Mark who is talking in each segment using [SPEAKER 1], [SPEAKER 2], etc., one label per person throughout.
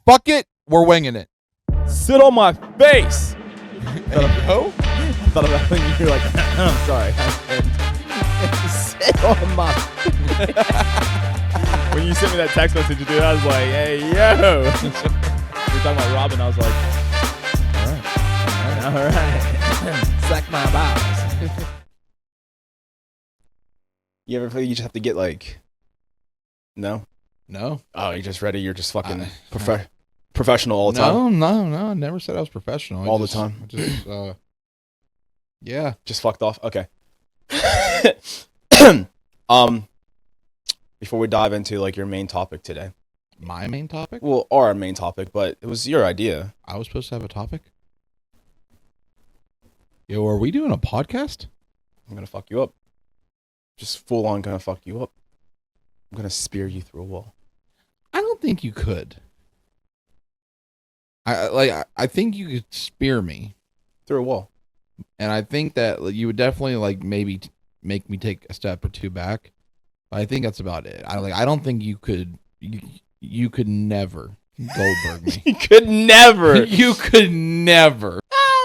[SPEAKER 1] Fuck it. We're winging it.
[SPEAKER 2] Sit on my face.
[SPEAKER 1] Oh?
[SPEAKER 2] I thought about when you were like, I'm sorry. Sit on my When you sent me that text message, dude, I was like, hey, yo. We were talking about Robin. I was like, all right. Suck my balls. You ever feel you just have to get like, no? Oh, you're just ready. You're just fucking professional all the time.
[SPEAKER 1] No. I never said I was professional.
[SPEAKER 2] All the time.
[SPEAKER 1] Yeah.
[SPEAKER 2] Just fucked off. Okay. Before we dive into like your main topic today.
[SPEAKER 1] My main topic?
[SPEAKER 2] Well, our main topic, but it was your idea.
[SPEAKER 1] I was supposed to have a topic? Yo, are we doing a podcast?
[SPEAKER 2] I'm gonna fuck you up. Just full on gonna fuck you up. I'm gonna spear you through a wall.
[SPEAKER 1] I don't think you could. I think you could spear me
[SPEAKER 2] Through a wall.
[SPEAKER 1] and I think that you would definitely like maybe make me take a step or two back. But I think that's about it. I don't think you could. You could never Goldberg me.
[SPEAKER 2] You could never.
[SPEAKER 1] You could never.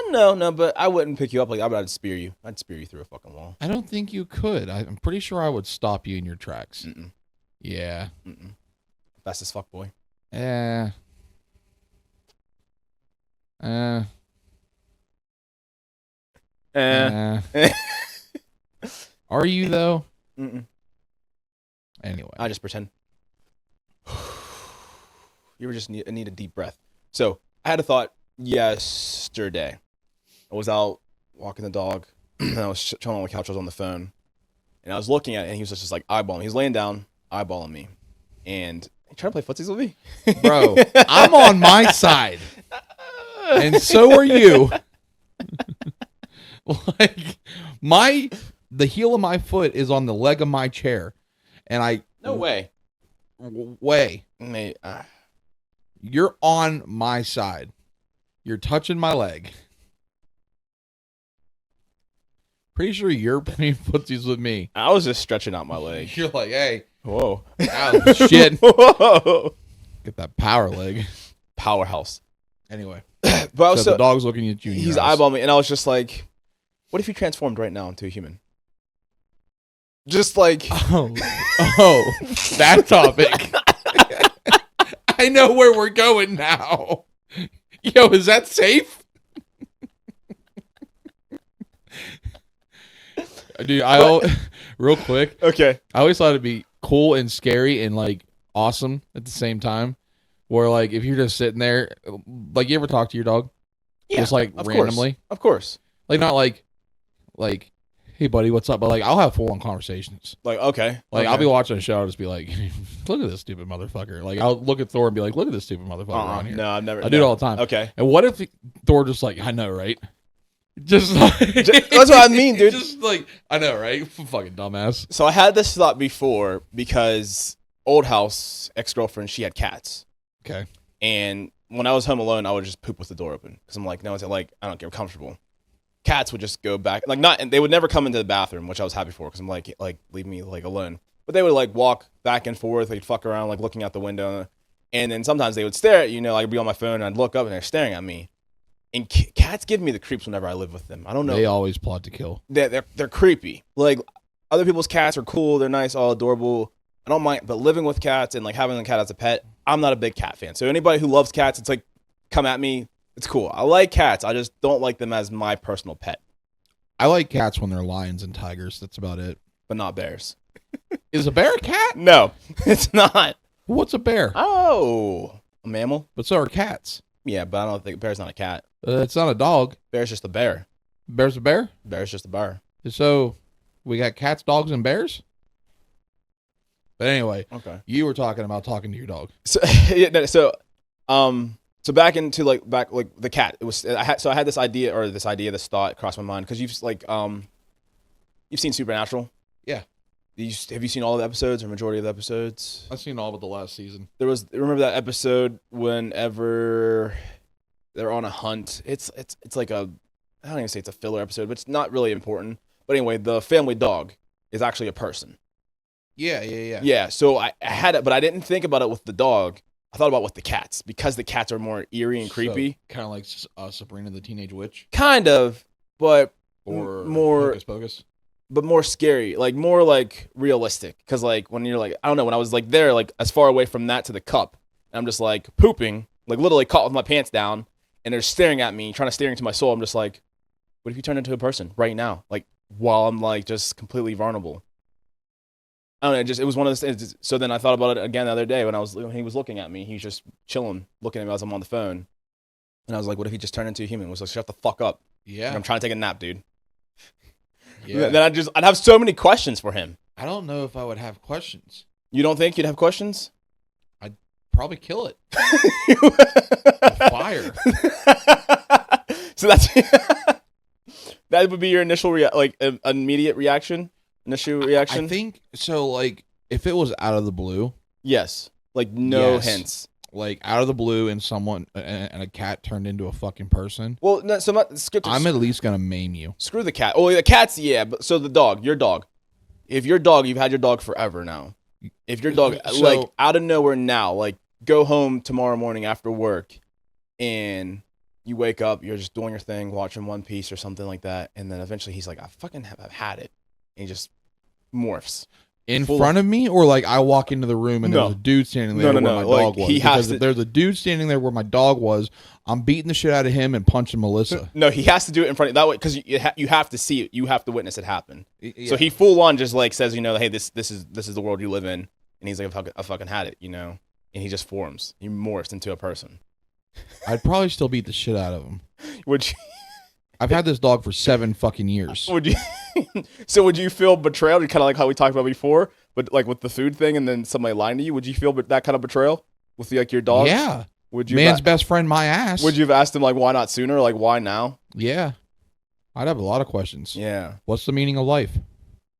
[SPEAKER 2] No, but I wouldn't pick you up like I'd spear you. I'd spear you through a fucking wall.
[SPEAKER 1] I don't think you could. I'm pretty sure I would stop you in your tracks.
[SPEAKER 2] Mm-mm.
[SPEAKER 1] Yeah.
[SPEAKER 2] Mm-mm. Fastest fuck boy.
[SPEAKER 1] Are you though?
[SPEAKER 2] Mm-mm.
[SPEAKER 1] Anyway,
[SPEAKER 2] I just pretend. You were just need a deep breath. So I had a thought yesterday. I was out walking the dog, and I was chilling on the couch. I was on the phone, and I was looking at it, and he was just like eyeballing. He's laying down, eyeballing me, and he tried to play footsies with me.
[SPEAKER 1] Bro, I'm on my side, and so are you. Like the heel of my foot is on the leg of my chair, and
[SPEAKER 2] No way.
[SPEAKER 1] Mate, you're on my side. You're touching my leg. Pretty sure you're playing footsies with me.
[SPEAKER 2] I was just stretching out my leg.
[SPEAKER 1] You're like, hey.
[SPEAKER 2] Whoa.
[SPEAKER 1] Ow, shit.
[SPEAKER 2] Whoa.
[SPEAKER 1] Get that power leg.
[SPEAKER 2] Powerhouse.
[SPEAKER 1] Anyway.
[SPEAKER 2] But
[SPEAKER 1] so the dog's looking at you.
[SPEAKER 2] He's eyeballing me, and I was just like, what if you transformed right now into a human? Just like...
[SPEAKER 1] Oh, that topic. I know where we're going now. Yo, is that safe? Dude, real quick.
[SPEAKER 2] Okay.
[SPEAKER 1] I always thought it'd be cool and scary and like awesome at the same time. Where like if you're just sitting there, like you ever talk to your dog?
[SPEAKER 2] Yeah,
[SPEAKER 1] just like randomly.
[SPEAKER 2] Of course.
[SPEAKER 1] Like not like, hey buddy, what's up? But like I'll have full on conversations.
[SPEAKER 2] Like okay.
[SPEAKER 1] Like I'll be watching a show, I'll just be like, look at this stupid motherfucker. Like I'll look at Thor and be like, look at this stupid motherfucker around here.
[SPEAKER 2] No, I've never.
[SPEAKER 1] I do it all the time.
[SPEAKER 2] Okay.
[SPEAKER 1] And what if Thor just like, I know, right? Just like
[SPEAKER 2] that's what I mean, dude.
[SPEAKER 1] Just like I know, right? Fucking dumbass.
[SPEAKER 2] So I had this thought before because old house ex-girlfriend, she had cats.
[SPEAKER 1] Okay.
[SPEAKER 2] And when I was home alone, I would just poop with the door open because I'm like, no, it's like I don't get comfortable. Cats would just go back, like not, and they would never come into the bathroom, which I was happy for because I'm like leave me like alone. But they would like walk back and forth, they'd fuck around, like looking out the window, and then sometimes they would stare at you. Like I'd be on my phone and I'd look up and they're staring at me. And cats give me the creeps whenever I live with them. I don't know.
[SPEAKER 1] They always plot to kill.
[SPEAKER 2] They're creepy. Like other people's cats are cool, they're nice, all adorable. I don't mind, but living with cats and like having a cat as a pet, I'm not a big cat fan. So anybody who loves cats, it's like come at me. It's cool. I like cats. I just don't like them as my personal pet.
[SPEAKER 1] I like cats when they're lions and tigers. That's about it.
[SPEAKER 2] But not bears.
[SPEAKER 1] Is a bear a cat?
[SPEAKER 2] No, it's not.
[SPEAKER 1] What's a bear?
[SPEAKER 2] Oh, a mammal?
[SPEAKER 1] But so are cats.
[SPEAKER 2] Yeah, but I don't think a bear's not a cat.
[SPEAKER 1] It's not a dog.
[SPEAKER 2] Bear's just a bear.
[SPEAKER 1] Bear's a bear?
[SPEAKER 2] Bear's just a bear.
[SPEAKER 1] So we got cats, dogs, and bears? But anyway,
[SPEAKER 2] okay.
[SPEAKER 1] You were talking about talking to your dog.
[SPEAKER 2] So so back into the cat. It was I had this idea, this thought crossed my mind because you've seen Supernatural.
[SPEAKER 1] Yeah.
[SPEAKER 2] Have you seen all of the episodes or majority of the episodes?
[SPEAKER 1] I've seen all but the last season.
[SPEAKER 2] Remember that episode whenever they're on a hunt? It's like I don't even say it's a filler episode, but it's not really important. But anyway, the family dog is actually a person.
[SPEAKER 1] Yeah.
[SPEAKER 2] Yeah, so I had it, but I didn't think about it with the dog. I thought about with the cats because the cats are more eerie and creepy.
[SPEAKER 1] Kind of like Sabrina the Teenage Witch,
[SPEAKER 2] Kind of, but
[SPEAKER 1] or
[SPEAKER 2] more,
[SPEAKER 1] Hocus Pocus.
[SPEAKER 2] but more scary, like more like realistic. Because like when you're like, I don't know, when I was like there, like as far away from that to the cup, and I'm just like pooping, like literally caught with my pants down, and they're staring at me, trying to stare into my soul. I'm just like, what if you turn into a person right now? Like while I'm like just completely vulnerable. I don't know. It was one of those things. So then I thought about it again the other day when he was looking at me. He was just chilling, looking at me as I'm on the phone, and I was like, what if he just turned into a human? I was like, shut the fuck up.
[SPEAKER 1] Yeah,
[SPEAKER 2] Like, I'm trying to take a nap, dude.
[SPEAKER 1] yeah.
[SPEAKER 2] Then I'd have so many questions for him.
[SPEAKER 1] I don't know if I would have questions.
[SPEAKER 2] You don't think you'd have questions?
[SPEAKER 1] Probably kill it. Fire.
[SPEAKER 2] So that's that would be your initial immediate reaction. Initial reaction.
[SPEAKER 1] I think so. Like if it was out of the blue,
[SPEAKER 2] yes. Like no
[SPEAKER 1] Yes.
[SPEAKER 2] hints.
[SPEAKER 1] like out of the blue, and someone and a cat turned into a fucking person,
[SPEAKER 2] Well, no, so
[SPEAKER 1] I'm at least gonna maim you.
[SPEAKER 2] screw the cat. Oh, the cat's but so the dog, your dog. If your dog, you've had your dog forever now. If your dog,
[SPEAKER 1] So-
[SPEAKER 2] like out of nowhere now, like go home tomorrow morning after work, and you wake up, you're just doing your thing, watching One Piece or something like that, and then eventually he's like, I've had it, and he just morphs.
[SPEAKER 1] In
[SPEAKER 2] Full-
[SPEAKER 1] front of me, or like I walk into the room and
[SPEAKER 2] No.
[SPEAKER 1] there's a dude standing there
[SPEAKER 2] No,
[SPEAKER 1] where
[SPEAKER 2] no,
[SPEAKER 1] my
[SPEAKER 2] like,
[SPEAKER 1] dog was.
[SPEAKER 2] he has
[SPEAKER 1] Because
[SPEAKER 2] to-
[SPEAKER 1] if there's a dude standing there where my dog was, I'm beating the shit out of him and punching Melissa.
[SPEAKER 2] No, he has to do it in front of that way because you have to see it. You have to witness it happen.
[SPEAKER 1] Yeah.
[SPEAKER 2] So he full on just like says, hey, this is the world you live in, and he's like, I fucking had it, and he just forms. He morphs into a person.
[SPEAKER 1] I'd probably still beat the shit out of him.
[SPEAKER 2] Would you?
[SPEAKER 1] I've had this dog for 7 fucking years.
[SPEAKER 2] Would you? So would you feel betrayal? Kind of like how we talked about before, but like with the food thing, and then somebody lying to you. Would you feel that kind of betrayal with like your dog?
[SPEAKER 1] Yeah.
[SPEAKER 2] Would you?
[SPEAKER 1] Man's best friend, my ass.
[SPEAKER 2] Would you have asked him like, why not sooner? Like, why now?
[SPEAKER 1] Yeah. I'd have a lot of questions.
[SPEAKER 2] Yeah.
[SPEAKER 1] What's the meaning of life?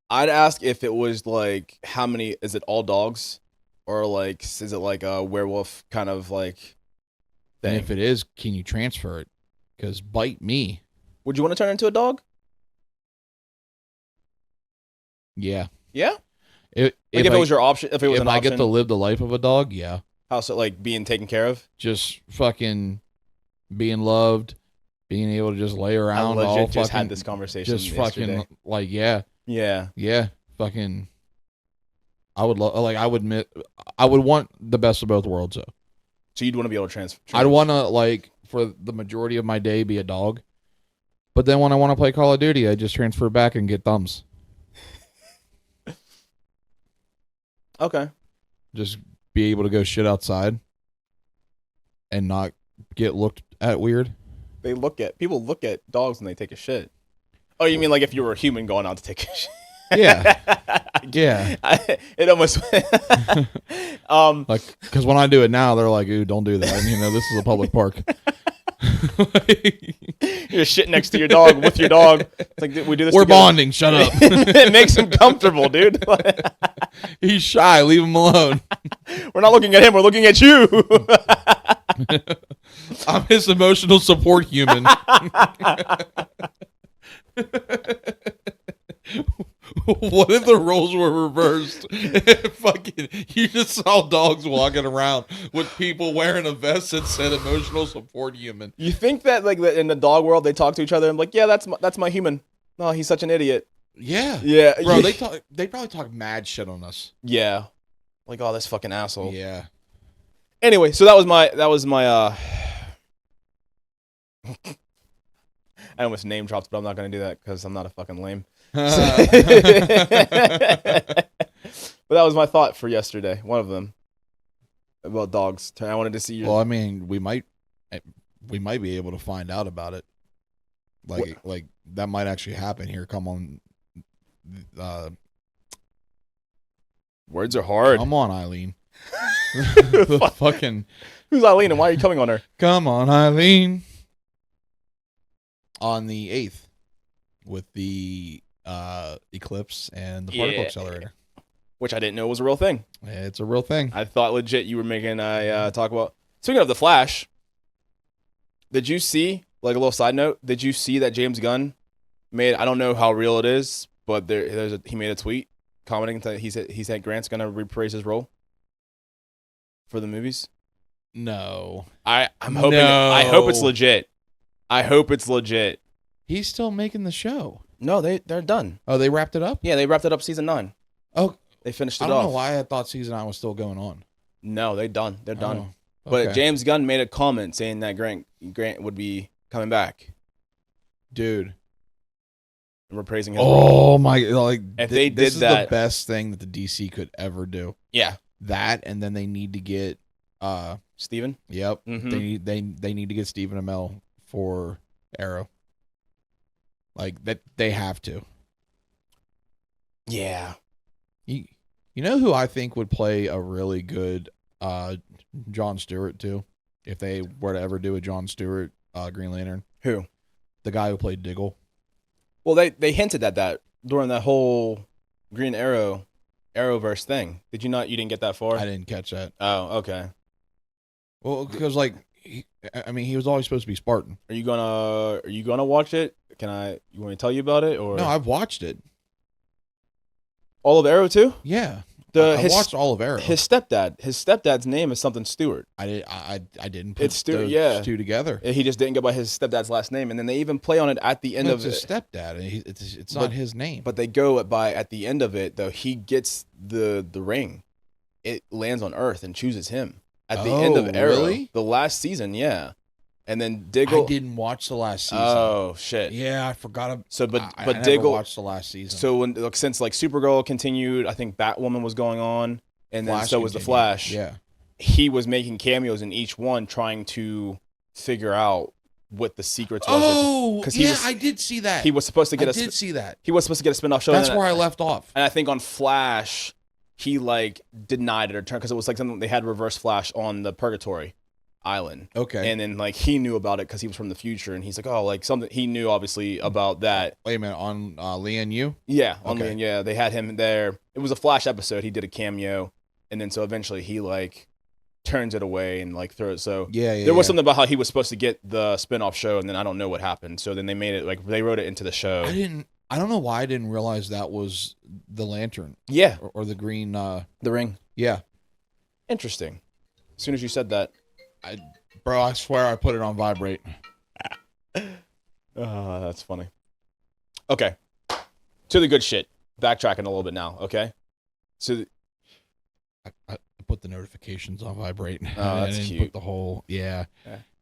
[SPEAKER 2] I'd ask if it was like, how many? Is it all dogs, or like, is it like a werewolf kind of like
[SPEAKER 1] And
[SPEAKER 2] thing?
[SPEAKER 1] if it is, can you transfer it? Because bite me.
[SPEAKER 2] Would you want to turn into a dog?
[SPEAKER 1] Yeah.
[SPEAKER 2] Yeah.
[SPEAKER 1] If
[SPEAKER 2] Like if it was your option, if it was
[SPEAKER 1] if
[SPEAKER 2] an
[SPEAKER 1] I
[SPEAKER 2] option,
[SPEAKER 1] get to live the life of a dog, yeah.
[SPEAKER 2] how so like being taken care of?
[SPEAKER 1] Just fucking being loved, being able to just lay around
[SPEAKER 2] I
[SPEAKER 1] all
[SPEAKER 2] legit just
[SPEAKER 1] fucking,
[SPEAKER 2] had this conversation
[SPEAKER 1] just
[SPEAKER 2] yesterday.
[SPEAKER 1] fucking like yeah, fucking. I would I would want the best of both worlds though.
[SPEAKER 2] So you'd want to be able to transfer.
[SPEAKER 1] I'd want to like for the majority of my day be a dog, but then when I want to play Call of Duty, I just transfer back and get thumbs.
[SPEAKER 2] Okay.
[SPEAKER 1] Just be able to go shit outside and not get looked at weird.
[SPEAKER 2] People look at dogs when they take a shit. Oh, you mean like if you were a human going out to take a shit?
[SPEAKER 1] Yeah. Yeah.
[SPEAKER 2] It almost
[SPEAKER 1] Like, because when I do it now, they're like, "Ooh, don't do that." And, this is a public park.
[SPEAKER 2] you're shitting next to your dog with your dog. It's like we do this.
[SPEAKER 1] We're
[SPEAKER 2] together.
[SPEAKER 1] bonding. Shut up.
[SPEAKER 2] It makes him comfortable, dude.
[SPEAKER 1] He's shy. Leave him alone.
[SPEAKER 2] We're not looking at him. We're looking at you.
[SPEAKER 1] I'm his emotional support human. What if the roles were reversed? Fucking, you just saw dogs walking around with people wearing a vest that said emotional support human.
[SPEAKER 2] You think that like in the dog world they talk to each other and like, yeah, that's my human. No, he's such an idiot.
[SPEAKER 1] Yeah.
[SPEAKER 2] Yeah,
[SPEAKER 1] Bro, they probably talk mad shit on us.
[SPEAKER 2] Yeah, like oh, this fucking asshole.
[SPEAKER 1] Yeah.
[SPEAKER 2] Anyway, so that was my I almost name dropped, but I'm not gonna do that because I'm not a fucking lame. But that was my thought for yesterday. One of them about dogs. I wanted to see your.
[SPEAKER 1] Well, I mean, we might be able to find out about it. Like that might actually happen here. Come on,
[SPEAKER 2] Words are hard.
[SPEAKER 1] come on, Eileen. Fucking
[SPEAKER 2] Who's Eileen and why are you coming on her?
[SPEAKER 1] come on, Eileen. On the 8th, with the Eclipse and the Particle Accelerator.
[SPEAKER 2] Which I didn't know was a real thing.
[SPEAKER 1] It's a real thing.
[SPEAKER 2] I thought legit you were making a talk about. Speaking of the Flash, did you see, like a little side note, did you see that James Gunn made, I don't know how real it is, but he made a tweet commenting that he said Grant's going to reprise his role for the movies?
[SPEAKER 1] No.
[SPEAKER 2] I'm hoping. I hope it's
[SPEAKER 1] No.
[SPEAKER 2] legit. I hope it's legit.
[SPEAKER 1] He's still making the show.
[SPEAKER 2] No, they're done.
[SPEAKER 1] Oh, they wrapped it up?
[SPEAKER 2] Yeah, they wrapped it up season 9.
[SPEAKER 1] Oh,
[SPEAKER 2] They finished
[SPEAKER 1] I
[SPEAKER 2] it
[SPEAKER 1] don't
[SPEAKER 2] off.
[SPEAKER 1] know why I thought season 9 was still going on.
[SPEAKER 2] No, they're done. They're done.
[SPEAKER 1] Oh,
[SPEAKER 2] But
[SPEAKER 1] okay.
[SPEAKER 2] James Gunn made a comment saying that Grant would be coming back.
[SPEAKER 1] Dude.
[SPEAKER 2] And we're praising his role.
[SPEAKER 1] Oh my! Like
[SPEAKER 2] If they
[SPEAKER 1] this
[SPEAKER 2] did
[SPEAKER 1] is
[SPEAKER 2] that-
[SPEAKER 1] the best thing that the DC could ever do.
[SPEAKER 2] Yeah,
[SPEAKER 1] That, and then they need to get.
[SPEAKER 2] Steven.
[SPEAKER 1] Yep.
[SPEAKER 2] Mhm.
[SPEAKER 1] They need to get Stephen Amell for Arrow. Like that, they have to.
[SPEAKER 2] Yeah.
[SPEAKER 1] You know who I think would play a really good Jon Stewart too, if they were to ever do a Jon Stewart Green Lantern.
[SPEAKER 2] Who?
[SPEAKER 1] The guy who played Diggle.
[SPEAKER 2] Well, they hinted at that during that whole Green Arrowverse thing. Did you not? You didn't get that far?
[SPEAKER 1] I didn't catch that.
[SPEAKER 2] Oh, okay.
[SPEAKER 1] Well, because like, he was always supposed to be Spartan.
[SPEAKER 2] Are you gonna watch it? You want me to tell you about it or
[SPEAKER 1] No, I've watched it.
[SPEAKER 2] all of Arrow too?
[SPEAKER 1] Yeah, I watched all of Arrow.
[SPEAKER 2] His stepdad's name is something Stewart.
[SPEAKER 1] I didn't put
[SPEAKER 2] It's Stewart,
[SPEAKER 1] those
[SPEAKER 2] yeah.
[SPEAKER 1] two together.
[SPEAKER 2] He just didn't go by his stepdad's last name, and then they even play on it at the end
[SPEAKER 1] No,
[SPEAKER 2] of
[SPEAKER 1] it's his
[SPEAKER 2] it.
[SPEAKER 1] stepdad. And it's not his name.
[SPEAKER 2] But they go by at the end of it though. He gets the ring. It lands on Earth and chooses him at the end of
[SPEAKER 1] Oh,
[SPEAKER 2] Arrow.
[SPEAKER 1] really?
[SPEAKER 2] The last season, yeah. And then Diggle.
[SPEAKER 1] I didn't watch the last season.
[SPEAKER 2] Oh shit.
[SPEAKER 1] Yeah, I forgot.
[SPEAKER 2] So, but
[SPEAKER 1] I never
[SPEAKER 2] Diggle
[SPEAKER 1] watched the last season.
[SPEAKER 2] So since like Supergirl continued, I think Batwoman was going on, and then
[SPEAKER 1] Flash
[SPEAKER 2] so was the
[SPEAKER 1] continued.
[SPEAKER 2] Flash.
[SPEAKER 1] Yeah.
[SPEAKER 2] He was making cameos in each one, trying to figure out what the secrets was.
[SPEAKER 1] Oh,
[SPEAKER 2] 'Cause
[SPEAKER 1] I did see that.
[SPEAKER 2] He was supposed to
[SPEAKER 1] I
[SPEAKER 2] get
[SPEAKER 1] did see that.
[SPEAKER 2] he was supposed to get a spinoff show.
[SPEAKER 1] That's
[SPEAKER 2] and
[SPEAKER 1] where I left off.
[SPEAKER 2] And I think on Flash, he like denied it or turned because it was like something they had Reverse Flash on the Purgatory Island.
[SPEAKER 1] Okay.
[SPEAKER 2] And then like he knew about it because he was from the future, and he's like, oh, like something he knew obviously about that.
[SPEAKER 1] Wait a minute, on Lian Yu?
[SPEAKER 2] Yeah, on
[SPEAKER 1] Okay.
[SPEAKER 2] the yeah, they had him there. It was a Flash episode. He did a cameo, and then so eventually he like turns it away and like throws. So
[SPEAKER 1] Yeah.
[SPEAKER 2] there was something about how he was supposed to get the spinoff show, and then I don't know what happened. So then they made it like they wrote it into the show.
[SPEAKER 1] I don't know why I didn't realize that was the lantern
[SPEAKER 2] Yeah,
[SPEAKER 1] or the green.
[SPEAKER 2] the ring.
[SPEAKER 1] Yeah.
[SPEAKER 2] Interesting. As soon as you said that,
[SPEAKER 1] Bro, I swear I put it on vibrate.
[SPEAKER 2] that's funny. Okay, to the good shit. Backtracking a little bit now. Okay, so
[SPEAKER 1] I put the notifications on vibrate.
[SPEAKER 2] Oh,
[SPEAKER 1] I
[SPEAKER 2] that's
[SPEAKER 1] didn't
[SPEAKER 2] cute.
[SPEAKER 1] put the whole. Yeah.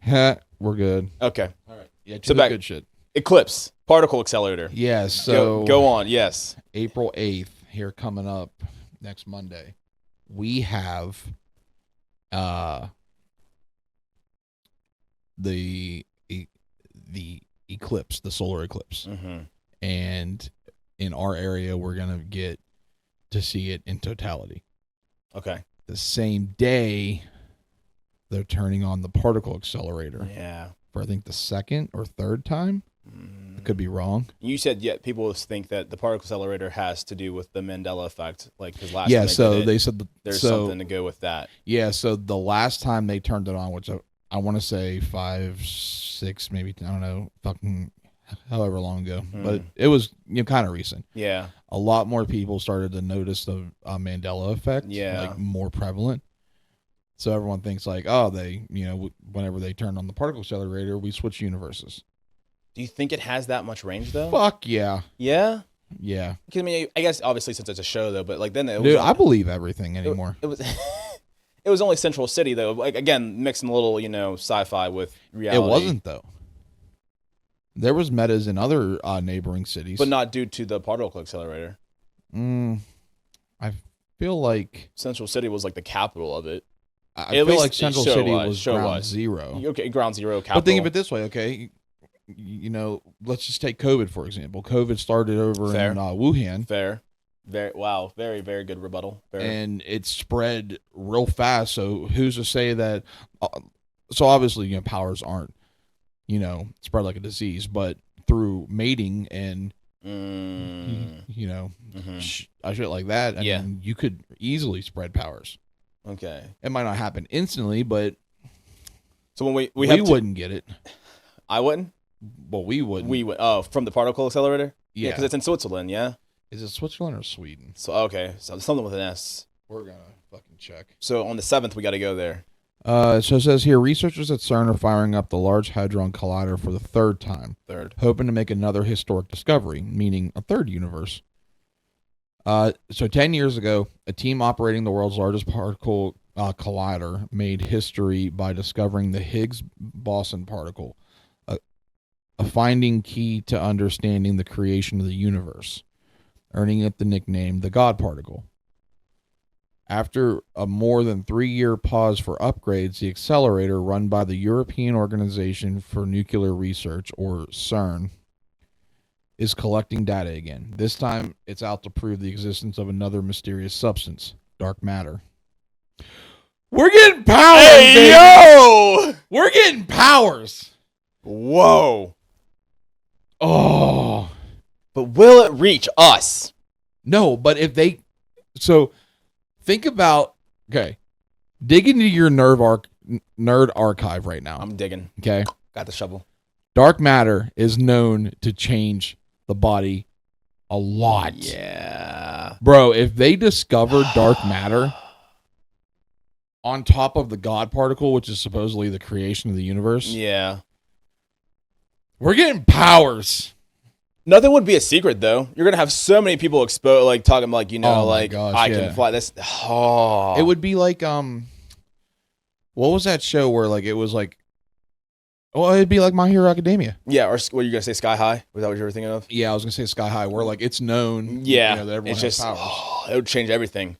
[SPEAKER 2] Yeah.
[SPEAKER 1] We're good.
[SPEAKER 2] okay,
[SPEAKER 1] All right. Yeah. To
[SPEAKER 2] So
[SPEAKER 1] the
[SPEAKER 2] back-
[SPEAKER 1] good shit.
[SPEAKER 2] Eclipse Particle Accelerator.
[SPEAKER 1] Yeah. So
[SPEAKER 2] Go on. Yes.
[SPEAKER 1] April 8th here coming up next Monday. We have the eclipse, the solar eclipse.
[SPEAKER 2] Mm-hmm.
[SPEAKER 1] And in our area we're going to get to see it in totality.
[SPEAKER 2] Okay.
[SPEAKER 1] The same day they're turning on the particle accelerator
[SPEAKER 2] Yeah.
[SPEAKER 1] for I think the second or third time. I could be wrong.
[SPEAKER 2] You said people think that the particle accelerator has to do with the Mandela effect, like because last
[SPEAKER 1] Yeah,
[SPEAKER 2] time
[SPEAKER 1] so
[SPEAKER 2] did it,
[SPEAKER 1] they said
[SPEAKER 2] there's
[SPEAKER 1] so,
[SPEAKER 2] something to go with that.
[SPEAKER 1] Yeah, so the last time they turned it on, which I want to say 5, 6, maybe, I don't know, fucking however long ago, but it was kind of recent.
[SPEAKER 2] Yeah.
[SPEAKER 1] A lot more people started to notice the Mandela effect,
[SPEAKER 2] Yeah.
[SPEAKER 1] like more prevalent. So everyone thinks like, oh, they, whenever they turn on the particle accelerator, we switch universes.
[SPEAKER 2] Do you think it has that much range though?
[SPEAKER 1] Fuck yeah.
[SPEAKER 2] Yeah.
[SPEAKER 1] Yeah.
[SPEAKER 2] 'Cause, I mean, I guess obviously since it's a show though, but like then it
[SPEAKER 1] Dude,
[SPEAKER 2] was
[SPEAKER 1] I believe everything anymore.
[SPEAKER 2] it was it was only Central City though. Like again, mixing a little sci-fi with reality.
[SPEAKER 1] It wasn't though. There was metas in other neighboring cities,
[SPEAKER 2] but not due to the particle accelerator.
[SPEAKER 1] I feel like
[SPEAKER 2] Central City was like the capital of it.
[SPEAKER 1] I
[SPEAKER 2] At
[SPEAKER 1] feel
[SPEAKER 2] least
[SPEAKER 1] like Central City
[SPEAKER 2] show-wise,
[SPEAKER 1] was
[SPEAKER 2] show-wise.
[SPEAKER 1] ground zero.
[SPEAKER 2] Okay, ground zero capital.
[SPEAKER 1] But think of it this way, okay? Let's just take COVID for example. COVID started over
[SPEAKER 2] Fair.
[SPEAKER 1] in Wuhan,
[SPEAKER 2] Fair. Very, very good rebuttal. Fair.
[SPEAKER 1] and it spread real fast. So who's to say that? So obviously, powers aren't, spread like a disease, but through mating and shit like that, I
[SPEAKER 2] Yeah.
[SPEAKER 1] mean, you could easily spread powers.
[SPEAKER 2] Okay.
[SPEAKER 1] It might not happen instantly, but
[SPEAKER 2] So when we
[SPEAKER 1] wouldn't get it.
[SPEAKER 2] I wouldn't.
[SPEAKER 1] Well, we wouldn't.
[SPEAKER 2] We would. Oh, from the particle accelerator.
[SPEAKER 1] Yeah.
[SPEAKER 2] Because it's in Switzerland. Yeah.
[SPEAKER 1] Is it Switzerland or Sweden?
[SPEAKER 2] So okay. So something with an S.
[SPEAKER 1] We're gonna fucking check.
[SPEAKER 2] So on the 7th we got to go there.
[SPEAKER 1] So it says here, researchers at CERN are firing up the Large Hadron Collider for the third time, hoping to make another historic discovery, meaning a third universe. So 10 years ago, a team operating the world's largest particle collider made history by discovering the Higgs boson particle, a finding key to understanding the creation of the universe, earning it the nickname the God particle. After a more than 3-year pause for upgrades, the accelerator, run by the European Organization for Nuclear Research, or CERN, is collecting data again. This time, it's out to prove the existence of another mysterious substance, dark matter. We're getting powers,
[SPEAKER 2] Hey, yo!
[SPEAKER 1] We're getting powers!
[SPEAKER 2] Whoa.
[SPEAKER 1] Oh.
[SPEAKER 2] But will it reach us?
[SPEAKER 1] No, but if they... So... Think about, okay, dig into your nerd archive right now.
[SPEAKER 2] I'm digging.
[SPEAKER 1] Okay.
[SPEAKER 2] Got the shovel.
[SPEAKER 1] Dark matter is known to change the body a lot.
[SPEAKER 2] Yeah.
[SPEAKER 1] Bro, if they discover dark matter on top of the God particle, which is supposedly the creation of the universe.
[SPEAKER 2] Yeah.
[SPEAKER 1] We're getting powers.
[SPEAKER 2] Nothing would be a secret, though. You're going to have so many people exposed, like, talking like, you know, I can fly this. Oh.
[SPEAKER 1] It would be like, what was that show where, like, it was like, well, it'd be like My Hero Academia.
[SPEAKER 2] Yeah, or what you going to say, Sky High? Was that what you were thinking of?
[SPEAKER 1] Yeah, I was going to say Sky High, where, like, it's known,
[SPEAKER 2] yeah,
[SPEAKER 1] that everyone has powers.
[SPEAKER 2] It would change everything.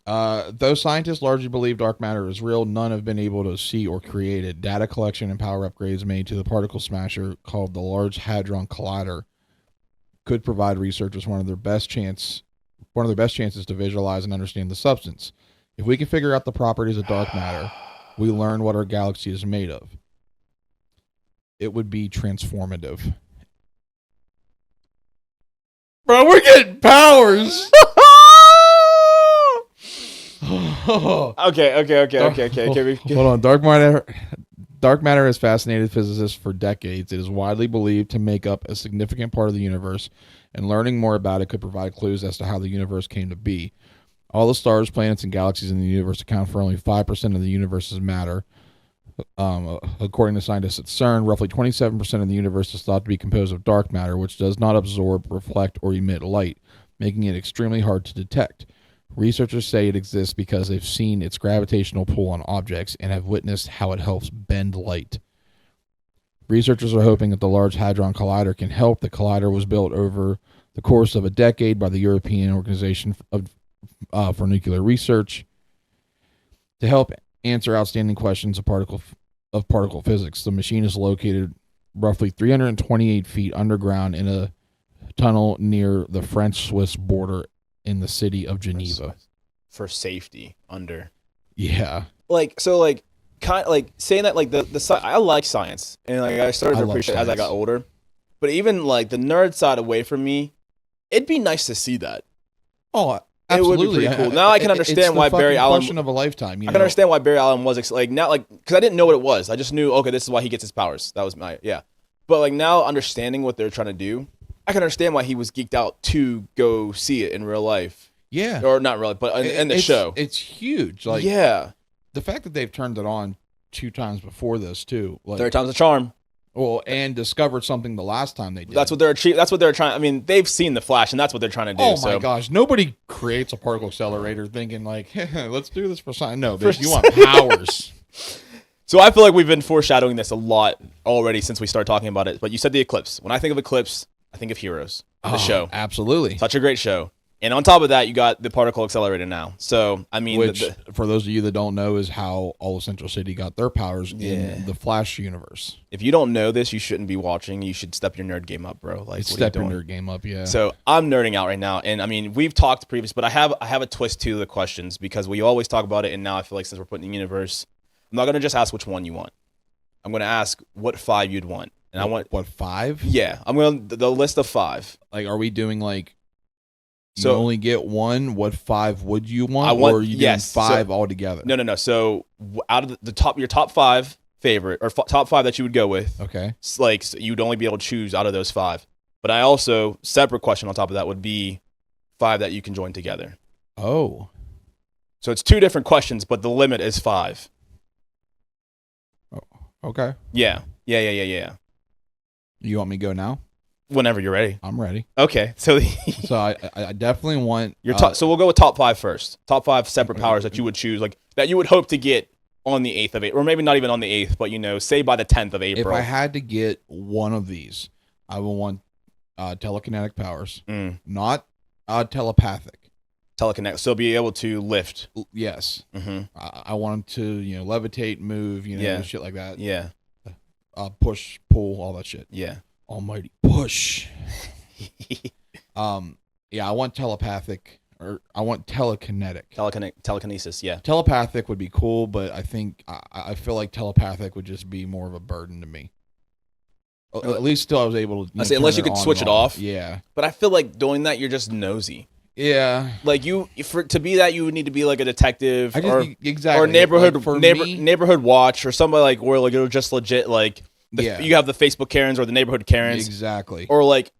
[SPEAKER 1] Though scientists largely believe dark matter is real, none have been able to see or create it. Data collection and power upgrades made to the particle smasher called the Large Hadron Collider could provide researchers one of their best chances to visualize and understand the substance. If we can figure out the properties of dark matter, we learn what our galaxy is made of. It would be transformative. Bro, we're getting powers.
[SPEAKER 2] Okay.
[SPEAKER 1] Hold on. Dark matter has fascinated physicists for decades. It is widely believed to make up a significant part of the universe, and learning more about it could provide clues as to how the universe came to be. All the stars, planets, and galaxies in the universe account for only 5% of the universe's matter. According to scientists at CERN, roughly 27% of the universe is thought to be composed of dark matter, which does not absorb, reflect, or emit light, making it extremely hard to detect. Researchers say it exists because they've seen its gravitational pull on objects and have witnessed how it helps bend light. Researchers are hoping that the Large Hadron Collider can help. The collider was built over the course of a decade by the European Organization for Nuclear Research to help answer outstanding questions of particle physics. The machine is located roughly 328 feet underground in a tunnel near the French-Swiss border in the city of Geneva.
[SPEAKER 2] For safety under.
[SPEAKER 1] Yeah.
[SPEAKER 2] Kind of like saying that, like the I like science, and like I started to appreciate it as I got older. But even like the nerd side away from me, it'd be nice to see that.
[SPEAKER 1] Oh, absolutely.
[SPEAKER 2] It would be pretty cool. Now I can understand why Barry Allen.
[SPEAKER 1] Question of a lifetime.
[SPEAKER 2] I can understand why Barry Allen was like now, like, because I didn't know what it was. I just knew, okay, this is why he gets his powers. That was my But like now understanding what they're trying to do, I can understand why he was geeked out to go see it in real life.
[SPEAKER 1] Yeah.
[SPEAKER 2] Or not really, but in the show.
[SPEAKER 1] It's huge. Like,
[SPEAKER 2] yeah.
[SPEAKER 1] The fact that they've turned it on 2 times before this too. Like,
[SPEAKER 2] 3rd time's a charm.
[SPEAKER 1] Well, and discovered something the last time they did.
[SPEAKER 2] That's what they're trying. I mean, they've seen the Flash, and that's what they're trying to do.
[SPEAKER 1] Oh my gosh! Nobody creates a particle accelerator thinking like, "Let's do this for science." No, bitch, you want powers.
[SPEAKER 2] So I feel like we've been foreshadowing this a lot already since we started talking about it. But you said the eclipse. When I think of eclipse, I think of Heroes, the show.
[SPEAKER 1] Absolutely,
[SPEAKER 2] such a great show. And on top of that, you got the Particle Accelerator now. So, I mean...
[SPEAKER 1] Which, for those of you that don't know, is how all of Central City got their powers in the Flash universe.
[SPEAKER 2] If you don't know this, you shouldn't be watching. You should step your nerd game up, bro. Like,
[SPEAKER 1] step your nerd game up, yeah.
[SPEAKER 2] So, I'm nerding out right now. And, I mean, we've talked previous, but I have a twist to the questions because we always talk about it. And now I feel like since we're putting in the universe, I'm not going to just ask which one you want. I'm going to ask what 5 you'd want. And I want...
[SPEAKER 1] What, 5?
[SPEAKER 2] Yeah. I'm going to... The list of 5.
[SPEAKER 1] Like, are we doing, like... You only get 1. What 5 would you want? Or are you doing 5 altogether?
[SPEAKER 2] No. So out of your top 5 favorite or top 5 that you would go with.
[SPEAKER 1] Okay.
[SPEAKER 2] Like so you'd only be able to choose out of those 5. But I also separate question on top of that would be 5 that you can join together.
[SPEAKER 1] Oh.
[SPEAKER 2] So it's 2 different questions, but the limit is 5.
[SPEAKER 1] Okay.
[SPEAKER 2] Yeah. Yeah.
[SPEAKER 1] You want me to go now?
[SPEAKER 2] Whenever you're ready.
[SPEAKER 1] I'm ready.
[SPEAKER 2] Okay. So
[SPEAKER 1] So I definitely want
[SPEAKER 2] your top. So we'll go with top 5 first. Top 5 separate powers that you would choose, like that you would hope to get on the 8th of April, or maybe not even on the 8th, but say by the 10th of April.
[SPEAKER 1] If I had to get one of these, I would want telekinetic powers, not telepathic.
[SPEAKER 2] Telekinetic, so be able to lift.
[SPEAKER 1] Yes.
[SPEAKER 2] Mm-hmm.
[SPEAKER 1] I want them to levitate, move, shit like that.
[SPEAKER 2] Yeah.
[SPEAKER 1] Push, pull, all that shit.
[SPEAKER 2] Yeah.
[SPEAKER 1] Almighty push. Yeah, I want telepathic, or I want telekinetic.
[SPEAKER 2] Telekinesis, yeah.
[SPEAKER 1] Telepathic would be cool, but I think I feel like telepathic would just be more of a burden to me. At least still I was able to.
[SPEAKER 2] I say unless you could switch it off.
[SPEAKER 1] Yeah.
[SPEAKER 2] But I feel like doing that, you're just nosy.
[SPEAKER 1] Yeah.
[SPEAKER 2] Like to be that, you would need to be like a detective
[SPEAKER 1] exactly,
[SPEAKER 2] or
[SPEAKER 1] neighborhood
[SPEAKER 2] neighborhood watch or somebody like where like it'll just legit like you have the Facebook Karens or the neighborhood Karens.
[SPEAKER 1] Exactly.
[SPEAKER 2] Or like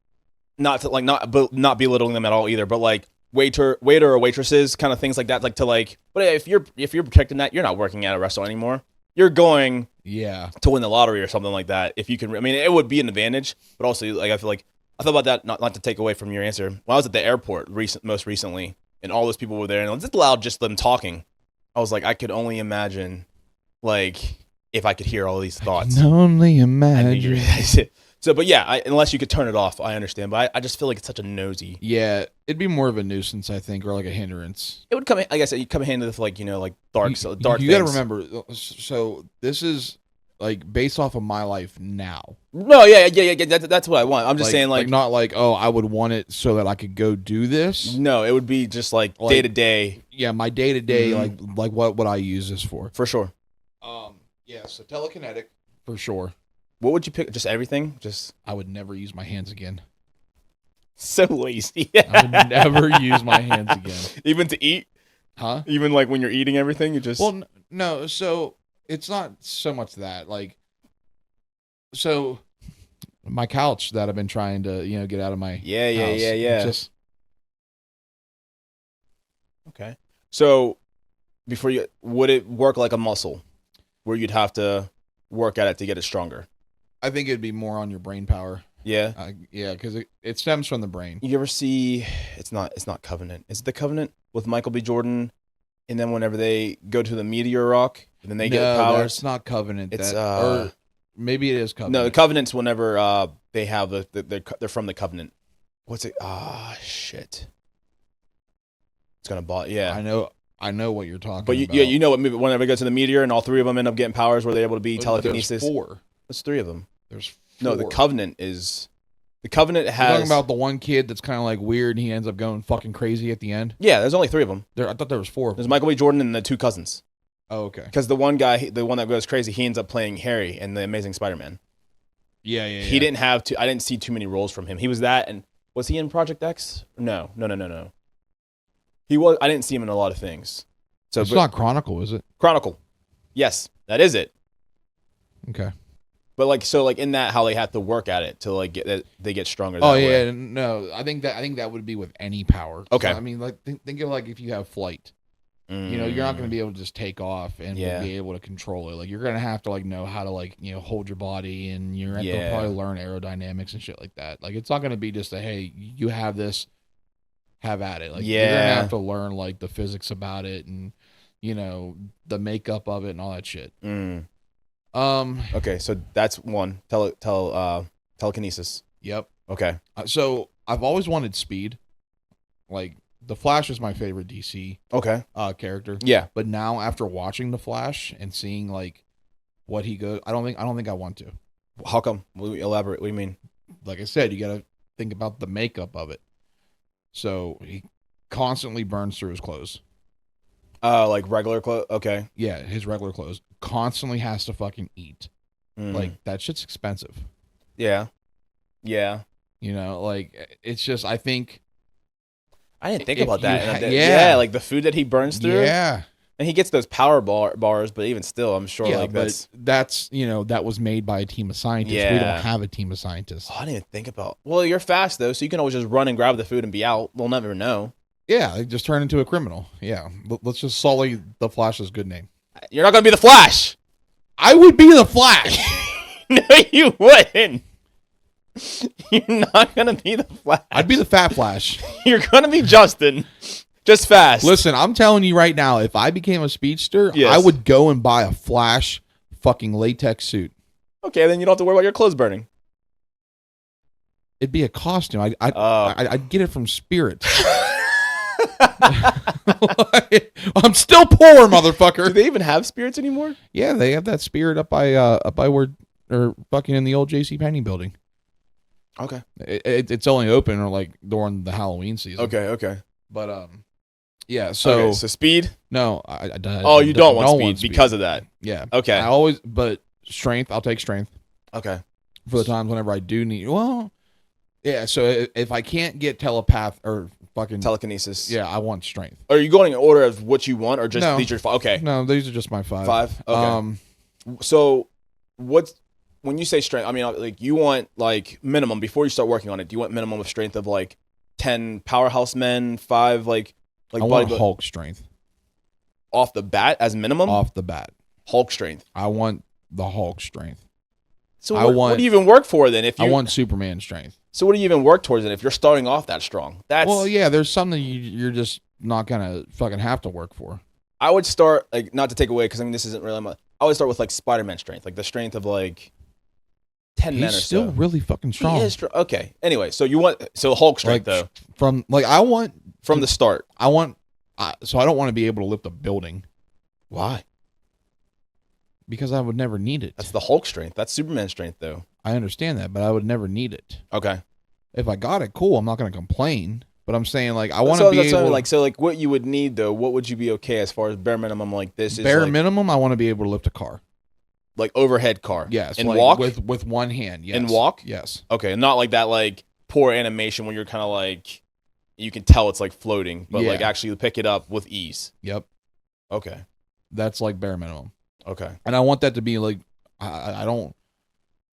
[SPEAKER 2] not belittling them at all either, but like waiter or waitresses, kind of things like that. Like to like, but if you're protecting that, you're not working at a restaurant anymore. You're going to win the lottery or something like that. If you can, I mean, it would be an advantage, but also like I feel like I thought about that. Not to take away from your answer. When I was at the airport most recently, and all those people were there, and it was just loud, just them talking. I was like, I could only imagine, like if I could hear all these thoughts.
[SPEAKER 1] I can only imagine.
[SPEAKER 2] So, but yeah, unless you could turn it off, I understand. But I just feel like it's such a nosy.
[SPEAKER 1] Yeah, it'd be more of a nuisance, I think, or like a hindrance.
[SPEAKER 2] It would come, like I said, you come in handy with like like dark. You got
[SPEAKER 1] to remember. So this is like based off of my life now.
[SPEAKER 2] No, yeah. That's what I want. I'm just saying, like
[SPEAKER 1] not like, oh, I would want it so that I could go do this.
[SPEAKER 2] No, it would be just like day to day.
[SPEAKER 1] Yeah, my day to day, like what would I use this for
[SPEAKER 2] sure.
[SPEAKER 1] Yeah, so telekinetic for sure.
[SPEAKER 2] What would you pick? Just everything?
[SPEAKER 1] I would never use my hands again.
[SPEAKER 2] So lazy.
[SPEAKER 1] I would never use my hands again.
[SPEAKER 2] Even to eat?
[SPEAKER 1] Huh?
[SPEAKER 2] Even like when you're eating everything, you just...
[SPEAKER 1] Well, no. So it's not so much that. Like, so my couch that I've been trying to, get out of my house.
[SPEAKER 2] Yeah. Just... Okay. So would it work like a muscle where you'd have to work at it to get it stronger?
[SPEAKER 1] I think it'd be more on your brain power.
[SPEAKER 2] Yeah.
[SPEAKER 1] Yeah, because it stems from the brain.
[SPEAKER 2] You ever see? It's not Covenant. Is it the Covenant with Michael B. Jordan? And then whenever they go to the meteor rock, and then they get powers.
[SPEAKER 1] It's not Covenant.
[SPEAKER 2] It's
[SPEAKER 1] or maybe it is Covenant.
[SPEAKER 2] No, the Covenant's whenever they have they're from the Covenant. What's it? Shit. It's gonna bot. Yeah.
[SPEAKER 1] I know what you're talking
[SPEAKER 2] about. But you know what movie? Whenever they go to the meteor and all 3 of them end up getting powers where they're able to be telekinesis.
[SPEAKER 1] There's 4.
[SPEAKER 2] There's 3 of them.
[SPEAKER 1] There's 4.
[SPEAKER 2] No, the Covenant has. You're talking
[SPEAKER 1] about the one kid that's kind of like weird and he ends up going fucking crazy at the end?
[SPEAKER 2] Yeah, there's only 3 of them.
[SPEAKER 1] I thought there was 4.
[SPEAKER 2] There's Michael B. Jordan and the 2 cousins.
[SPEAKER 1] Oh, okay.
[SPEAKER 2] Because the one guy, the one that goes crazy, he ends up playing Harry in The Amazing Spider-Man.
[SPEAKER 1] Yeah.
[SPEAKER 2] He didn't have to. I didn't see too many roles from him. He was that, and was he in Project X? No. He was. I didn't see him in a lot of things. So
[SPEAKER 1] it's not Chronicle, is it?
[SPEAKER 2] Chronicle. Yes, that is it.
[SPEAKER 1] Okay.
[SPEAKER 2] But like in that, how they have to work at it to like they get stronger.
[SPEAKER 1] Oh yeah, no, I think that would be with any power.
[SPEAKER 2] Okay.
[SPEAKER 1] So, I mean, like think of like if you have flight, you're not going to be able to just take off and be able to control it. Like you're going to have to like know how to like hold your body, and you're going to have to probably learn aerodynamics and shit like that. Like it's not going to be just a hey, you have this, have at it. Like you're going to have to learn like the physics about it and the makeup of it and all that shit.
[SPEAKER 2] Okay, so that's one. Telekinesis.
[SPEAKER 1] Yep.
[SPEAKER 2] Okay.
[SPEAKER 1] So I've always wanted speed. Like the Flash is my favorite DC character.
[SPEAKER 2] Yeah.
[SPEAKER 1] But now after watching the Flash and seeing like what he goes, I don't think I want to.
[SPEAKER 2] How come? Elaborate. What do you mean?
[SPEAKER 1] Like I said, you got to think about the makeup of it. So he constantly burns through his clothes.
[SPEAKER 2] Like regular clothes? Okay.
[SPEAKER 1] Yeah, his regular clothes. Constantly has to fucking eat. Like, that shit's expensive.
[SPEAKER 2] Yeah.
[SPEAKER 1] Like, it's just, I think...
[SPEAKER 2] I didn't think about that. Like the food that he burns through.
[SPEAKER 1] Yeah.
[SPEAKER 2] And he gets those power bars, but even still, I'm sure
[SPEAKER 1] that's that was made by a team of scientists.
[SPEAKER 2] Yeah.
[SPEAKER 1] We don't have a team of scientists.
[SPEAKER 2] Oh, I didn't even think about... Well, you're fast, though, so you can always just run and grab the food and be out. We'll never know.
[SPEAKER 1] Yeah, they just turn into a criminal. Yeah, let's just sully the Flash's good name.
[SPEAKER 2] You're not going to be the Flash.
[SPEAKER 1] I would be the Flash.
[SPEAKER 2] No, you wouldn't. You're not gonna be the Flash.
[SPEAKER 1] I'd be the Fat Flash.
[SPEAKER 2] You're gonna be Justin. Just fast.
[SPEAKER 1] Listen, I'm telling you right now, if I became a speedster,
[SPEAKER 2] Yes.
[SPEAKER 1] I would go and buy a Flash fucking latex suit.
[SPEAKER 2] Okay, then you don't have to worry about your clothes burning.
[SPEAKER 1] It'd be a costume. I'd get it from Spirit. I'm still poor, motherfucker.
[SPEAKER 2] Do they even have spirits anymore?
[SPEAKER 1] Yeah, they have that Spirit up by where, or fucking in the old J.C. Penney building.
[SPEAKER 2] Okay.
[SPEAKER 1] It's only open or like during the Halloween season.
[SPEAKER 2] Okay.
[SPEAKER 1] But yeah. So
[SPEAKER 2] speed.
[SPEAKER 1] no,
[SPEAKER 2] You don't want speed because of that.
[SPEAKER 1] Yeah.
[SPEAKER 2] Okay.
[SPEAKER 1] But strength. I'll take strength
[SPEAKER 2] Okay.
[SPEAKER 1] for the times whenever I do need. Well, yeah. So if I can't get telepath or fucking
[SPEAKER 2] Telekinesis.
[SPEAKER 1] yeah, I want strength.
[SPEAKER 2] Are you going in order of what you want, or just
[SPEAKER 1] No.
[SPEAKER 2] these are five? Okay.
[SPEAKER 1] No, these are just my 5.
[SPEAKER 2] 5. Okay. So, when you say strength? I mean, like you want like minimum before you start working on it. Do you want minimum of strength of like 10 powerhouse men, 5 like
[SPEAKER 1] I want Hulk strength
[SPEAKER 2] off the bat as minimum?
[SPEAKER 1] off the bat.
[SPEAKER 2] Hulk strength.
[SPEAKER 1] I want the Hulk strength.
[SPEAKER 2] So what do you even work for then?
[SPEAKER 1] I want Superman strength.
[SPEAKER 2] So what do you even work towards then if you're starting off that strong?
[SPEAKER 1] Well, yeah, there's something you're just not gonna fucking have to work for.
[SPEAKER 2] I would start like not to take away because I mean this isn't really my. I would start with like Spider-Man strength, like the strength of like 10 men or so.
[SPEAKER 1] He's still really fucking strong.
[SPEAKER 2] He is okay. Anyway, so you want Hulk strength though
[SPEAKER 1] from
[SPEAKER 2] the start.
[SPEAKER 1] So I don't want to be able to lift a building.
[SPEAKER 2] Why?
[SPEAKER 1] Because I would never need it.
[SPEAKER 2] That's the Hulk strength. That's Superman strength though.
[SPEAKER 1] I understand that, but I would never need it.
[SPEAKER 2] Okay.
[SPEAKER 1] If I got it, cool. I'm not going to complain. But I'm saying, like, I want to be able...
[SPEAKER 2] like, what you would need, though, what would you be okay as far as bare minimum like this?
[SPEAKER 1] Bare minimum, I want to be able to lift a car.
[SPEAKER 2] Like, overhead car?
[SPEAKER 1] Yes.
[SPEAKER 2] And
[SPEAKER 1] like
[SPEAKER 2] walk?
[SPEAKER 1] With one hand, yes.
[SPEAKER 2] And walk?
[SPEAKER 1] Yes.
[SPEAKER 2] Okay, not like that, like, poor animation where you're kind of like... You can tell it's, like, floating, but, like, actually pick it up with ease.
[SPEAKER 1] Yep.
[SPEAKER 2] Okay.
[SPEAKER 1] That's, like, bare minimum.
[SPEAKER 2] Okay.
[SPEAKER 1] And I want that to be, like... I don't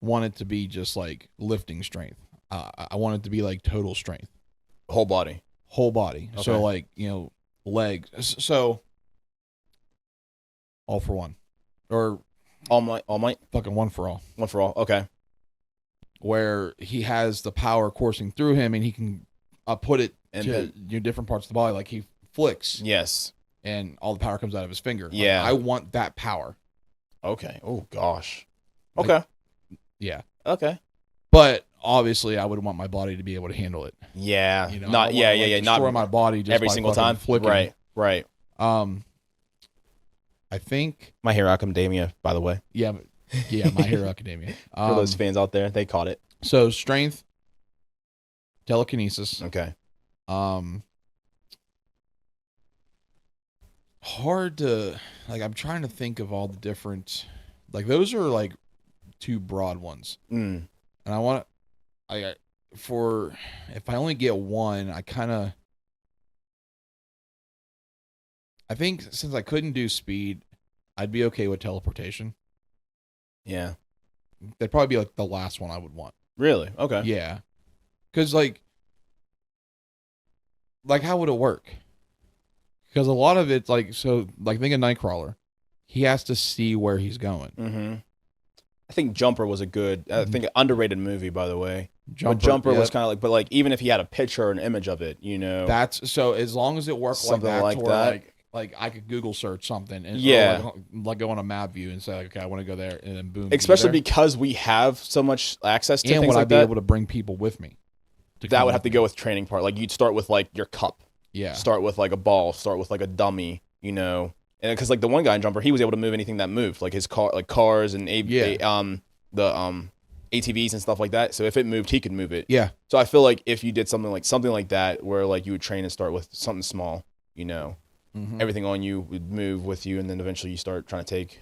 [SPEAKER 1] want it to be just, like, lifting strength. I want it to be, like, total strength.
[SPEAKER 2] Whole body.
[SPEAKER 1] Okay. So like, legs. So all for one. Or
[SPEAKER 2] all might.
[SPEAKER 1] Fucking one for all.
[SPEAKER 2] One for all. Okay.
[SPEAKER 1] Where he has the power coursing through him and he can put it to different parts of the body. Like he flicks.
[SPEAKER 2] Yes.
[SPEAKER 1] And all the power comes out of his finger.
[SPEAKER 2] Yeah.
[SPEAKER 1] Like, I want that power.
[SPEAKER 2] Okay. Oh gosh. Okay.
[SPEAKER 1] Like, yeah.
[SPEAKER 2] Okay.
[SPEAKER 1] But obviously, I would want my body to be able to handle it.
[SPEAKER 2] Yeah,
[SPEAKER 1] not destroy my body just
[SPEAKER 2] every single time.
[SPEAKER 1] Flicking.
[SPEAKER 2] Right.
[SPEAKER 1] I think
[SPEAKER 2] My Hero Academia, by the way.
[SPEAKER 1] Yeah, My Hero Academia.
[SPEAKER 2] For those fans out there, they caught it.
[SPEAKER 1] So strength, telekinesis.
[SPEAKER 2] Okay.
[SPEAKER 1] Hard to I'm trying to think of all the different those are like 2 broad ones. And I want if I only get one, I think since I couldn't do speed, I'd be okay with teleportation.
[SPEAKER 2] Yeah.
[SPEAKER 1] That'd probably be like the last one I would want.
[SPEAKER 2] Really? Okay.
[SPEAKER 1] Yeah. Cause like how would it work? Because a lot of it's think of Nightcrawler. He has to see where he's going.
[SPEAKER 2] Mm-hmm. I think Jumper was a good, underrated movie, by the way. Jumper
[SPEAKER 1] yep.
[SPEAKER 2] was kind of but even if he had a picture or an image of it,
[SPEAKER 1] That's so as long as it worked
[SPEAKER 2] something
[SPEAKER 1] like that,
[SPEAKER 2] that.
[SPEAKER 1] Like I could Google search something and go on a map view and say okay, I want to go there, and then boom.
[SPEAKER 2] Especially because we have so much access to
[SPEAKER 1] and
[SPEAKER 2] things
[SPEAKER 1] would
[SPEAKER 2] like
[SPEAKER 1] I be
[SPEAKER 2] that.
[SPEAKER 1] able to bring people with me?
[SPEAKER 2] That would have to go with training part. Like you'd start with your cup.
[SPEAKER 1] Yeah.
[SPEAKER 2] Start with a ball. Start with a dummy. And because the one guy in Jumper, he was able to move anything that moved, like his car, like cars and the ATVs and stuff like that. So if it moved, he could move it.
[SPEAKER 1] Yeah.
[SPEAKER 2] So I feel like if you did something like that, where you would train and start with something small, everything on you would move with you, and then eventually you start trying to take,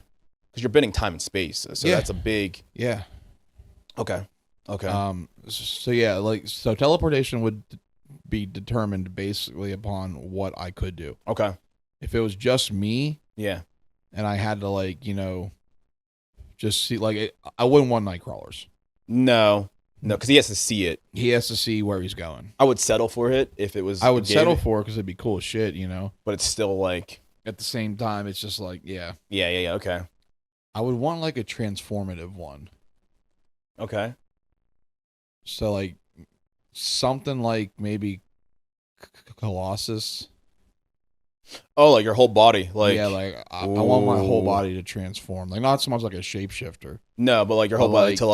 [SPEAKER 2] because you're bending time and space. So that's a big.
[SPEAKER 1] Yeah.
[SPEAKER 2] Okay.
[SPEAKER 1] So teleportation would be determined basically upon what I could do.
[SPEAKER 2] Okay.
[SPEAKER 1] If it was just me.
[SPEAKER 2] Yeah.
[SPEAKER 1] And I had to just see I wouldn't want Nightcrawlers.
[SPEAKER 2] No, because he has to see it.
[SPEAKER 1] He has to see where he's going.
[SPEAKER 2] I would settle for it if it was.
[SPEAKER 1] I would settle for it because it'd be cool as shit,
[SPEAKER 2] But it's still
[SPEAKER 1] at the same time, it's just yeah.
[SPEAKER 2] Yeah. Okay.
[SPEAKER 1] I would want like a transformative one.
[SPEAKER 2] Okay.
[SPEAKER 1] So like something like maybe Colossus.
[SPEAKER 2] Oh, like your whole body, like
[SPEAKER 1] Yeah, like I want my whole body to transform. Like not so much like a shapeshifter.
[SPEAKER 2] no, but like your
[SPEAKER 1] But
[SPEAKER 2] whole body to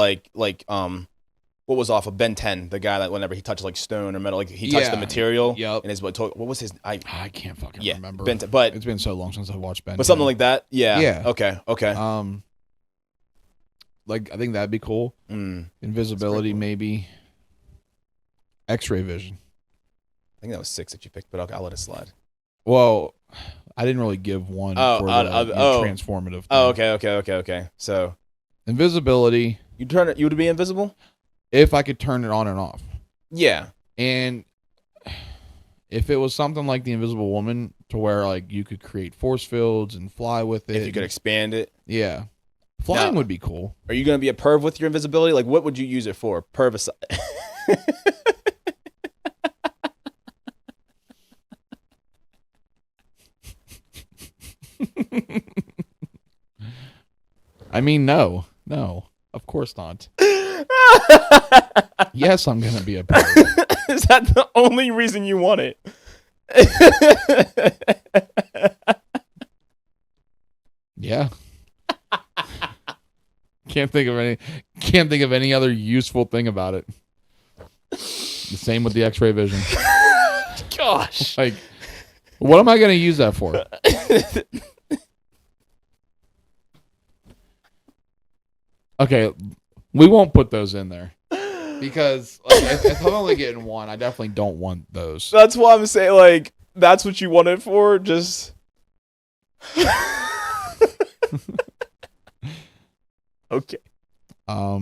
[SPEAKER 2] what was off of Ben 10, the guy that whenever he touched like stone or metal, like he touched the material.
[SPEAKER 1] Yep.
[SPEAKER 2] And his what was his?
[SPEAKER 1] I can't fucking remember.
[SPEAKER 2] Ben 10, but
[SPEAKER 1] it's been so long since I've watched Ben.
[SPEAKER 2] But something like that. Yeah.
[SPEAKER 1] Yeah.
[SPEAKER 2] Okay. Okay.
[SPEAKER 1] Like I think that'd be cool. Invisibility, cool. Maybe. X-ray vision.
[SPEAKER 2] I think that was 6 that you picked, but okay, I'll let it slide.
[SPEAKER 1] Well, I didn't really give one for the transformative thing.
[SPEAKER 2] Oh, okay. So
[SPEAKER 1] invisibility.
[SPEAKER 2] You would be invisible?
[SPEAKER 1] If I could turn it on and off.
[SPEAKER 2] Yeah.
[SPEAKER 1] And if it was something like the Invisible Woman to where like you could create force fields and fly with it.
[SPEAKER 2] If you could expand it.
[SPEAKER 1] Yeah. Flying would be cool.
[SPEAKER 2] Are you going to be a perv with your invisibility? Like what would you use it for? Pervicide.
[SPEAKER 1] I mean, no, of course not. Yes, I'm gonna be a perv.
[SPEAKER 2] Is that the only reason you want it?
[SPEAKER 1] Yeah. Can't think of any other useful thing about it. The same with the X-ray vision.
[SPEAKER 2] Gosh.
[SPEAKER 1] Like, what am I gonna use that for? Okay, we won't put those in there because like, if I'm only getting one, I definitely don't want those.
[SPEAKER 2] That's why I'm saying like that's what you want it for. Just okay.
[SPEAKER 1] I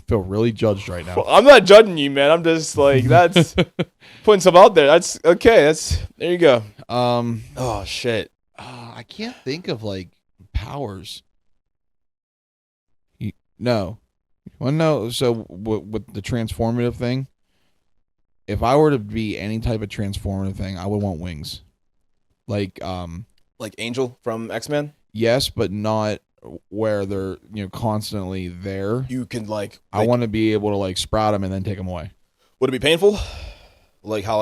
[SPEAKER 1] feel really judged right now.
[SPEAKER 2] Well, I'm not judging you, man. I'm just like that's putting some out there. That's okay. There you go. Oh shit.
[SPEAKER 1] I can't think of like powers. No. Well, no. So with the transformative thing, if I were to be any type of transformative thing, I would want wings. Like
[SPEAKER 2] Angel from X-Men?
[SPEAKER 1] Yes, but not where they're constantly there.
[SPEAKER 2] You can like
[SPEAKER 1] I want to be able to like sprout them and then take them away.
[SPEAKER 2] Would it be painful? Like how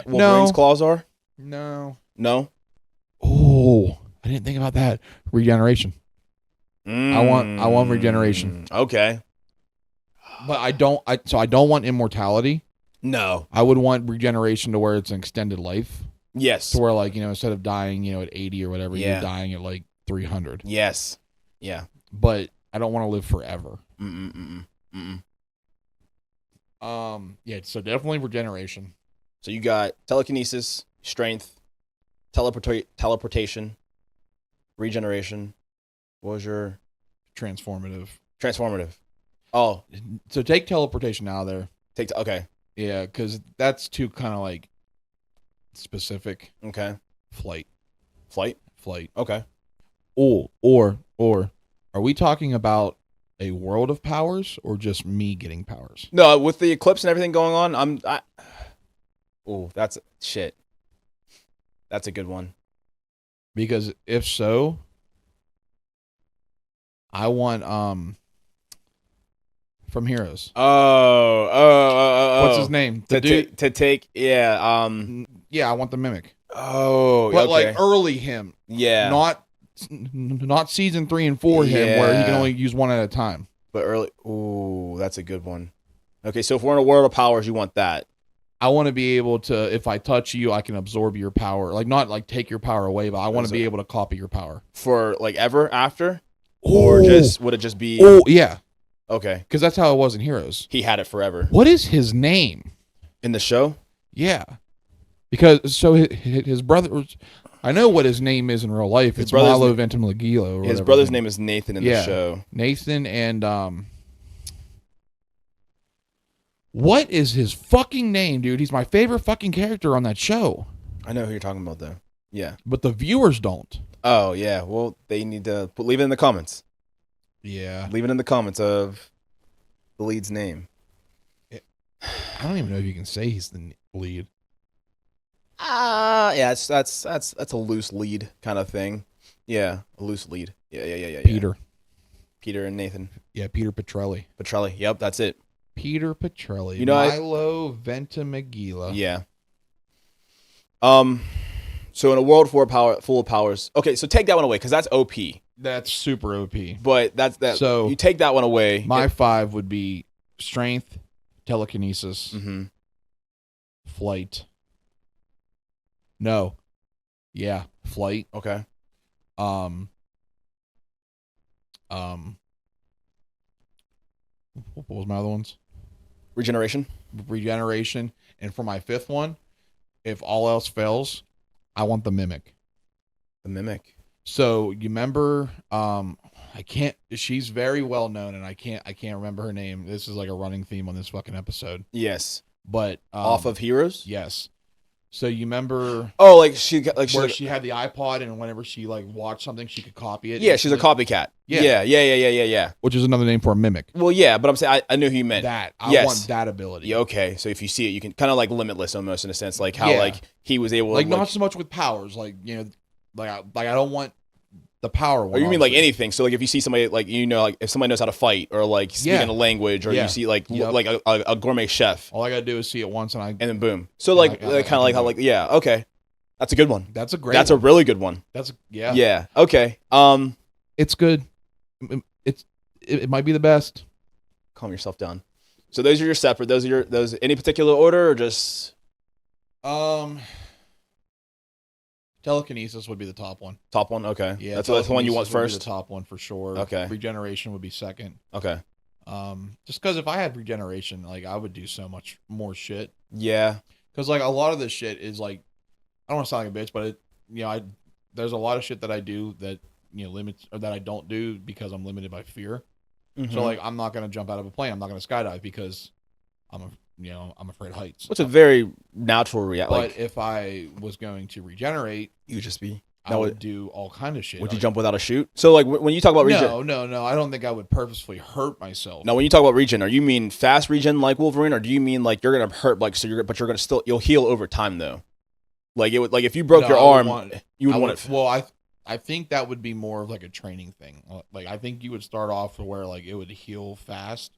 [SPEAKER 2] Wolverine's claws are?
[SPEAKER 1] No.
[SPEAKER 2] Oh,
[SPEAKER 1] I didn't think about that. Regeneration. I want regeneration.
[SPEAKER 2] Okay.
[SPEAKER 1] But I don't want immortality.
[SPEAKER 2] No.
[SPEAKER 1] I would want regeneration to where it's an extended life.
[SPEAKER 2] Yes.
[SPEAKER 1] To where like, instead of dying, at 80 or whatever, you're dying at like 300.
[SPEAKER 2] Yes. Yeah.
[SPEAKER 1] But I don't want to live forever. Yeah, so definitely regeneration.
[SPEAKER 2] So you got telekinesis, strength, teleportation, regeneration. What was your
[SPEAKER 1] transformative?
[SPEAKER 2] Oh,
[SPEAKER 1] so take teleportation out of there.
[SPEAKER 2] Okay.
[SPEAKER 1] Yeah, because that's too kind of like specific.
[SPEAKER 2] Okay.
[SPEAKER 1] Flight.
[SPEAKER 2] Okay.
[SPEAKER 1] Or are we talking about a world of powers or just me getting powers?
[SPEAKER 2] No, with the eclipse and everything going on, that's shit. That's a good one.
[SPEAKER 1] Because if so, I want from Heroes. What's his name?
[SPEAKER 2] I
[SPEAKER 1] want the Mimic.
[SPEAKER 2] Oh,
[SPEAKER 1] but
[SPEAKER 2] okay.
[SPEAKER 1] like early him.
[SPEAKER 2] Yeah.
[SPEAKER 1] Not season 3 and 4 him where he can only use one at a time.
[SPEAKER 2] But early. Ooh, that's a good one. Okay, so if we're in a world of powers, you want that.
[SPEAKER 1] I want to be able to, if I touch you, I can absorb your power. Like not like take your power away, but I want to be able to copy your power
[SPEAKER 2] for like ever after. Or would it just be?
[SPEAKER 1] Oh, yeah.
[SPEAKER 2] Okay.
[SPEAKER 1] Because that's how it was in Heroes.
[SPEAKER 2] He had it forever.
[SPEAKER 1] What is his name?
[SPEAKER 2] In the show?
[SPEAKER 1] Yeah. Because, so his brother, I know what his name is in real life. It's Milo Ventimiglia.
[SPEAKER 2] His brother's name is Nathan in the show.
[SPEAKER 1] Nathan and, what is his fucking name, dude? He's my favorite fucking character on that show.
[SPEAKER 2] I know who you're talking about, though. Yeah.
[SPEAKER 1] But the viewers don't.
[SPEAKER 2] Oh, yeah. Well, they need to leave it in the comments.
[SPEAKER 1] Yeah.
[SPEAKER 2] Leave it in the comments of the lead's name.
[SPEAKER 1] I don't even know if you can say he's the lead.
[SPEAKER 2] Yeah, that's a loose lead kind of thing. Yeah, a loose lead. Yeah.
[SPEAKER 1] Peter.
[SPEAKER 2] Peter and Nathan.
[SPEAKER 1] Yeah, Peter Petrelli.
[SPEAKER 2] Petrelli. Yep, that's it.
[SPEAKER 1] Peter Petrelli.
[SPEAKER 2] You know,
[SPEAKER 1] Milo Ventimiglia.
[SPEAKER 2] Yeah. So in a world full of powers. Okay, so take that one away because that's OP.
[SPEAKER 1] That's super OP.
[SPEAKER 2] But that's that.
[SPEAKER 1] So
[SPEAKER 2] you take that one away.
[SPEAKER 1] My 5 would be strength, telekinesis, flight. No. Yeah, flight.
[SPEAKER 2] Okay.
[SPEAKER 1] What was my other ones?
[SPEAKER 2] Regeneration.
[SPEAKER 1] And for my 5th one, if all else fails, I want the mimic.
[SPEAKER 2] The mimic.
[SPEAKER 1] So you remember, she's very well known, and I can't remember her name. This is like a running theme on this fucking episode.
[SPEAKER 2] Yes.
[SPEAKER 1] But
[SPEAKER 2] off of Heroes.
[SPEAKER 1] Yes. So you remember?
[SPEAKER 2] Oh, like she
[SPEAKER 1] had the iPod, and whenever she like watched something, she could copy it.
[SPEAKER 2] Yeah, she's a copycat. Yeah.
[SPEAKER 1] Which is another name for a mimic.
[SPEAKER 2] Well, yeah, but I'm saying I knew who you meant.
[SPEAKER 1] I want that ability.
[SPEAKER 2] Yeah, okay. So if you see it, you can kind of like Limitless almost in a sense, like how like he was able to
[SPEAKER 1] like not so much with powers, like I don't want the power one.
[SPEAKER 2] Or you mean like anything? So like if you see somebody like like if somebody knows how to fight or like speak in a language, or you see like like a gourmet chef,
[SPEAKER 1] all I gotta do is see it once and then
[SPEAKER 2] boom. So like kind of like how okay, that's a good one.
[SPEAKER 1] That's a
[SPEAKER 2] really good one. Yeah. Okay.
[SPEAKER 1] It's good. It might be the best.
[SPEAKER 2] Calm yourself down. So those are your separate. Those any particular order or just
[SPEAKER 1] telekinesis would be the top one.
[SPEAKER 2] Top one? Okay.
[SPEAKER 1] Yeah.
[SPEAKER 2] That's the one you want first?
[SPEAKER 1] The top one for sure.
[SPEAKER 2] Okay.
[SPEAKER 1] Regeneration would be second.
[SPEAKER 2] Okay.
[SPEAKER 1] Just because if I had regeneration, like I would do so much more shit.
[SPEAKER 2] Yeah.
[SPEAKER 1] Because like a lot of this shit is like, I don't want to sound like a bitch, but there's a lot of shit that I do that limits, or that I don't do because I'm limited by fear. So like I'm not gonna jump out of a plane. I'm not gonna skydive because I'm afraid of heights.
[SPEAKER 2] It's a very natural reaction.
[SPEAKER 1] But if I was going to regenerate, I would do all kind of shit.
[SPEAKER 2] Would you jump without a chute? So like when you talk about regen,
[SPEAKER 1] no, I don't think I would purposefully hurt myself.
[SPEAKER 2] Now when you talk about regen, are you mean fast regen like Wolverine, or do you mean like you're gonna hurt but you're gonna still you'll heal over time though? Like it would, like if you broke your arm, you would want it.
[SPEAKER 1] Well, I think that would be more of like a training thing. Like I think you would start off where like it would heal fast.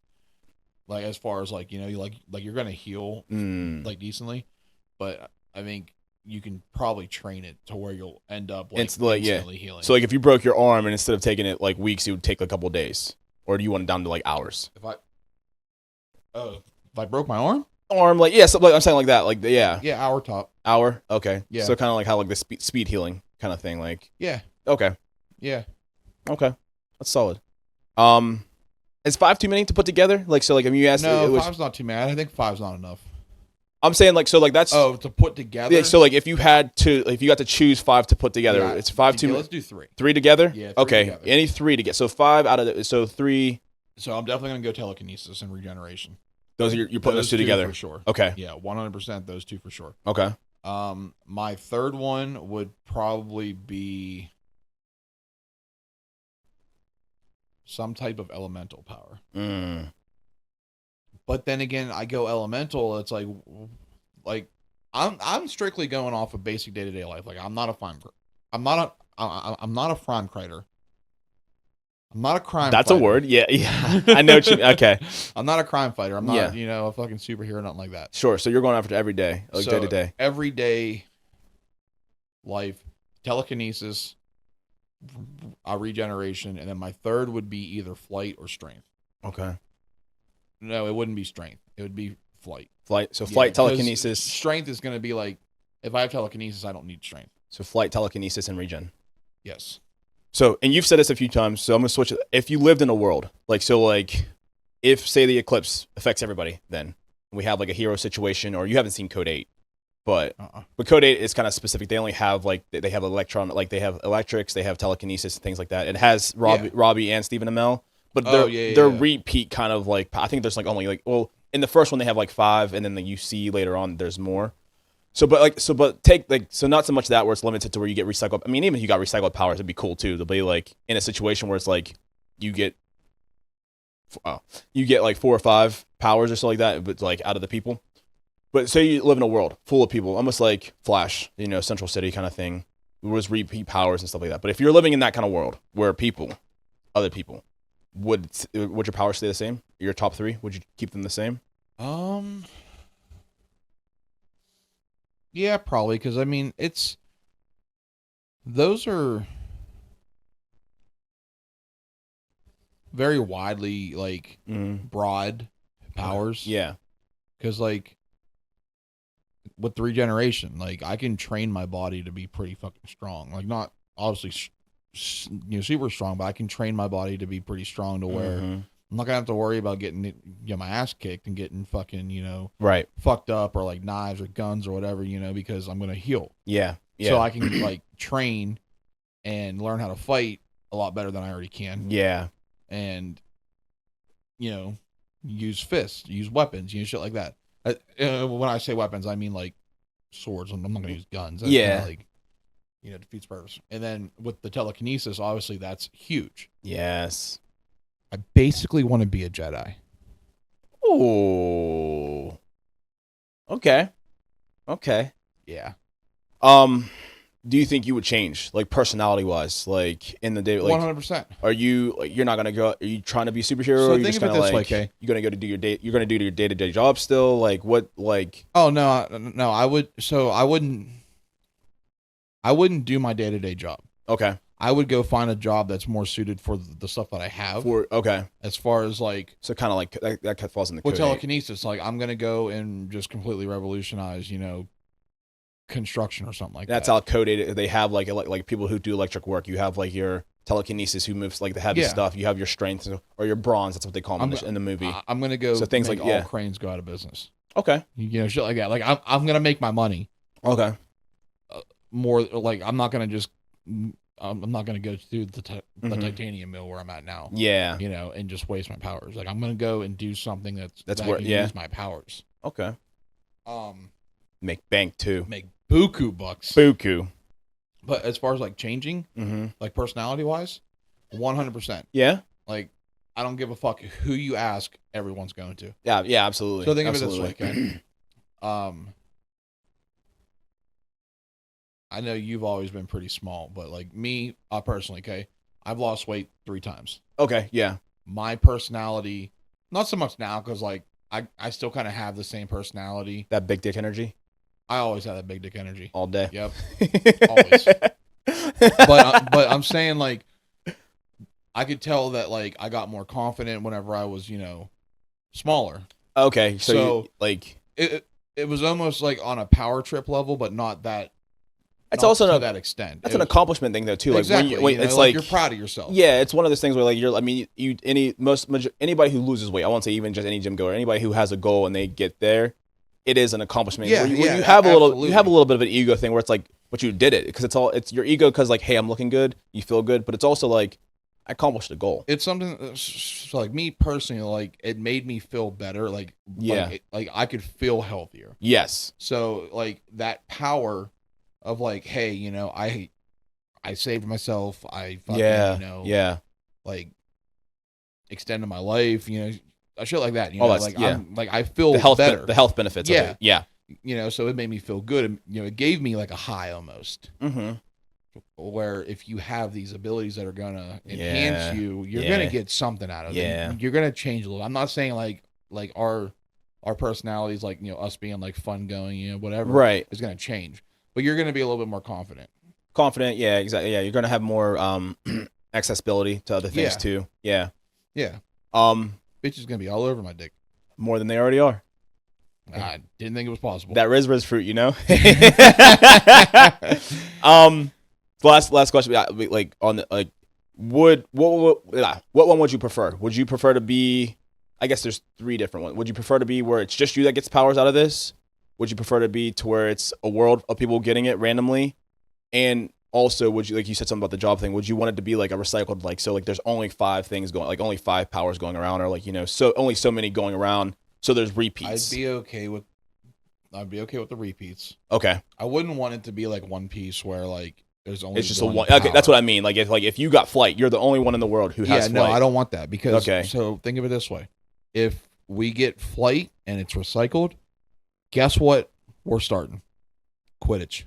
[SPEAKER 1] Like as far as like you're gonna heal like decently, but I think you can probably train it to where you'll end up like instantly healing.
[SPEAKER 2] So like if you broke your arm and instead of taking it like weeks, it would take a couple days, or do you want it down to like hours?
[SPEAKER 1] If I broke my arm,
[SPEAKER 2] like I'm saying like that, like
[SPEAKER 1] hour top.
[SPEAKER 2] Hour, okay,
[SPEAKER 1] yeah.
[SPEAKER 2] So kind of like how like the speed healing kind of thing, like okay, that's solid. Is 5 too many to put together? Like so, like if you asked,
[SPEAKER 1] no, 5's not too many. I think 5's not enough.
[SPEAKER 2] I'm saying like so, like that's
[SPEAKER 1] to put together.
[SPEAKER 2] Yeah, so like if you got to choose 5 to put together, it's 5 too many.
[SPEAKER 1] Let's do 3.
[SPEAKER 2] 3 together.
[SPEAKER 1] Yeah. 3
[SPEAKER 2] okay.
[SPEAKER 1] Together.
[SPEAKER 2] Any 3 to get. So 5 out of so 3.
[SPEAKER 1] So I'm definitely gonna go telekinesis and regeneration.
[SPEAKER 2] Those are you're putting those two together
[SPEAKER 1] for sure.
[SPEAKER 2] Okay.
[SPEAKER 1] Yeah, 100%. Those 2 for sure.
[SPEAKER 2] Okay.
[SPEAKER 1] My third one would probably be some type of elemental power. But then again, I go elemental. It's like I'm strictly going off of basic day-to-day life. Like I'm not a crime fighter. I'm not a crime.
[SPEAKER 2] That's
[SPEAKER 1] fighter.
[SPEAKER 2] A word. Yeah. I know. Okay.
[SPEAKER 1] I'm not a crime fighter. I'm not a fucking superhero, nothing like that.
[SPEAKER 2] Sure. So you're going after every day, like day to day.
[SPEAKER 1] Everyday life, telekinesis, regeneration, and then my third would be either flight or strength.
[SPEAKER 2] Okay.
[SPEAKER 1] No, it wouldn't be strength. It would be flight.
[SPEAKER 2] So flight, telekinesis.
[SPEAKER 1] Strength is going to be like, if I have telekinesis, I don't need strength.
[SPEAKER 2] So flight, telekinesis, and regen.
[SPEAKER 1] Yes.
[SPEAKER 2] So, and you've said this a few times, so I'm going to switch it. If you lived in a world, if, say, the eclipse affects everybody, then we have, like, a hero situation, or you haven't seen Code 8, but Code 8 is kind of specific. They only have, they have they have electrics, they have telekinesis, and things like that. It has Robbie and Stephen Amell, but they're repeat kind of, I think there's, only, in the first one, they have, 5, and then you see later on there's more. So not so much that where it's limited to where you get recycled. I mean, even if you got recycled powers, it'd be cool too. To be in a situation where it's you get 4 or 5 powers or something like that, but out of the people. But say you live in a world full of people, almost like Flash, Central City kind of thing. there was repeat powers and stuff like that. But if you're living in that kind of world where other people, would your powers stay the same? Your top 3, would you keep them the same?
[SPEAKER 1] Yeah, probably, because I mean, those are very widely like broad powers.
[SPEAKER 2] Yeah.
[SPEAKER 1] Because like with the regeneration, like I can train my body to be pretty fucking strong. Like not obviously, super strong, but I can train my body to be pretty strong to where I'm not gonna have to worry about getting my ass kicked and getting fucking
[SPEAKER 2] right
[SPEAKER 1] fucked up or like knives or guns or whatever because I'm gonna heal.
[SPEAKER 2] Yeah.
[SPEAKER 1] So I can like train and learn how to fight a lot better than I already can.
[SPEAKER 2] Yeah.
[SPEAKER 1] And use fists, use weapons, shit like that. When I say weapons, I mean like swords. I'm not gonna use guns. That's
[SPEAKER 2] yeah.
[SPEAKER 1] like defeats purpose. And then with the telekinesis, obviously that's huge.
[SPEAKER 2] Yes.
[SPEAKER 1] I basically want to be a Jedi.
[SPEAKER 2] Oh. Okay.
[SPEAKER 1] Yeah.
[SPEAKER 2] Do you think you would change, like personality wise, like in the day? Like
[SPEAKER 1] 100%.
[SPEAKER 2] Are you like you're not gonna go? Are you trying to be a superhero?
[SPEAKER 1] So
[SPEAKER 2] or are you
[SPEAKER 1] think
[SPEAKER 2] just
[SPEAKER 1] of it
[SPEAKER 2] gonna
[SPEAKER 1] this way,
[SPEAKER 2] like
[SPEAKER 1] okay?
[SPEAKER 2] you're gonna go to do your day? You're gonna do your day to day job still? Like what? Like
[SPEAKER 1] Oh no, I would. So I wouldn't do my day to day job.
[SPEAKER 2] Okay.
[SPEAKER 1] I would go find a job that's more suited for the stuff that I have.
[SPEAKER 2] Okay.
[SPEAKER 1] As far as like,
[SPEAKER 2] so kind of like that falls in the
[SPEAKER 1] with telekinesis, like I'm gonna go and just completely revolutionize, construction or something like that.
[SPEAKER 2] That's how coded they have like people who do electric work. You have like your telekinesis who moves like the heavy stuff. You have your strength or your bronze. That's what they call them in the movie.
[SPEAKER 1] I'm gonna go.
[SPEAKER 2] So things
[SPEAKER 1] make
[SPEAKER 2] like
[SPEAKER 1] all cranes go out of business.
[SPEAKER 2] Okay.
[SPEAKER 1] Shit like that. Like I'm gonna make my money.
[SPEAKER 2] Okay.
[SPEAKER 1] More like I'm not gonna just. I'm not gonna go through the titanium mill where I'm at now.
[SPEAKER 2] Yeah.
[SPEAKER 1] And just waste my powers. Like I'm gonna go and do something that
[SPEAKER 2] where
[SPEAKER 1] use my powers.
[SPEAKER 2] Okay. Make bank too.
[SPEAKER 1] Make buku bucks.
[SPEAKER 2] Buku.
[SPEAKER 1] But as far as like changing, like personality wise, 100%.
[SPEAKER 2] Yeah.
[SPEAKER 1] Like I don't give a fuck who you ask. Everyone's going to.
[SPEAKER 2] Yeah. Yeah. Absolutely.
[SPEAKER 1] So think of it this way, okay? I know you've always been pretty small, but like me, personally, okay, I've lost weight 3 times.
[SPEAKER 2] Okay, yeah.
[SPEAKER 1] My personality, not so much now, because like I still kind of have the same personality.
[SPEAKER 2] That big dick energy.
[SPEAKER 1] I always have that big dick energy
[SPEAKER 2] all day.
[SPEAKER 1] Yep, always. But I'm saying like I could tell that like I got more confident whenever I was smaller.
[SPEAKER 2] Okay, so like
[SPEAKER 1] it was almost like on a power trip level, but not that.
[SPEAKER 2] It's also
[SPEAKER 1] to that extent.
[SPEAKER 2] That's an accomplishment thing though too. Like
[SPEAKER 1] exactly,
[SPEAKER 2] when it's like
[SPEAKER 1] you're proud of yourself.
[SPEAKER 2] Yeah, it's one of those things where like anybody who loses weight, I won't say even just any gym goer, anybody who has a goal and they get there, it is an accomplishment.
[SPEAKER 1] Yeah,
[SPEAKER 2] you have a little bit of an ego thing where it's like, but you did it because it's your ego because like, hey, I'm looking good, you feel good, but it's also like I accomplished a goal.
[SPEAKER 1] It's something so like me personally, like it made me feel better. Like like I could feel healthier.
[SPEAKER 2] Yes.
[SPEAKER 1] So like that power of like, hey, I saved myself. I fucking, like extended my life. Shit like that. I feel
[SPEAKER 2] the health
[SPEAKER 1] better.
[SPEAKER 2] The health benefits.
[SPEAKER 1] Yeah,
[SPEAKER 2] of it. Yeah.
[SPEAKER 1] So it made me feel good. And, it gave me like a high almost.
[SPEAKER 2] Mm-hmm.
[SPEAKER 1] Where if you have these abilities that are gonna enhance you, you're gonna get something out of it.
[SPEAKER 2] Yeah.
[SPEAKER 1] You're gonna change a little. I'm not saying like our personalities, like us being like fun going, whatever,
[SPEAKER 2] right,
[SPEAKER 1] is gonna change. But you're going to be a little bit more confident.
[SPEAKER 2] Yeah, exactly. Yeah, you're going to have more accessibility to other things too. Yeah.
[SPEAKER 1] Yeah. Bitch is going to be all over my dick.
[SPEAKER 2] More than they already are.
[SPEAKER 1] I didn't think it was possible.
[SPEAKER 2] That Riz fruit, last question. Like on the like, what one would you prefer? Would you prefer to be? I guess there's 3 different ones. Would you prefer to be where it's just you that gets powers out of this? Would you prefer to be to where it's a world of people getting it randomly? And also, would you, like you said something about the job thing, would you want it to be like a recycled, like, so like there's only 5 things going, like only 5 powers going around, or like, so only so many going around, so there's repeats?
[SPEAKER 1] I'd be okay with the repeats.
[SPEAKER 2] Okay.
[SPEAKER 1] I wouldn't want it to be like One Piece where like there's only
[SPEAKER 2] it's just one. Okay, that's what I mean. Like if you got flight, you're the only one in the world who has flight.
[SPEAKER 1] No, I don't want that because so think of it this way. If we get flight and it's recycled, guess what? We're starting Quidditch.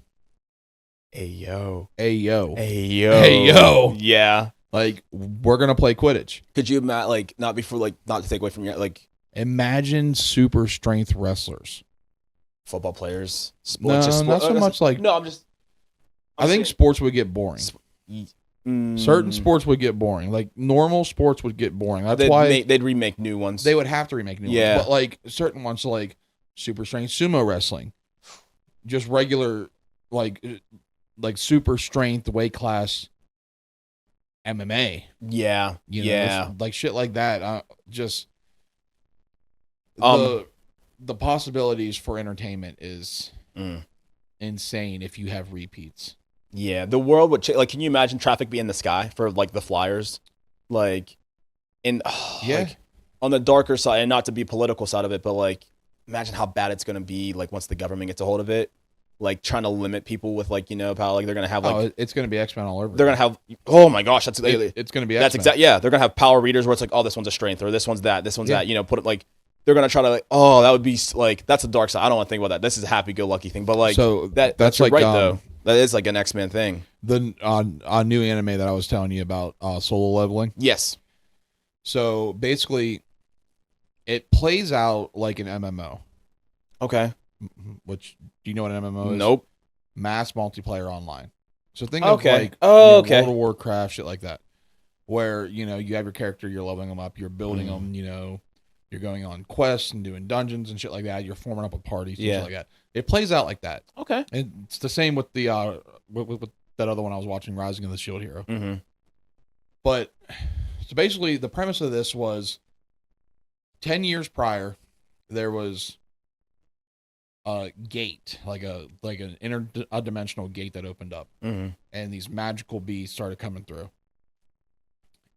[SPEAKER 2] Ayo.
[SPEAKER 1] Ayo.
[SPEAKER 2] Ayo. Yeah.
[SPEAKER 1] Like, we're gonna play Quidditch.
[SPEAKER 2] Could you imagine, like, not to take away from your, like,
[SPEAKER 1] Imagine super strength wrestlers.
[SPEAKER 2] football players?
[SPEAKER 1] No, not so much like.
[SPEAKER 2] No,
[SPEAKER 1] I think sports would get boring. Certain sports would get boring. Like, normal sports would get boring. That's why
[SPEAKER 2] they'd remake new ones.
[SPEAKER 1] They would have to remake new ones. But, like, certain ones, like super strength sumo wrestling, just regular, like super strength weight class MMA.
[SPEAKER 2] Yeah.
[SPEAKER 1] You know, like shit like that. Just the possibilities for entertainment is insane if you have repeats.
[SPEAKER 2] Yeah, the world would like. Can you imagine traffic being in the sky for like the flyers, like like, on the darker side, and not to be political side of it, but like imagine how bad it's gonna be like once the government gets a hold of it, like trying to limit people with like how like they're gonna have like
[SPEAKER 1] it's gonna be X-Men all over.
[SPEAKER 2] They're gonna have my gosh, it's gonna be
[SPEAKER 1] X-Men.
[SPEAKER 2] That's exactly they're gonna have power readers where it's like this one's a strength or this one's that put it like. They're gonna try to like, that would be like that's a dark side. I don't want to think about that. This is a happy-go-lucky thing, but like that's like right though. That is like an X-Men thing.
[SPEAKER 1] The new anime that I was telling you about, Solar Leveling.
[SPEAKER 2] Yes.
[SPEAKER 1] So basically, it plays out like an MMO.
[SPEAKER 2] Okay.
[SPEAKER 1] Which, do you know what an MMO is?
[SPEAKER 2] Nope.
[SPEAKER 1] Mass multiplayer online. So think of like
[SPEAKER 2] World
[SPEAKER 1] of Warcraft, shit like that, where you have your character, you're leveling them up, you're building them, you're going on quests and doing dungeons and shit like that. You're forming up with parties and shit like that. It plays out like that.
[SPEAKER 2] Okay.
[SPEAKER 1] And it's the same with the with that other one I was watching, Rising of the Shield Hero.
[SPEAKER 2] Mm-hmm.
[SPEAKER 1] But so basically, the premise of this was 10 years prior, there was a gate, like an interdimensional gate that opened up, and these magical beasts started coming through.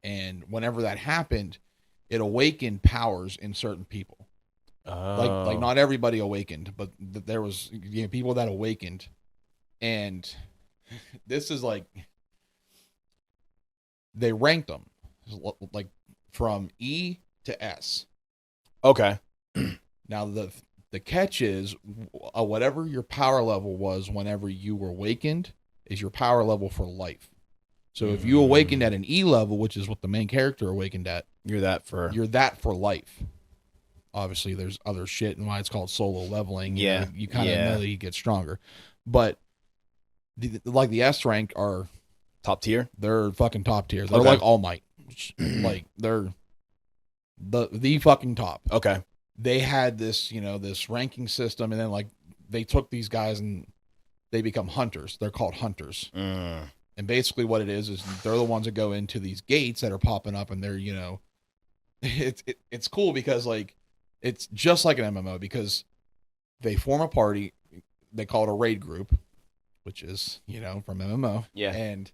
[SPEAKER 1] And whenever that happened, it awakened powers in certain people. Like not everybody awakened, but there was people that awakened, and this is like they ranked them like from E to S.
[SPEAKER 2] Okay.
[SPEAKER 1] Now the catch is whatever your power level was whenever you were awakened is your power level for life. So if you awakened at an E level, which is what the main character awakened at, you're that for life. Obviously, there's other shit and why it's called solo leveling. You kind of know that you get stronger, but the S rank are
[SPEAKER 2] top tier.
[SPEAKER 1] They're fucking top tiers. They're like All Might, like they're the fucking top.
[SPEAKER 2] Okay.
[SPEAKER 1] They had this this ranking system, and then like they took these guys and they become hunters. They're called hunters. And basically what it is they're the ones that go into these gates that are popping up, and they're, it's cool because like it's just like an MMO because they form a party, they call it a raid group, which is, from MMO.
[SPEAKER 2] Yeah.
[SPEAKER 1] And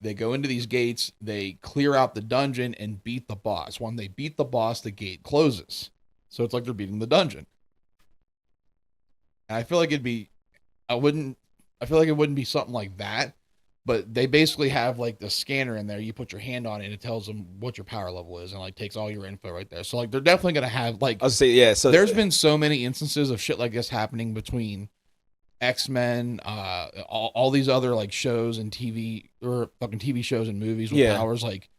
[SPEAKER 1] they go into these gates, they clear out the dungeon and beat the boss. When they beat the boss, the gate closes. So it's like they're beating the dungeon. And I feel like it wouldn't be something like that. But they basically have like the scanner in there. You put your hand on it, and it tells them what your power level is, and like takes all your info right there. So like they're definitely gonna have like.
[SPEAKER 2] I'll say yeah. So
[SPEAKER 1] there's been so many instances of shit like this happening between X-Men, all these other like shows and TV or fucking TV shows and movies with powers. Like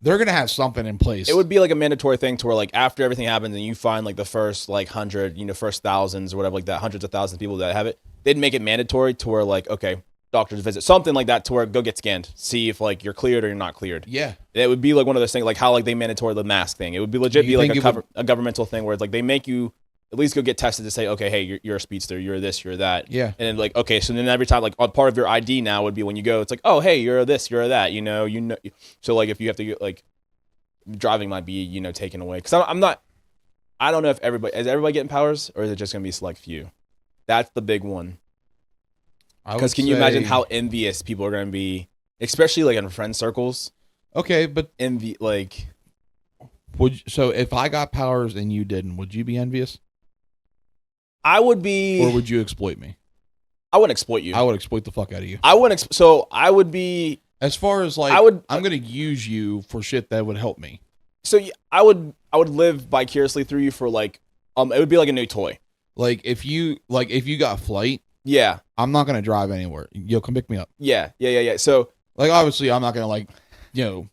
[SPEAKER 1] they're gonna have something in place.
[SPEAKER 2] It would be like a mandatory thing to where like after everything happens and you find like the first like 100, first thousands or whatever like that, hundreds of thousands of people that have it, they'd make it mandatory to where like okay. Doctor's visit, something like that, to where go get scanned, see if like you're cleared or you're not cleared.
[SPEAKER 1] Yeah,
[SPEAKER 2] it would be like one of those things, like how like they mandatory the mask thing. It would be legit be like a governmental thing where it's like they make you at least go get tested to say, okay, hey, you're a speedster, you're this, you're that.
[SPEAKER 1] Yeah,
[SPEAKER 2] and then like okay, so then every time like part of your ID now would be when you go, it's like oh hey, you're this, you're that, So like if you have to get like driving might be taken away because I don't know if everybody getting powers or is it just gonna be select few? That's the big one. Because can you imagine how envious people are going to be, especially like in friend circles?
[SPEAKER 1] Okay, but
[SPEAKER 2] envy like.
[SPEAKER 1] So if I got powers and you didn't, would you be envious?
[SPEAKER 2] I would be.
[SPEAKER 1] Or would you exploit me?
[SPEAKER 2] I wouldn't exploit you.
[SPEAKER 1] I would exploit the fuck out of you.
[SPEAKER 2] I wouldn't. So I would be.
[SPEAKER 1] As far as like, I'm going to use you for shit that would help me.
[SPEAKER 2] So I would live vicariously through you for like, it would be like a new toy.
[SPEAKER 1] Like if you got flight.
[SPEAKER 2] Yeah.
[SPEAKER 1] I'm not gonna drive anywhere. You'll come pick me up.
[SPEAKER 2] Yeah. So
[SPEAKER 1] Like, obviously, I'm not gonna, like, you know,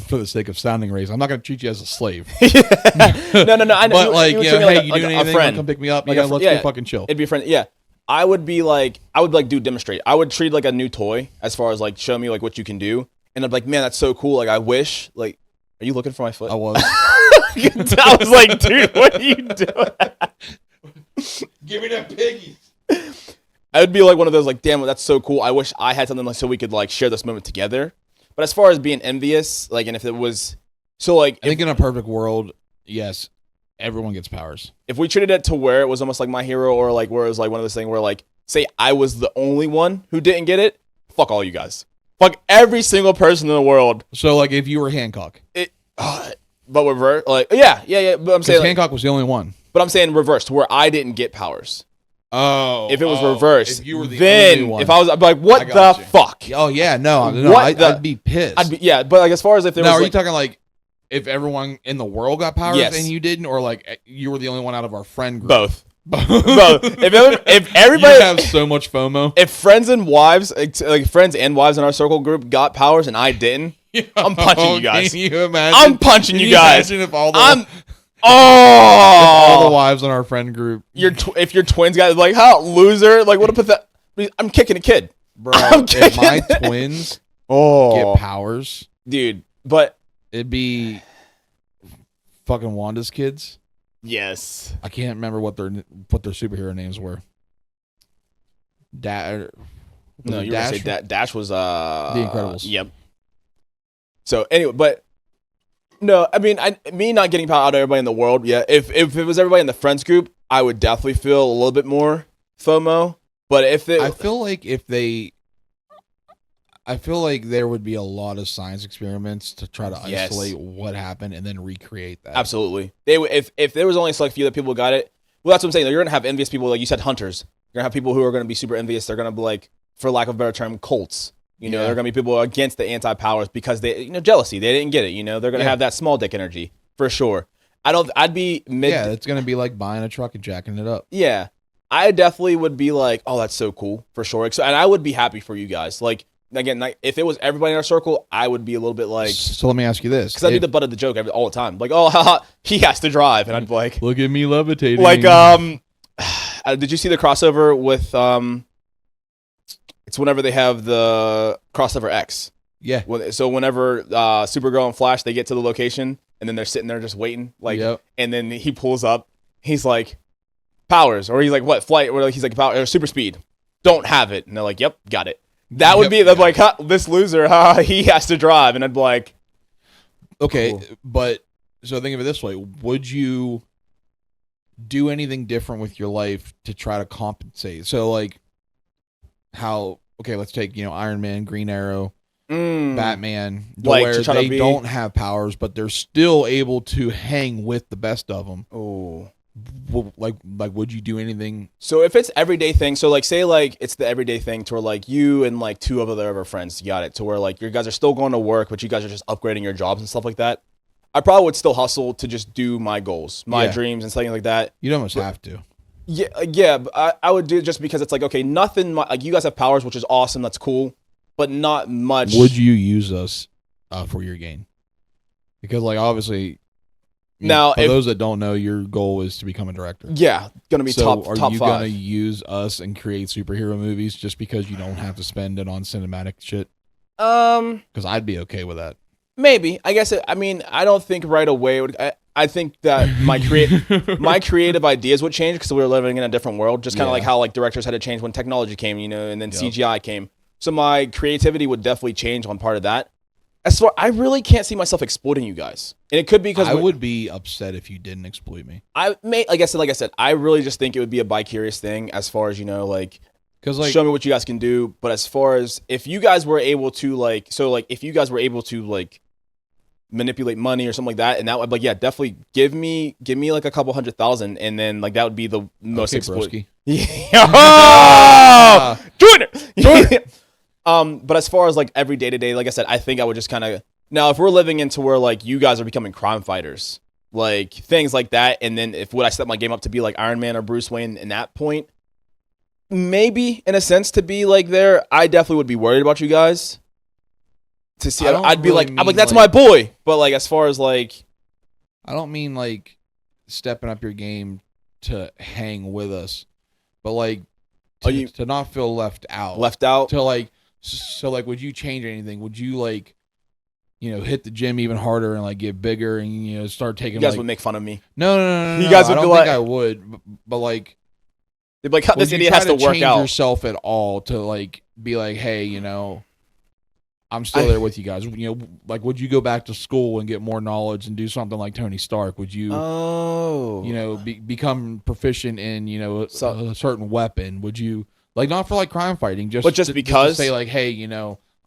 [SPEAKER 1] for the sake of sounding racist, I'm not gonna treat you as a slave.
[SPEAKER 2] no. I know.
[SPEAKER 1] But like,
[SPEAKER 2] would
[SPEAKER 1] you
[SPEAKER 2] treat
[SPEAKER 1] know,
[SPEAKER 2] me
[SPEAKER 1] hey,
[SPEAKER 2] like
[SPEAKER 1] you
[SPEAKER 2] a
[SPEAKER 1] doing anything?
[SPEAKER 2] friend.
[SPEAKER 1] Come pick me up.
[SPEAKER 2] Like
[SPEAKER 1] Let's go fucking chill.
[SPEAKER 2] It'd be a friend. Yeah. I would do demonstrate. I would treat like a new toy as far as like show me like what you can do, and I'd be like, man, that's so cool. Like I wish. Like, are you looking for my foot?
[SPEAKER 1] I was.
[SPEAKER 2] I was like, dude, what are you doing?
[SPEAKER 1] Give me that piggies.
[SPEAKER 2] I would be like one of those like, damn, that's so cool. I wish I had something like so we could like share this moment together. But as far as being envious, like, and if it was so like,
[SPEAKER 1] I think in a perfect world, yes, everyone gets powers.
[SPEAKER 2] if we treated it to where it was almost like My Hero, or like where it was like one of those things where like, say I was the only one who didn't get it, fuck all you guys, fuck every single person in the world.
[SPEAKER 1] So, like, if you were Hancock,
[SPEAKER 2] But reverse, like, yeah. But I'm saying, like,
[SPEAKER 1] Hancock was the only one.
[SPEAKER 2] but I'm saying reverse to where I didn't get powers.
[SPEAKER 1] Oh,
[SPEAKER 2] If it was reversed,
[SPEAKER 1] if you were the
[SPEAKER 2] then
[SPEAKER 1] only one.
[SPEAKER 2] if I was, I'd be like, what the
[SPEAKER 1] got you.
[SPEAKER 2] fuck?
[SPEAKER 1] Oh yeah, no,
[SPEAKER 2] What
[SPEAKER 1] I'd be pissed.
[SPEAKER 2] Yeah, but like as far as if there
[SPEAKER 1] Now,
[SPEAKER 2] was,
[SPEAKER 1] are
[SPEAKER 2] like,
[SPEAKER 1] you talking like if everyone in the world got powers
[SPEAKER 2] Yes.
[SPEAKER 1] and you didn't, or like you were the only one out of our friend group?
[SPEAKER 2] both?
[SPEAKER 1] Both.
[SPEAKER 2] If
[SPEAKER 1] You
[SPEAKER 2] everybody,
[SPEAKER 1] have so much FOMO.
[SPEAKER 2] if friends and wives, like friends and wives in our circle group got powers and I didn't, I'm punching you guys.
[SPEAKER 1] Can you imagine?
[SPEAKER 2] I'm punching you guys.
[SPEAKER 1] Imagine if all the
[SPEAKER 2] I'm.
[SPEAKER 1] all the
[SPEAKER 2] Oh,
[SPEAKER 1] wives in our friend group,
[SPEAKER 2] if your twins got like how loser, like what a pathetic. I'm kicking a kid,
[SPEAKER 1] bro.
[SPEAKER 2] I'm
[SPEAKER 1] If
[SPEAKER 2] kicking
[SPEAKER 1] my
[SPEAKER 2] it.
[SPEAKER 1] twins
[SPEAKER 2] Oh,
[SPEAKER 1] get powers,
[SPEAKER 2] dude. But
[SPEAKER 1] it'd be fucking Wanda's kids.
[SPEAKER 2] yes,
[SPEAKER 1] I can't remember what their superhero names were.
[SPEAKER 2] no,
[SPEAKER 1] you
[SPEAKER 2] you were gonna say that Dash was
[SPEAKER 1] The Incredibles.
[SPEAKER 2] Yep. So anyway, but no, I mean, me not getting power out of everybody in the world. Yeah, if it was everybody in the friends group, I would definitely feel a little bit more FOMO. But if it,
[SPEAKER 1] I feel like there would be a lot of science experiments to try to
[SPEAKER 2] Yes.
[SPEAKER 1] isolate what happened and then recreate that.
[SPEAKER 2] absolutely, they would, if there was only a select few that people got it. Well, that's what I'm saying. You're gonna have envious people, like you said, hunters. You're gonna have people who are gonna be super envious. They're gonna be like, for lack of a better term, cults. You know,
[SPEAKER 1] Yeah.
[SPEAKER 2] they're gonna be people against the anti-powers because they, jealousy. They didn't get it. You know, they're gonna
[SPEAKER 1] Yeah.
[SPEAKER 2] have that small dick energy for sure. I'd be mid.
[SPEAKER 1] Yeah, it's gonna be like buying a truck and jacking it up.
[SPEAKER 2] Yeah, I definitely would be like, oh, that's so cool for sure. So, and I would be happy for you guys. Like again, like, if it was everybody in our circle, I would be a little bit like,
[SPEAKER 1] So let me ask you this:
[SPEAKER 2] because I'd be the butt of the joke all the time. Like, oh, haha, he has to drive, and I'd be like,
[SPEAKER 1] look at me levitating.
[SPEAKER 2] did you see the crossover with It's whenever they have the crossover X.
[SPEAKER 1] yeah,
[SPEAKER 2] So whenever Supergirl and Flash, they get to the location and then they're sitting there just waiting, like,
[SPEAKER 1] Yep.
[SPEAKER 2] and then he pulls up. He's like, powers, or he's like, what, flight? Or he's like, power, or super speed. Don't have it. And they're like, yep, got it. That would be like, huh, this loser, he has to drive, and I'd be like,
[SPEAKER 1] okay,
[SPEAKER 2] cool.
[SPEAKER 1] but so think of it this way: would you do anything different with your life to try to compensate? So like, how? Okay, let's take Iron Man, Green Arrow, Batman,
[SPEAKER 2] Like,
[SPEAKER 1] where
[SPEAKER 2] to try to
[SPEAKER 1] they
[SPEAKER 2] be-
[SPEAKER 1] don't have powers, but they're still able to hang with the best of them.
[SPEAKER 2] oh.
[SPEAKER 1] Like, would you do anything?
[SPEAKER 2] So if it's everyday thing, so like say like it's the everyday thing to where like you and like two of other friends got it, to where like you guys are still going to work, but you guys are just upgrading your jobs and stuff like that. I probably would still hustle to just do my goals, my
[SPEAKER 1] Yeah.
[SPEAKER 2] dreams, and something like that.
[SPEAKER 1] You'd almost have to.
[SPEAKER 2] Yeah, but I would do it just because it's like, okay, nothing, like you guys have powers, which is awesome, that's cool, but not much.
[SPEAKER 1] Would you use us for your gain? Because like obviously,
[SPEAKER 2] Now,
[SPEAKER 1] for
[SPEAKER 2] if-
[SPEAKER 1] those that don't know, your goal is to become a director.
[SPEAKER 2] Yeah, gonna be
[SPEAKER 1] So
[SPEAKER 2] top
[SPEAKER 1] are you
[SPEAKER 2] five.
[SPEAKER 1] gonna use us and create superhero movies just because you don't have to spend it on cinematic shit? Because I'd be okay with that.
[SPEAKER 2] Maybe. I guess. I mean, I don't think right away. I think that my creative ideas would change because we were living in a different world. Just kind of
[SPEAKER 1] Yeah.
[SPEAKER 2] like how like directors had to change when technology came, and then
[SPEAKER 1] Yep.
[SPEAKER 2] CGI came. So my creativity would definitely change on part of that. As far, I really can't see myself exploiting you guys, and it could be because
[SPEAKER 1] I would be upset if you didn't exploit me.
[SPEAKER 2] like I said, I really just think it would be a vicarious thing as far as like.
[SPEAKER 1] Because like
[SPEAKER 2] Show me what you guys can do. But as far as if you guys were able to if you guys were able to manipulate money or something like that, and that would yeah, definitely give me like a couple 100,000, and then like that would be the most
[SPEAKER 1] okay,
[SPEAKER 2] exploit.
[SPEAKER 1] broski.
[SPEAKER 2] Yeah. Oh! Join it. But as far as like every day to day, like I said, I think I would just kind of now if we're living into where like you guys are becoming crime fighters, like things like that, and then if would I set my game up to be like Iron Man or Bruce Wayne in that point? maybe in a sense to be like there, I definitely would be worried about you guys. To see, I'd be like, I'm like, that's my boy. But like, as far as like,
[SPEAKER 1] I don't mean like stepping up your game to hang with us, but like to not feel left out. To like, so like, would you change anything? Would you like, hit the gym even harder and like get bigger and start taking?
[SPEAKER 2] You guys would make fun of me.
[SPEAKER 1] No.
[SPEAKER 2] You guys would
[SPEAKER 1] I don't think I would, but like,
[SPEAKER 2] they'd be like, this idiot has to work out.
[SPEAKER 1] Yourself at all to like be like, hey, I'm still there with you guys. Like, would you go back to school and get more knowledge and do something like Tony Stark? Would you, become proficient in, a certain weapon? Would you, like, not for like crime fighting, just because just say like, hey,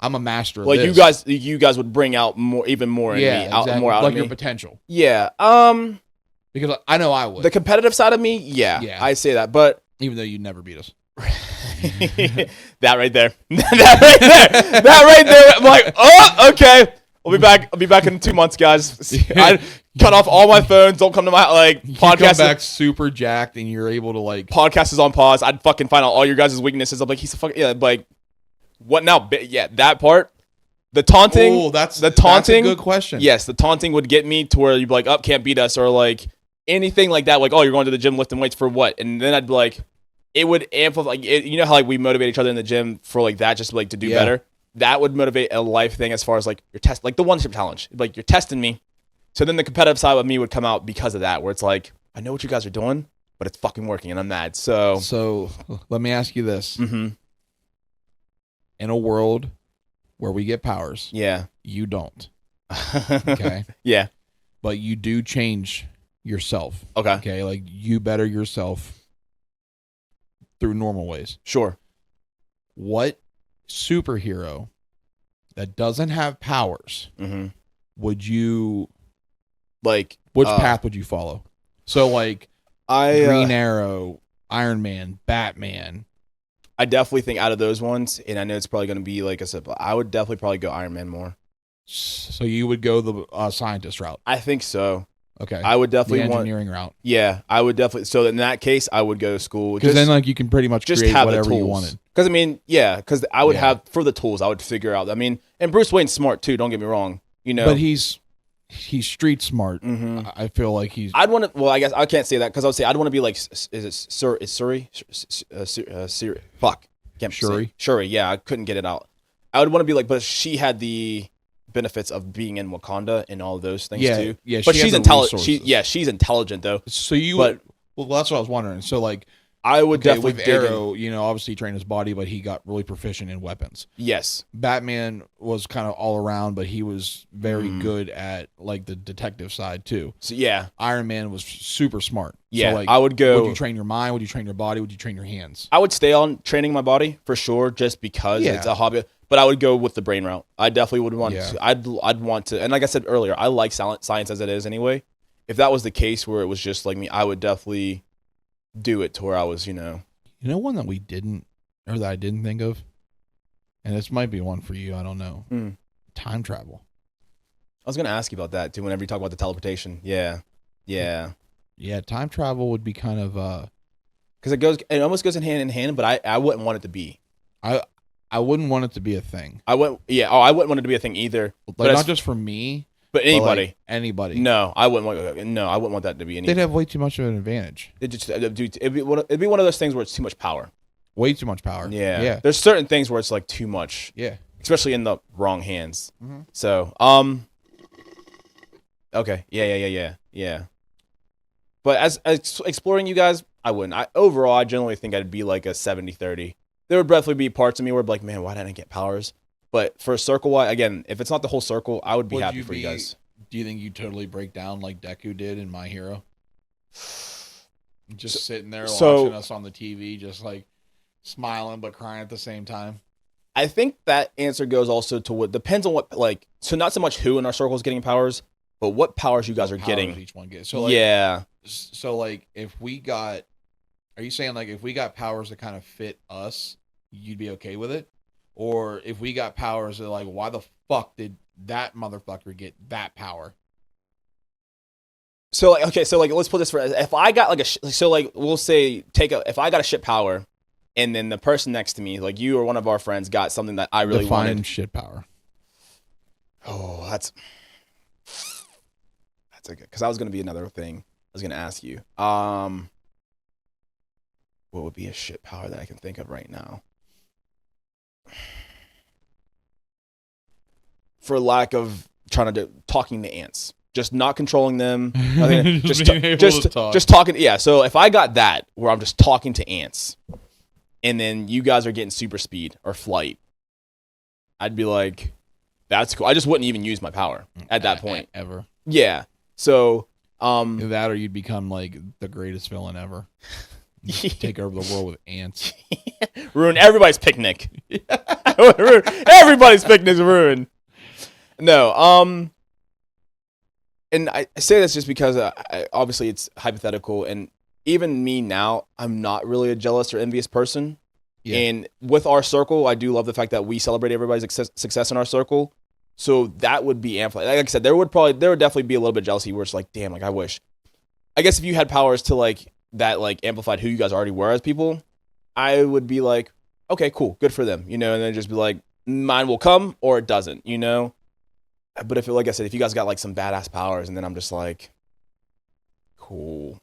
[SPEAKER 1] I'm a master of
[SPEAKER 2] like
[SPEAKER 1] this.
[SPEAKER 2] you guys would bring out even more in me,
[SPEAKER 1] exactly.
[SPEAKER 2] more out
[SPEAKER 1] like
[SPEAKER 2] of me.
[SPEAKER 1] Your potential.
[SPEAKER 2] Yeah.
[SPEAKER 1] Because I know I would.
[SPEAKER 2] The competitive side of me, yeah. I say that, but
[SPEAKER 1] even though you'd never beat us.
[SPEAKER 2] That right there. That right there. I'm like, oh, okay. I'll be back in 2 months, guys. I cut off all my phones. Don't come to my podcast.
[SPEAKER 1] Come back super jacked, and you're able to like
[SPEAKER 2] podcast is on pause. I'd fucking find out all your guys' weaknesses. I'm like, he's a fucking like, what now? Yeah, that part. The taunting.
[SPEAKER 1] Oh, that's a good question.
[SPEAKER 2] Yes, the taunting would get me to where you'd be like, oh, can't beat us, or like anything like that. Like, oh, you're going to the gym lifting weights for what? And then I'd be like, it would amplify. Like, how like we motivate each other in the gym for like that, just like to do better. That would motivate a life thing as far as like your test, like the one-step challenge. Like, you're testing me. So then the competitive side of me would come out because of that, where it's like, I know what you guys are doing, but it's fucking working, and I'm mad. So
[SPEAKER 1] let me ask you this.
[SPEAKER 2] Mm-hmm.
[SPEAKER 1] In a world where we get powers, you don't. Okay.
[SPEAKER 2] Yeah.
[SPEAKER 1] But you do change yourself.
[SPEAKER 2] Okay.
[SPEAKER 1] Like, you better yourself through normal ways.
[SPEAKER 2] Sure.
[SPEAKER 1] What superhero that doesn't have powers would you
[SPEAKER 2] like?
[SPEAKER 1] Which path would you follow? So like, Green Arrow, Iron Man, Batman.
[SPEAKER 2] I definitely think out of those ones, and I know it's probably going to be like I said, but I would definitely probably go Iron Man more.
[SPEAKER 1] So you would go the scientist route?
[SPEAKER 2] I think so.
[SPEAKER 1] Okay.
[SPEAKER 2] I would definitely
[SPEAKER 1] the engineering route.
[SPEAKER 2] Yeah, I would definitely. So in that case, I would go to school
[SPEAKER 1] because then like you can pretty much just create have whatever you wanted.
[SPEAKER 2] Because I mean, because I would have for the tools, I would figure out. I mean, and Bruce Wayne's smart too. Don't get me wrong.
[SPEAKER 1] But he's street smart. Mm-hmm. I feel like he's.
[SPEAKER 2] I'd want to. Well, I guess I can't say that because I would say I'd want to be like. Is it Surrey? Fuck. Shuri. Yeah, I couldn't get it out. I would want to be like, but she had the benefits of being in Wakanda and all of those things too.
[SPEAKER 1] Yeah,
[SPEAKER 2] but she's intelligent. She's intelligent though.
[SPEAKER 1] So well, that's what I was wondering. So like,
[SPEAKER 2] I would definitely
[SPEAKER 1] with Arrow, obviously trained his body, but he got really proficient in weapons.
[SPEAKER 2] Yes.
[SPEAKER 1] Batman was kind of all around, but he was very good at like the detective side too.
[SPEAKER 2] So yeah,
[SPEAKER 1] Iron Man was super smart.
[SPEAKER 2] Yeah,
[SPEAKER 1] so, like,
[SPEAKER 2] I would go.
[SPEAKER 1] Would you train your mind? Would you train your body? Would you train your hands?
[SPEAKER 2] I would stay on training my body for sure, just because it's a hobby. But I would go with the brain route. I definitely would want to. I'd want to. And like I said earlier, I like science as it is anyway. If that was the case where it was just like me, I would definitely do it to where I was,
[SPEAKER 1] one that we didn't, or that I didn't think of, and this might be one for you. I don't know. Time travel.
[SPEAKER 2] I was gonna ask you about that too. Whenever you talk about the teleportation, yeah.
[SPEAKER 1] Time travel would be kind of
[SPEAKER 2] because it almost goes in hand, but I wouldn't want it to be.
[SPEAKER 1] I wouldn't want it to be a thing.
[SPEAKER 2] I wouldn't want it to be a thing either.
[SPEAKER 1] Like, not just for me,
[SPEAKER 2] but anybody.
[SPEAKER 1] But like anybody.
[SPEAKER 2] No, I wouldn't want that to be anything.
[SPEAKER 1] They'd have way too much of an advantage.
[SPEAKER 2] It'd be one of those things where it's too much power.
[SPEAKER 1] Way too much power.
[SPEAKER 2] Yeah. There's certain things where it's like too much.
[SPEAKER 1] Yeah.
[SPEAKER 2] Especially in the wrong hands. Mm-hmm. So, okay. Yeah. But as exploring you guys, I wouldn't. Overall, I generally think I'd be like a 70-30. There would definitely be parts of me where I'd be like, man, why didn't I get powers? But for a circle-wise, again, if it's not the whole circle, I would be happy for you guys.
[SPEAKER 1] Do you think you'd totally break down like Deku did in My Hero? Just sitting there watching us on the TV, just like smiling but crying at the same time?
[SPEAKER 2] I think that answer goes also to what depends on what, like, so not so much who in our circle is getting powers, but what powers you guys are getting.
[SPEAKER 1] Each one gets. So like,
[SPEAKER 2] yeah.
[SPEAKER 1] So like, if we got, are you saying like if we got powers that kind of fit us, you'd be okay with it? Or if we got powers that like, why the fuck did that motherfucker get that power?
[SPEAKER 2] So like, okay, so like let's put this for if I got like we'll say if I got a ship power and then the person next to me, like you or one of our friends, got something that I really
[SPEAKER 1] Define
[SPEAKER 2] wanted.
[SPEAKER 1] shit power.
[SPEAKER 2] Oh, that's a good, because that was going to be another thing I was going to ask you. What would be a shit power that I can think of right now? For lack of trying to do, talking to ants, just not controlling them.
[SPEAKER 1] Just being able to talk.
[SPEAKER 2] Just talking. Yeah. So if I got that, where I'm just talking to ants, and then you guys are getting super speed or flight, I'd be like, that's cool. I just wouldn't even use my power at that point
[SPEAKER 1] ever.
[SPEAKER 2] Yeah. So
[SPEAKER 1] that, or you'd become like the greatest villain ever. Take over the world with ants.
[SPEAKER 2] Ruin everybody's picnic. Everybody's picnic's ruined. No, and I say this just because obviously it's hypothetical, and even me now, I'm not really a jealous or envious person. Yeah. And with our circle, I do love the fact that we celebrate everybody's success in our circle. So that would be amplified. Like I said, there would definitely be a little bit of jealousy where it's like, damn, like I wish. I guess if you had powers to like that, like amplified who you guys already were as people, I would be like, okay, cool, good for them, and then just be like, mine will come or it doesn't, But if, like I said, if you guys got like some badass powers, and then I'm just like, cool.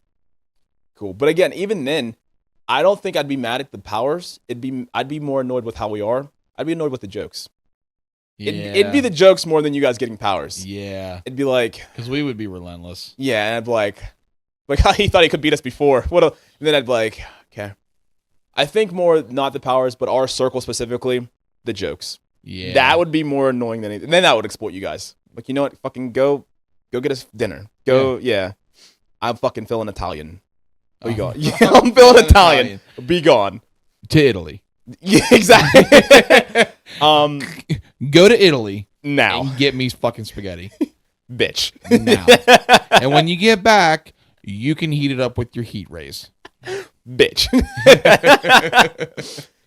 [SPEAKER 2] But again, even then, I don't think I'd be mad at the powers. I'd be more annoyed with how we are. I'd be annoyed with the jokes. Yeah. It'd be the jokes more than you guys getting powers.
[SPEAKER 1] Yeah.
[SPEAKER 2] It'd be like,
[SPEAKER 1] because we would be relentless.
[SPEAKER 2] Yeah, and I'd be like how he thought he could beat us before. And then I'd be like, okay. I think more not the powers, but our circle specifically, the jokes. Yeah. That would be more annoying than anything. And then that would exploit you guys. Like, you know what? Fucking go get us dinner. Yeah. I'm fucking feeling Italian. Be gone. Yeah, I'm feeling Italian. Be gone.
[SPEAKER 1] To Italy.
[SPEAKER 2] Yeah, exactly.
[SPEAKER 1] Go to Italy
[SPEAKER 2] now
[SPEAKER 1] and get me fucking spaghetti.
[SPEAKER 2] Bitch.
[SPEAKER 1] Now. And when you get back, you can heat it up with your heat rays.
[SPEAKER 2] Bitch.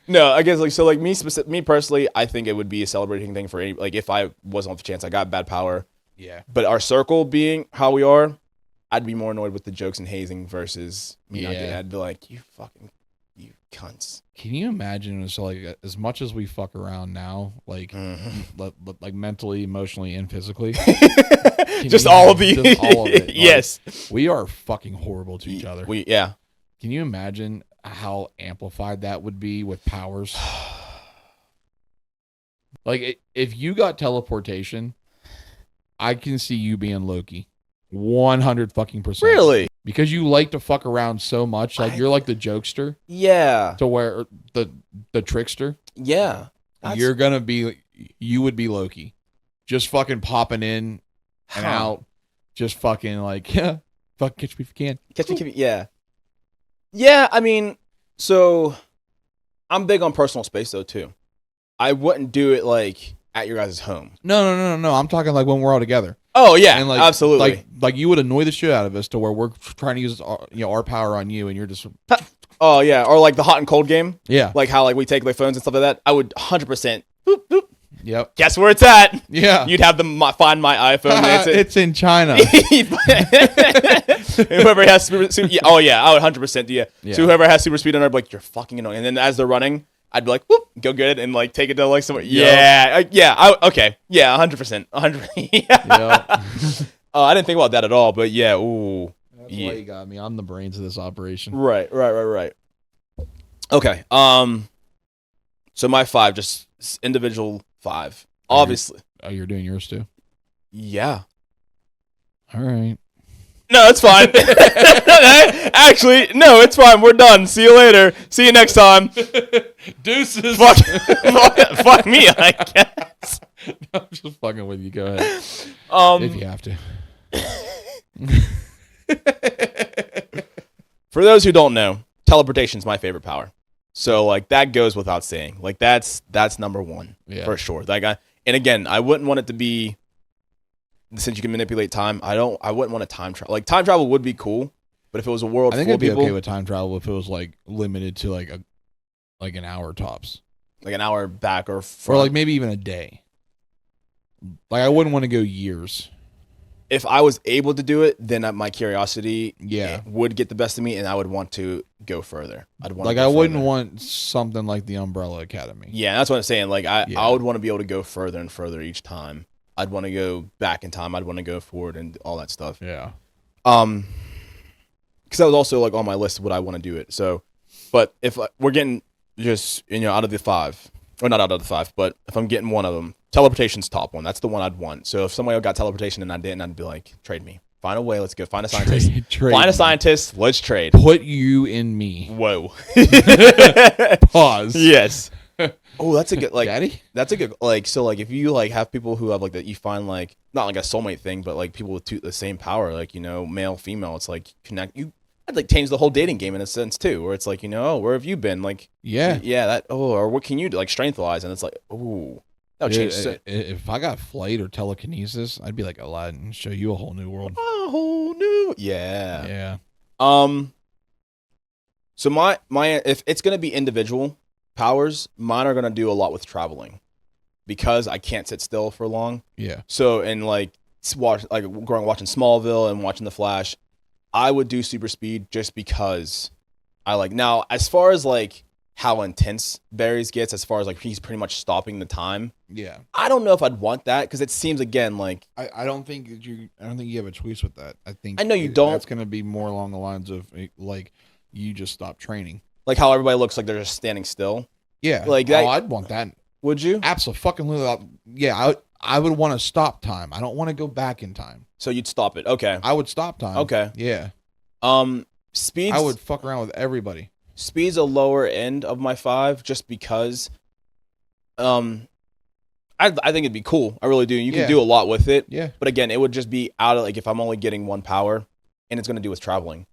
[SPEAKER 2] No, I guess like me personally, I think it would be a celebrating thing for any, like if I wasn't off the chance I got bad power.
[SPEAKER 1] Yeah. But
[SPEAKER 2] our circle being how we are, I'd be more annoyed with the jokes and hazing versus me not getting. I'd be like, you cunts.
[SPEAKER 1] Can you imagine? So like, as much as we fuck around now, like, like mentally, emotionally, and physically,
[SPEAKER 2] just all of it. Like,
[SPEAKER 1] yes, we are fucking horrible to each other.
[SPEAKER 2] Yeah.
[SPEAKER 1] Can you imagine how amplified that would be with powers? Like, if you got teleportation, I can see you being Loki. 100 fucking %.
[SPEAKER 2] Really?
[SPEAKER 1] Because you like to fuck around so much. Like, you're like the jokester.
[SPEAKER 2] Yeah.
[SPEAKER 1] To where the trickster.
[SPEAKER 2] Yeah.
[SPEAKER 1] You would be Loki. Just fucking popping in and out. Just fucking like, yeah, fuck, catch me if you can.
[SPEAKER 2] Catch me, yeah. Yeah, I mean, so I'm big on personal space though too. I wouldn't do it like at your guys' home.
[SPEAKER 1] No. I'm talking like when we're all together.
[SPEAKER 2] Oh yeah,
[SPEAKER 1] and like,
[SPEAKER 2] absolutely.
[SPEAKER 1] Like you would annoy the shit out of us to where we're trying to use our power on you, and you're just.
[SPEAKER 2] Oh yeah, or like the hot and cold game.
[SPEAKER 1] Yeah,
[SPEAKER 2] like how like we take like phones and stuff like that. I would 100%. Boop, boop.
[SPEAKER 1] Yep.
[SPEAKER 2] Guess where it's at?
[SPEAKER 1] Yeah.
[SPEAKER 2] You'd have them find my iPhone.
[SPEAKER 1] It's in China.
[SPEAKER 2] Whoever has super oh yeah, I would 100%. Yeah. So whoever has super speed on, I'd be like, you're fucking annoying. And then as they're running, I'd be like, whoop, go get it and like take it to like somewhere. Yep. Yeah. Okay. Yeah. 100%. 100. Yeah. Yep. I didn't think about that at all, but yeah. Ooh.
[SPEAKER 1] That's why you got me. I'm the brains of this operation.
[SPEAKER 2] Right. Okay. So my 5, just individual 5. Obviously.
[SPEAKER 1] You're doing yours too?
[SPEAKER 2] Yeah.
[SPEAKER 1] All right.
[SPEAKER 2] No, it's fine. Actually, no, it's fine. We're done. See you later. See you next time.
[SPEAKER 1] Deuces.
[SPEAKER 2] Fuck me, I guess.
[SPEAKER 1] I'm just fucking with you. Go ahead. If you have to.
[SPEAKER 2] For those who don't know, teleportation is my favorite power. So like that goes without saying. Like that's number 1 for sure. That guy. And again, I wouldn't want it to be, since you can manipulate time. I wouldn't want to time travel. Like time travel would be cool, but if it was a world full of people,
[SPEAKER 1] I'd be okay with time travel if it was like limited to like an hour tops,
[SPEAKER 2] like an hour back or front.
[SPEAKER 1] Or like maybe even a day. Like I wouldn't want to go years.
[SPEAKER 2] if I was able to do it, then my curiosity
[SPEAKER 1] Yeah.
[SPEAKER 2] would get the best of me, and I would want to go further. I'd want
[SPEAKER 1] Like
[SPEAKER 2] to
[SPEAKER 1] I
[SPEAKER 2] go
[SPEAKER 1] wouldn't
[SPEAKER 2] further.
[SPEAKER 1] want something like the Umbrella Academy.
[SPEAKER 2] Yeah, that's what I'm saying. Like I
[SPEAKER 1] Yeah.
[SPEAKER 2] would want to be able to go further and further each time. I'd want to go back in time. I'd want to go forward and all that stuff.
[SPEAKER 1] Yeah.
[SPEAKER 2] Because that was also like on my list of what I want to do it. So, but if we're getting just out of the 5, or not out of the 5, but if I'm getting one of them, teleportation's top one. That's the one I'd want. So if somebody got teleportation and I didn't, I'd be like, trade me. Find a way. Let's go. Find a scientist.
[SPEAKER 1] Trade
[SPEAKER 2] Find a
[SPEAKER 1] me.
[SPEAKER 2] scientist. Let's trade.
[SPEAKER 1] Put you in me.
[SPEAKER 2] Whoa.
[SPEAKER 1] Pause.
[SPEAKER 2] Yes. Oh, that's a good
[SPEAKER 1] Daddy?
[SPEAKER 2] That's a good so if you have people who have that you find not like a soulmate thing, but people with the same power, male, female, it's connect you. I'd change the whole dating game in a sense too, where it's oh, where have you been?
[SPEAKER 1] Yeah.
[SPEAKER 2] That or what can you do? Strength wise, and it's ooh, that would change.
[SPEAKER 1] If I got flight or telekinesis, I'd be like Aladdin and show you a whole new world.
[SPEAKER 2] A whole new
[SPEAKER 1] Yeah.
[SPEAKER 2] So my if it's gonna be individual powers, mine are gonna do a lot with traveling, because I can't sit still for long.
[SPEAKER 1] Yeah.
[SPEAKER 2] So and watching Smallville and watching The Flash, I would do super speed just because I now as far as how intense Barry's gets, as far as he's pretty much stopping the time.
[SPEAKER 1] Yeah.
[SPEAKER 2] I don't know if I'd want that, because it seems again
[SPEAKER 1] I don't think you have a choice with that. I
[SPEAKER 2] know you don't.
[SPEAKER 1] That's gonna be more along the lines of you just stop training.
[SPEAKER 2] how everybody looks like they're just standing still.
[SPEAKER 1] Yeah.
[SPEAKER 2] That.
[SPEAKER 1] I'd want that.
[SPEAKER 2] Would you?
[SPEAKER 1] Absolutely. Yeah. I would want to stop time. I don't want to go back in time.
[SPEAKER 2] So you'd stop it. Okay.
[SPEAKER 1] I would stop time.
[SPEAKER 2] Okay.
[SPEAKER 1] Yeah.
[SPEAKER 2] Speed's
[SPEAKER 1] I would fuck around with everybody.
[SPEAKER 2] Speed's a lower end of my 5, just because I think it'd be cool. I really do. You can do a lot with it.
[SPEAKER 1] Yeah.
[SPEAKER 2] But again, it would just be out of if I'm only getting one power, and it's going to do with traveling.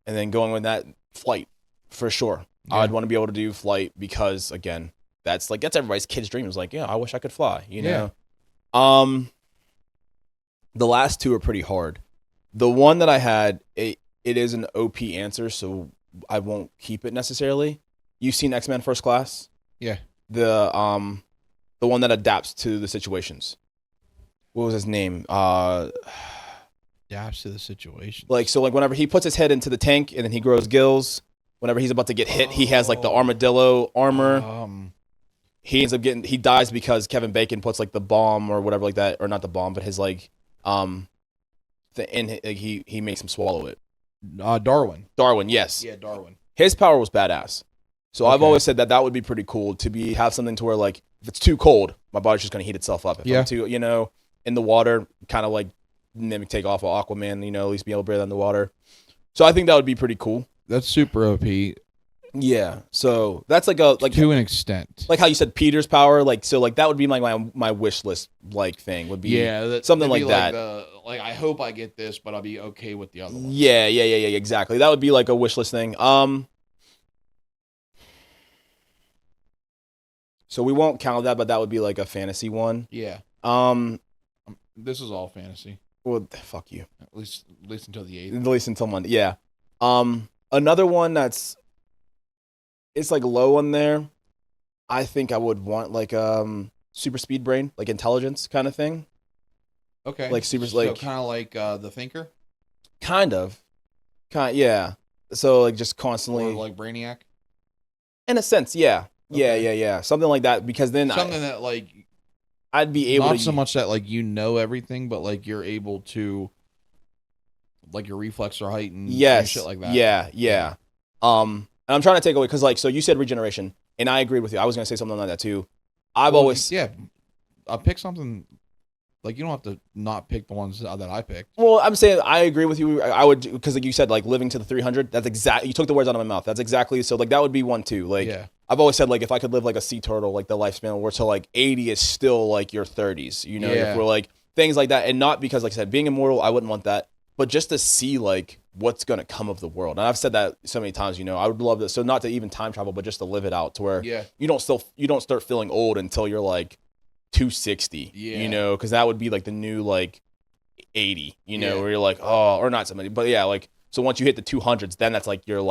[SPEAKER 2] And then going with that, flight for sure.
[SPEAKER 1] Yeah.
[SPEAKER 2] I'd want to be able to do flight, because again, that's everybody's kid's dream. It's yeah, I wish I could fly, know. The last 2 are pretty hard. The one that I had, it is an OP answer, so I won't keep it necessarily. You've seen X-Men First Class?
[SPEAKER 1] Yeah.
[SPEAKER 2] The one that adapts to the situations. What was his name?
[SPEAKER 1] Adapts to the situation.
[SPEAKER 2] Whenever he puts his head into the tank and then he grows gills, whenever he's about to get hit, he has the armadillo armor. He ends up he dies because Kevin Bacon puts the bomb or whatever that, or not the bomb, but his he makes him swallow it.
[SPEAKER 1] Darwin.
[SPEAKER 2] Darwin, yes.
[SPEAKER 1] Yeah, Darwin.
[SPEAKER 2] His power was badass. So I've always said that would be pretty cool to have something to where if it's too cold, my body's just gonna heat itself up. If I'm too, in the water, kind of maybe take off of Aquaman, at least be able to breathe in the water. So I think that would be pretty cool.
[SPEAKER 1] That's super OP.
[SPEAKER 2] Yeah. So that's to
[SPEAKER 1] an extent.
[SPEAKER 2] How you said Peter's power, that would be my wish list thing would be something like that.
[SPEAKER 1] I hope I get this, but I'll be okay with the other one.
[SPEAKER 2] Yeah, exactly. That would be a wish list thing. So we won't count that, but that would be a fantasy one.
[SPEAKER 1] Yeah. This is all fantasy.
[SPEAKER 2] Well, fuck you.
[SPEAKER 1] At least until the 8th.
[SPEAKER 2] At least until Monday. Yeah. Another one it's low on there. I think I would want super speed brain, intelligence kind of thing.
[SPEAKER 1] Okay.
[SPEAKER 2] Super
[SPEAKER 1] so kind of like the Thinker.
[SPEAKER 2] Yeah. So just constantly,
[SPEAKER 1] or like Brainiac.
[SPEAKER 2] In a sense, yeah.
[SPEAKER 1] Okay.
[SPEAKER 2] Yeah. Something like that, because then
[SPEAKER 1] something that
[SPEAKER 2] I'd be able
[SPEAKER 1] not
[SPEAKER 2] to
[SPEAKER 1] so much that everything, but you're able to your reflex are heightened. And shit like that.
[SPEAKER 2] Yeah. And I'm trying to take away, because so you said regeneration, and I agreed with you. I was gonna say something like that too. I'll
[SPEAKER 1] pick something. You don't have to not pick the ones that I picked.
[SPEAKER 2] Well, I'm saying I agree with you. I would, because you said living to the 300. That's exactly, you took the words out of my mouth. That's exactly, so that would be one too. I've always said if I could live like a sea turtle, the lifespan where till 80 is still your 30s. If we're things like that, and not because I said being immortal, I wouldn't want that, but just to see what's gonna come of the world. And I've said that so many times. I would love this. So not to even time travel, but just to live it out to where you don't start feeling old until you're 260, because that would be the new 80, where you're oh, or not somebody, but so once you hit the 200s, then that's your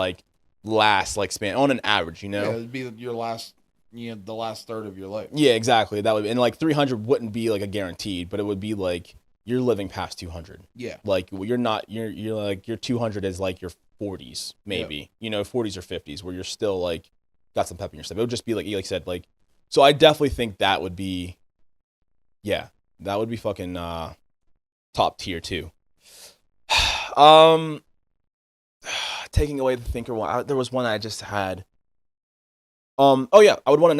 [SPEAKER 2] last span on an average,
[SPEAKER 1] it'd be your last, the last third of your life.
[SPEAKER 2] Yeah, exactly. That would, and 300 wouldn't be a guaranteed, but it would be you're living past 200.
[SPEAKER 1] Yeah.
[SPEAKER 2] Like you're not you're like your 200 is like your 40s maybe. You know, 40s or 50s where you're still like got some pep in your step. It would just be like you like said like so I definitely think that would be that would be fucking top tier too. Taking away the thinker one, there was one I just had. Oh yeah, I would want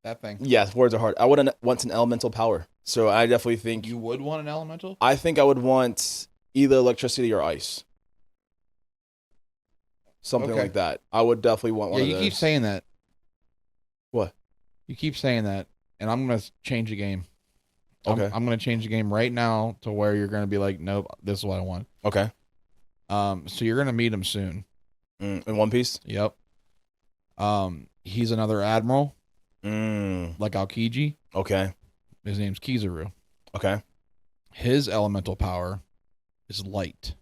[SPEAKER 1] That thing.
[SPEAKER 2] yes, words are hard. I would want an elemental power. So I definitely think
[SPEAKER 1] You would want an elemental?
[SPEAKER 2] I think I would want either electricity or ice. Something
[SPEAKER 1] Okay.
[SPEAKER 2] like that. I would definitely want one
[SPEAKER 1] Yeah,
[SPEAKER 2] of
[SPEAKER 1] you
[SPEAKER 2] those.
[SPEAKER 1] keep saying that.
[SPEAKER 2] What?
[SPEAKER 1] You keep saying that, and I'm gonna change the game.
[SPEAKER 2] Okay.
[SPEAKER 1] I'm gonna change the game right now to where you're gonna be like, nope, this is what I want.
[SPEAKER 2] Okay.
[SPEAKER 1] So you're gonna meet him soon.
[SPEAKER 2] In One Piece?
[SPEAKER 1] Yep. He's another admiral,
[SPEAKER 2] Mm.
[SPEAKER 1] like Aokiji.
[SPEAKER 2] Okay.
[SPEAKER 1] His name's Kizaru.
[SPEAKER 2] Okay.
[SPEAKER 1] His elemental power is light.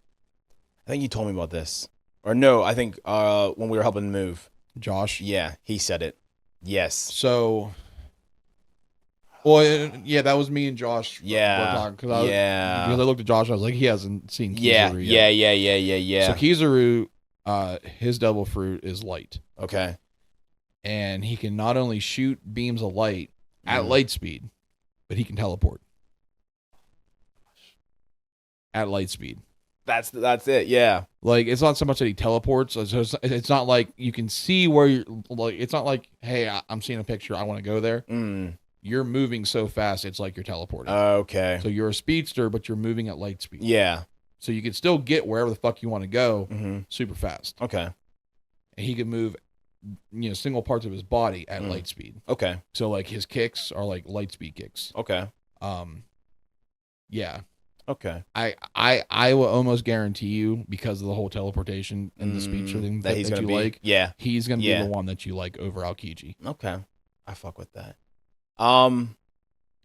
[SPEAKER 2] I think you told me about this. Or no, I think when we were helping him move.
[SPEAKER 1] Josh.
[SPEAKER 2] Yeah, he said it. Yes.
[SPEAKER 1] So, well, yeah, that was me and Josh.
[SPEAKER 2] Yeah.
[SPEAKER 1] Because I looked at Josh, I was like, he hasn't seen Kizaru
[SPEAKER 2] Yeah.
[SPEAKER 1] yet.
[SPEAKER 2] Yeah.
[SPEAKER 1] So Kizaru, his double fruit is light,
[SPEAKER 2] Okay.
[SPEAKER 1] and he can not only shoot beams of light at light speed, but he can teleport at light speed.
[SPEAKER 2] That's it. Yeah.
[SPEAKER 1] Like, it's not so much that he teleports. So it's not like you can see where you're. Like, it's not like, hey, I'm seeing a picture, I want to go there. You're moving so fast, it's like you're teleporting.
[SPEAKER 2] Okay.
[SPEAKER 1] So you're a speedster, but you're moving at light speed.
[SPEAKER 2] Yeah.
[SPEAKER 1] So you can still get wherever the fuck you want to go
[SPEAKER 2] Mm-hmm.
[SPEAKER 1] super fast.
[SPEAKER 2] Okay.
[SPEAKER 1] And he can move, single parts of his body at light speed.
[SPEAKER 2] Okay.
[SPEAKER 1] So like his kicks are like light speed kicks.
[SPEAKER 2] Okay.
[SPEAKER 1] Yeah.
[SPEAKER 2] Okay.
[SPEAKER 1] I will almost guarantee you, because of the whole teleportation and the speed thing
[SPEAKER 2] that he's
[SPEAKER 1] that
[SPEAKER 2] gonna
[SPEAKER 1] you
[SPEAKER 2] be
[SPEAKER 1] like,
[SPEAKER 2] yeah.
[SPEAKER 1] he's gonna be the one that you like over Aokiji.
[SPEAKER 2] Okay. I fuck with that.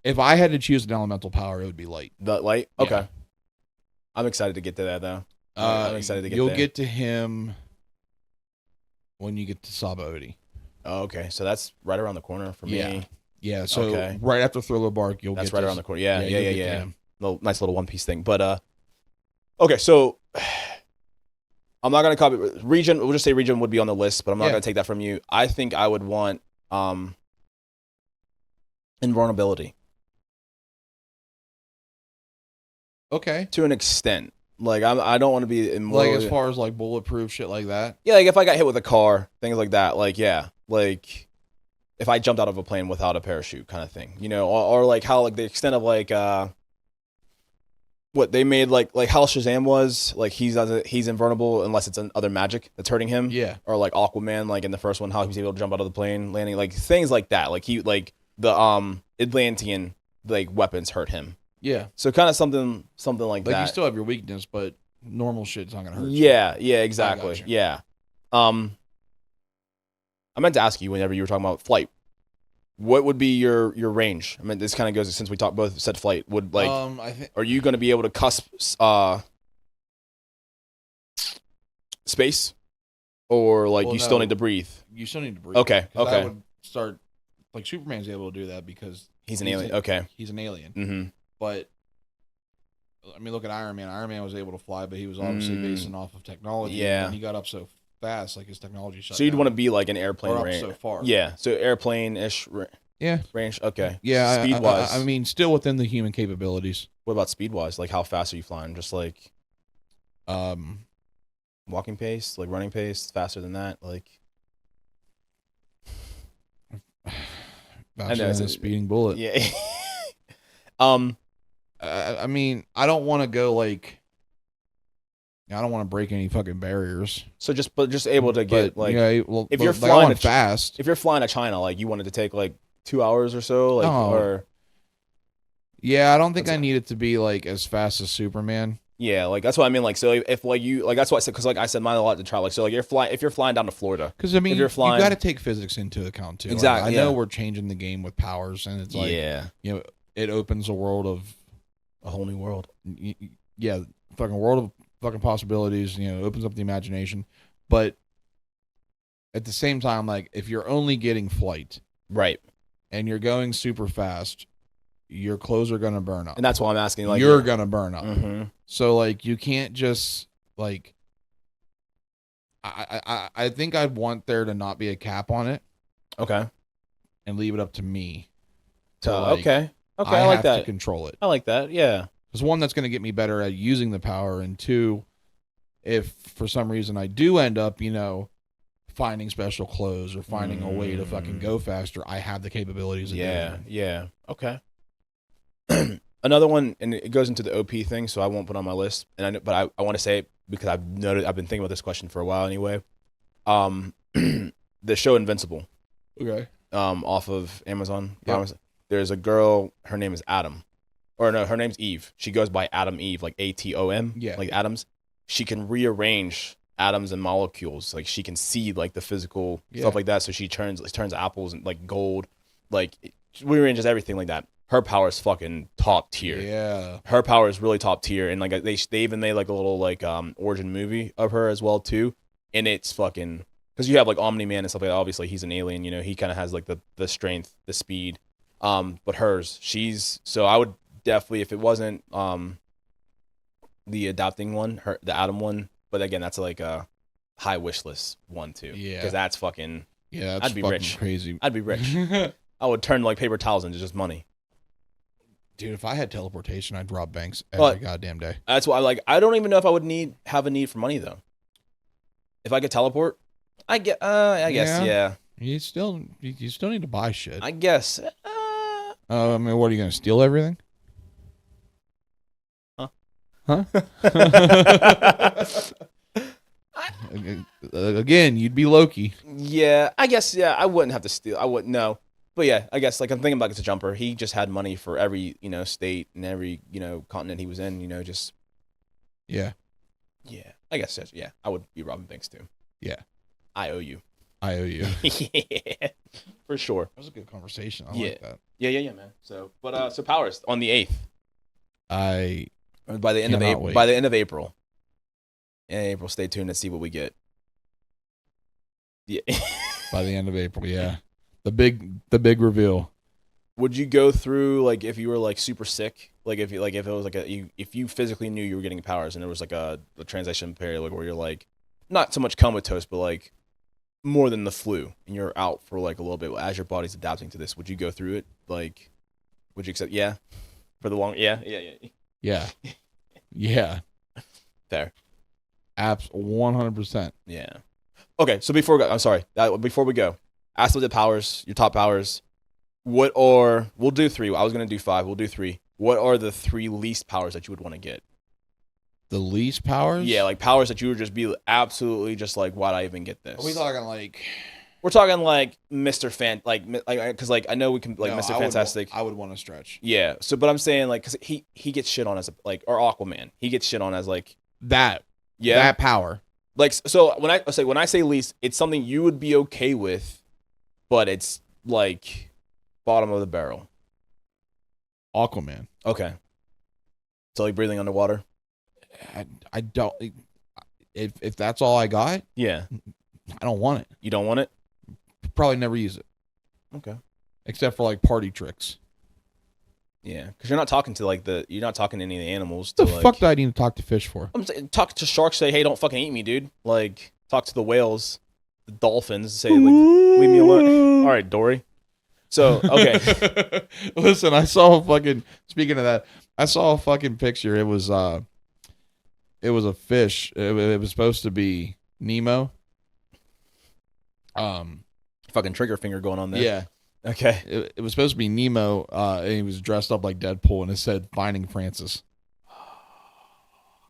[SPEAKER 1] If I had to choose an elemental power, it would be light.
[SPEAKER 2] The light. Okay.
[SPEAKER 1] Yeah.
[SPEAKER 2] I'm excited to get to that though. I'm excited to get
[SPEAKER 1] You'll
[SPEAKER 2] there.
[SPEAKER 1] get to him when you get to Sabaody.
[SPEAKER 2] Oh, okay. So that's right around the corner for me.
[SPEAKER 1] Yeah. So
[SPEAKER 2] Okay.
[SPEAKER 1] right after Thriller Bark, you'll
[SPEAKER 2] That's
[SPEAKER 1] get
[SPEAKER 2] right
[SPEAKER 1] to
[SPEAKER 2] around the corner. Yeah.
[SPEAKER 1] you'll get to
[SPEAKER 2] Yeah.
[SPEAKER 1] him.
[SPEAKER 2] Nice little One Piece thing. But okay, so I'm not gonna copy region. We'll just say region would be on the list, but I'm not gonna take that from you. I think I would want invulnerability
[SPEAKER 1] Okay.
[SPEAKER 2] to an extent. Like I don't want to be immortal.
[SPEAKER 1] Like as far as like bulletproof shit like that.
[SPEAKER 2] Yeah, like if I got hit with a car, things like that. Like yeah, like if I jumped out of a plane without a parachute, kind of thing. Or like how like the extent of like what they made like how Shazam was like he's invulnerable unless it's other magic that's hurting him.
[SPEAKER 1] Yeah.
[SPEAKER 2] Or like Aquaman, like in the first one, how he was able to jump out of the plane, landing, like things like that. Like he like the Atlantean like weapons hurt him.
[SPEAKER 1] Yeah.
[SPEAKER 2] So kind of something like that.
[SPEAKER 1] Like you still have your weakness, but normal shit's not gonna hurt you.
[SPEAKER 2] Yeah, exactly.
[SPEAKER 1] gotcha.
[SPEAKER 2] Yeah. I meant to ask you whenever you were talking about flight. What would be your range? I mean, this kind of goes since we both said flight. Would like,
[SPEAKER 1] I think
[SPEAKER 2] are you going to be able to cusp space, or like you still need to breathe?
[SPEAKER 1] You still need to breathe.
[SPEAKER 2] Okay.
[SPEAKER 1] 'Cause
[SPEAKER 2] Okay.
[SPEAKER 1] That would start like Superman's able to do that because
[SPEAKER 2] He's an alien. Okay.
[SPEAKER 1] he's an alien.
[SPEAKER 2] Mm-hmm.
[SPEAKER 1] But I mean, look at Iron Man. Iron Man was able to fly, but he was obviously basing off of technology.
[SPEAKER 2] Yeah.
[SPEAKER 1] And he got up so fast, like his technology shut
[SPEAKER 2] So you'd
[SPEAKER 1] down.
[SPEAKER 2] want to be like an airplane
[SPEAKER 1] Or up
[SPEAKER 2] range.
[SPEAKER 1] so far.
[SPEAKER 2] Yeah. So airplane-ish
[SPEAKER 1] Yeah.
[SPEAKER 2] range. Okay.
[SPEAKER 1] Yeah.
[SPEAKER 2] Speed wise.
[SPEAKER 1] I mean, still within the human capabilities.
[SPEAKER 2] What about speed wise? Like how fast are you flying? Just like walking pace, like running pace, faster than that, like.
[SPEAKER 1] Faster than a speeding bullet.
[SPEAKER 2] Yeah.
[SPEAKER 1] I mean, I don't want to go like. I don't want to break any fucking barriers.
[SPEAKER 2] So just able to get like
[SPEAKER 1] yeah, well,
[SPEAKER 2] if you're
[SPEAKER 1] like,
[SPEAKER 2] flying
[SPEAKER 1] I want fast.
[SPEAKER 2] If you're flying to China, like you wanted to take like 2 hours or so, like
[SPEAKER 1] No.
[SPEAKER 2] or
[SPEAKER 1] Yeah, I don't think I need it to be like as fast as Superman.
[SPEAKER 2] yeah, like that's what I mean. Like so, if like you like that's what I said because like I said, mine a lot to try. Like so, like if you're flying down to Florida,
[SPEAKER 1] Because I mean,
[SPEAKER 2] if you're flying,
[SPEAKER 1] you got to take physics into account too.
[SPEAKER 2] Exactly,
[SPEAKER 1] I know
[SPEAKER 2] yeah.
[SPEAKER 1] we're changing the game with powers, and it's like
[SPEAKER 2] yeah,
[SPEAKER 1] it opens a world of
[SPEAKER 2] a whole new world.
[SPEAKER 1] Yeah, fucking world of fucking possibilities. Opens up the imagination, but at the same time, like if you're only getting flight,
[SPEAKER 2] Right.
[SPEAKER 1] and you're going super fast, your clothes are gonna burn up.
[SPEAKER 2] And that's why I'm asking. Like,
[SPEAKER 1] You're gonna burn up.
[SPEAKER 2] Mm-hmm.
[SPEAKER 1] So like you can't just like. I think I'd want there to not be a cap on it
[SPEAKER 2] Okay.
[SPEAKER 1] and leave it up to me.
[SPEAKER 2] Okay. Okay.
[SPEAKER 1] I
[SPEAKER 2] I like
[SPEAKER 1] have
[SPEAKER 2] that.
[SPEAKER 1] to control it.
[SPEAKER 2] I like that. Yeah.
[SPEAKER 1] There's one that's going to get me better at using the power, and two, if for some reason I do end up, finding special clothes or finding a way to fucking go faster, I have the capabilities of doing it.
[SPEAKER 2] Yeah. Okay. Another one, and it goes into the OP thing, so I won't put it on my list. But I want to say it because I've been thinking about this question for a while anyway. The show Invincible.
[SPEAKER 1] Okay.
[SPEAKER 2] Off of Amazon.
[SPEAKER 1] Yep.
[SPEAKER 2] There's a girl. Her name is Adam, or no, her name's Eve. She goes by Adam Eve, like ATOM.
[SPEAKER 1] Yeah.
[SPEAKER 2] Like atoms. She can rearrange atoms and molecules. Like she can see like the physical stuff like that. So she turns apples and like gold. Like rearranges everything like that. Her power is fucking top tier.
[SPEAKER 1] Yeah.
[SPEAKER 2] Her power is really top tier, and like they even made like a little like origin movie of her as well too, and it's fucking because you have like Omni-Man and stuff like that. Obviously, he's an alien. He kind of has like the strength, the speed. But hers, so I would definitely, if it wasn't the adapting one, the Atom one. But again, that's like a high wish list one too.
[SPEAKER 1] Yeah.
[SPEAKER 2] Because that's fucking.
[SPEAKER 1] Yeah, that's
[SPEAKER 2] I'd be
[SPEAKER 1] fucking
[SPEAKER 2] rich.
[SPEAKER 1] crazy.
[SPEAKER 2] I'd be rich. I would turn like paper towels into just money.
[SPEAKER 1] Dude, if I had teleportation, I'd rob banks every goddamn day.
[SPEAKER 2] That's why I don't even know if I would have a need for money though. If I could teleport, I guess yeah.
[SPEAKER 1] You still need to buy shit.
[SPEAKER 2] I guess.
[SPEAKER 1] I mean, what are you gonna steal everything? Huh? Again, you'd be Loki.
[SPEAKER 2] Yeah, I guess. Yeah, I wouldn't have to steal. I wouldn't know. But yeah, I guess like I'm thinking about it's a jumper. He just had money for every state and every continent he was in. Just
[SPEAKER 1] yeah.
[SPEAKER 2] I guess yeah. I would be robbing banks too.
[SPEAKER 1] Yeah,
[SPEAKER 2] I owe you.
[SPEAKER 1] I owe you.
[SPEAKER 2] Yeah, for sure.
[SPEAKER 1] That was a good conversation. I like that.
[SPEAKER 2] Yeah, man. So powers on the 8th. By the end of April. By the end of April. In April, stay tuned and see what we get. Yeah.
[SPEAKER 1] By the end of April, yeah. The big reveal.
[SPEAKER 2] Would you go through like if you were like super sick, like if it was like if you physically knew you were getting powers and there was like a transition period like where you're like not so much comatose but like more than the flu and you're out for like a little bit as your body's adapting to this, would you go through it? Like, would you accept? Yeah, for the long. Yeah.
[SPEAKER 1] Yeah.
[SPEAKER 2] Fair.
[SPEAKER 1] 100%.
[SPEAKER 2] Yeah. Okay, so before we go, ask the powers, your top powers. We'll do 3. I was gonna do 5. We'll do 3. What are the 3 least powers that you would want to get?
[SPEAKER 1] The least powers?
[SPEAKER 2] Yeah, like powers that you would just be absolutely just like, why'd I even get this?
[SPEAKER 1] Are we talking like?
[SPEAKER 2] We're talking like Mr. Because like I know we can like no, Mr. Fantastic.
[SPEAKER 1] I would want to stretch.
[SPEAKER 2] Yeah. So, but I'm saying like because he gets shit on as or Aquaman. He gets shit on as like
[SPEAKER 1] that.
[SPEAKER 2] Yeah.
[SPEAKER 1] That power.
[SPEAKER 2] Like so when I say least, it's something you would be okay with, but it's like bottom of the barrel.
[SPEAKER 1] Aquaman.
[SPEAKER 2] Okay. So like breathing underwater.
[SPEAKER 1] I don't. If that's all I got.
[SPEAKER 2] Yeah.
[SPEAKER 1] I don't want it.
[SPEAKER 2] You don't want it?
[SPEAKER 1] Probably never use it.
[SPEAKER 2] Okay.
[SPEAKER 1] Except for like party tricks.
[SPEAKER 2] Yeah, because you're not talking to you're not talking to any of the animals.
[SPEAKER 1] What the fuck do I need to talk to fish for?
[SPEAKER 2] I'm saying, talk to sharks. Say, hey, don't fucking eat me, dude. Like, talk to the whales, the dolphins. Say, like, leave me alone. All right, Dory. So, okay.
[SPEAKER 1] Listen, I saw a fucking. Speaking of that, I saw a fucking picture. It was a fish. It was supposed to be Nemo.
[SPEAKER 2] Fucking trigger finger going on there.
[SPEAKER 1] Yeah.
[SPEAKER 2] Okay.
[SPEAKER 1] It was supposed to be Nemo, and he was dressed up like Deadpool, and it said "Finding Francis."